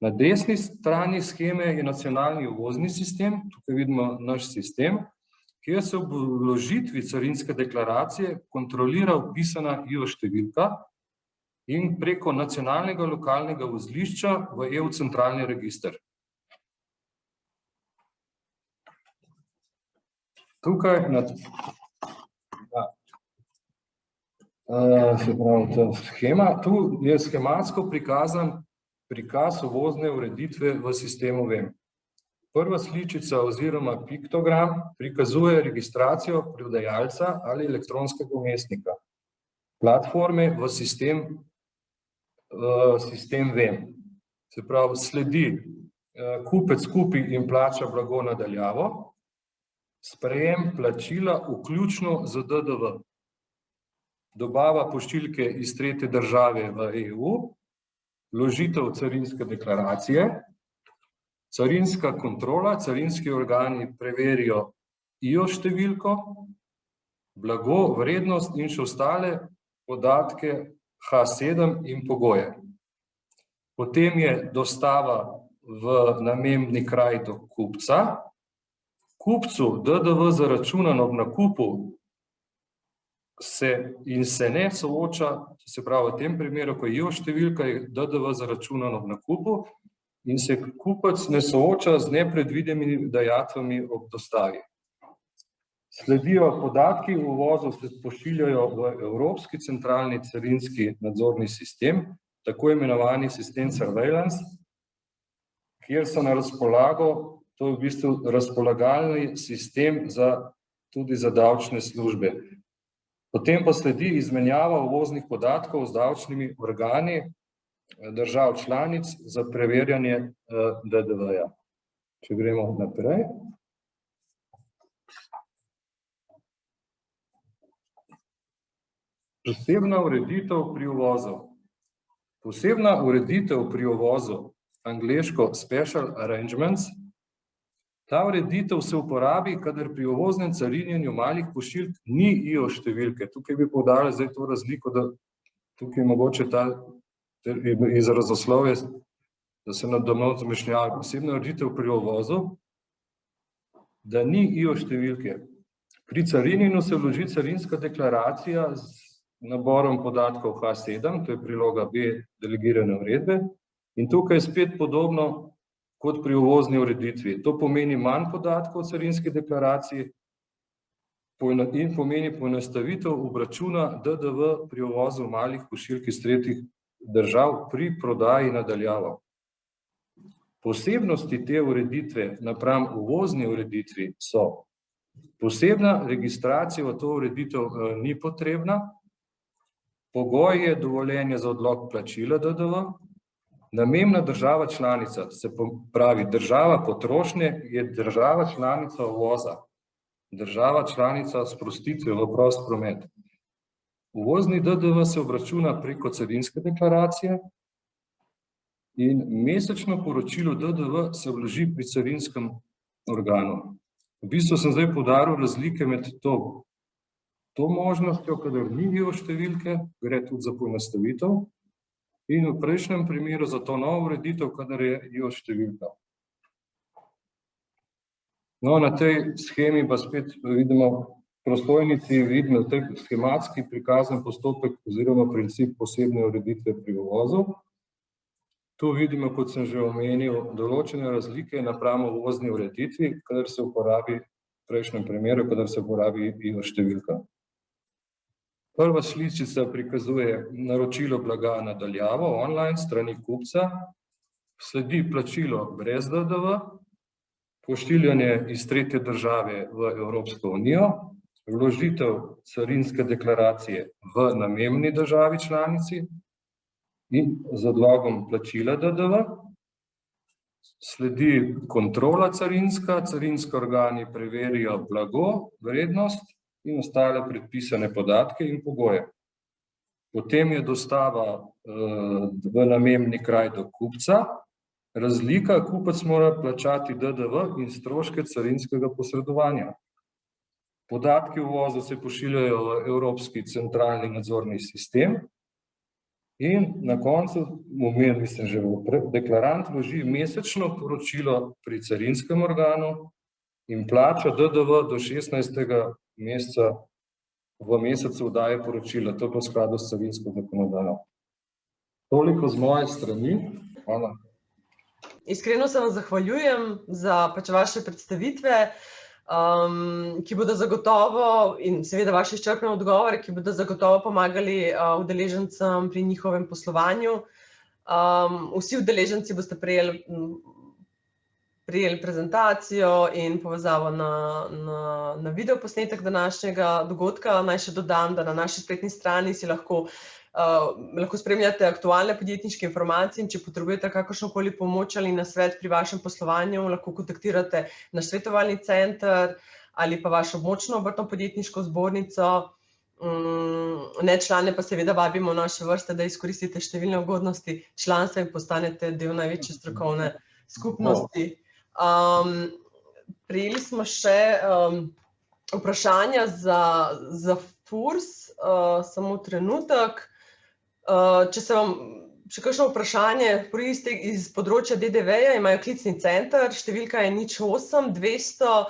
Na desni strani sheme je nacionalni uvozni sistem, tukaj vidimo naš sistem, kjer se v vložitvi carinske deklaracije kontrolira vpisana IOS številka in preko nacionalnega lokalnega vozlišča v EU centralni register. tukaj se pravi, ta schema, tu je schematsko prikazan prikaz uvozne ureditve v sistemu VEM. Prva sličica oziroma piktogram prikazuje registracijo prodajalca ali elektronskega vmesnika platforme v sistem VEM. Se pravi, sledi kupec kupi in plača blago na daljavo, sprejem plačila vključno z DDV, dobava pošiljke iz tretje države v EU, vložitev carinske deklaracije, carinska kontrola, carinski organi preverijo IO številko, blago, vrednost in še ostale podatke H7 in pogoje. Potem je dostava v namembni kraj do kupca. Kupcu DDV zaračunan ob nakupu se ne sooča, se pravi v tem primeru, ko je IO številka, je DDV zaračunan ob nakupu in se kupec ne sooča z nepredvidenimi dajatvami ob dostavi. Sledijo podatki o uvozu, se pošiljajo v Evropski centralni carinski nadzorni sistem, tako imenovani sistem surveillance, kjer so na razpolago, to je v bistvu razpolagalni sistem tudi za davčne službe. Potem pa sledi izmenjava uvoznih podatkov z davčnimi organi držav članic za preverjanje DDV-ja. Če gremo naprej. Posebna ureditev pri uvozu. Posebna ureditev pri uvozu, angleško special arrangements, ta ureditev se uporabi, kadar pri uvoznem carinjenju malih pošiljk ni IO številke. Tukaj bi poudaril zdaj to razliko, da tukaj mogoče ta izrazoslovje, da se na domov zmešnjava. Posebna ureditev pri uvozu, da ni IO številke. Pri carinjenju se vloži carinska deklaracija z naborom podatkov H7, to je priloga B delegirane uredbe, in tukaj je spet podobno kot pri uvozni ureditvi. To pomeni manj podatkov v carinski deklaraciji in pomeni poenostavitev obračuna DDV pri uvozu malih pošiljk iz tretjih držav pri prodaji na daljavo. Posebnosti te ureditve napram uvozni ureditvi so: posebna registracija v to ureditev ni potrebna, pogoj je dovoljenje za odlog plačila DDV, namembna država članica, se pravi država potrošnje, je država članica uvoza, država članica sprostitve v prost promet. Uvozni DDV se obračuna preko carinske deklaracije in mesečno poročilo DDV se vloži pri carinskem organu. V bistvu sem zdaj poudaril razlike med to možnostjo, kadar ni IO številke, gre tudi za poenostavitev, in v prejšnjem primeru za to novo ureditev, kadar je IO številka. No, na tej shemi pa spet vidimo prosojnici, vidimo tej schematski prikazan postopek oziroma princip posebne ureditve pri uvozu. Tu vidimo, kot sem že omenil, določene razlike napram uvozni ureditvi, kadar se uporabi, v prejšnjem primeru, kadar se uporabi IO številka. Prva sličica prikazuje naročilo blaga na daljavo, online, strani kupca, sledi plačilo brez DDV, pošiljanje iz tretje države v Evropsko unijo, vložitev carinske deklaracije v namembni državi članici in z odlogom plačila DDV, sledi kontrola carinska, carinski organi preverijo blago, vrednost in ostale predpisane podatke in pogoje. Potem je dostava v namembni kraj do kupca, razlika, kupec mora plačati DDV in stroške carinskega posredovanja. Podatki o uvozu se pošiljajo v Evropski centralni nadzorni sistem in na koncu, mislim že deklarant vloži mesečno poročilo pri carinskem organu in plača DDV do 16. meseca v mesecu oddaje poročila. To pa v skladu s carinsko zakonodajo. Toliko z moje strani. Hvala.
Iskreno se vam zahvaljujem za vaše predstavitve. ki bodo zagotovo, in seveda vaše izčrpne odgovore, ki bodo zagotovo pomagali udeležencem pri njihovem poslovanju. Vsi udeleženci boste prijeli prezentacijo in povezavo na videoposnetek današnjega dogodka. Naj še dodam, da na naši spletni strani si lahko spremljate aktualne podjetniške informacije in če potrebujete kakršnokoli pomoč ali nasvet pri vašem poslovanju, lahko kontaktirate naš svetovalni center ali pa vašo območno obrtno-podjetniško zbornico. Nečlane pa seveda vabimo v naše vrste, da izkoristite številne ugodnosti članstva in postanete del največje strokovne skupnosti. Prejeli smo še vprašanja za FURS, samo trenutek. Če se vam še kakšno vprašanje iz področja DDV-ja, imajo klicni center, številka je 08 200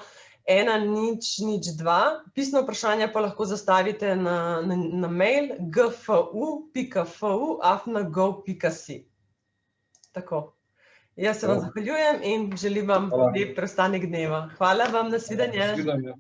1002. Pisno vprašanje pa lahko zastavite na mail gfu.fu@gov.si. Tako. Jaz se vam zahvaljujem in želim vam lep preostanek dneva. Hvala vam, nasvidenje.
Nasvidenje.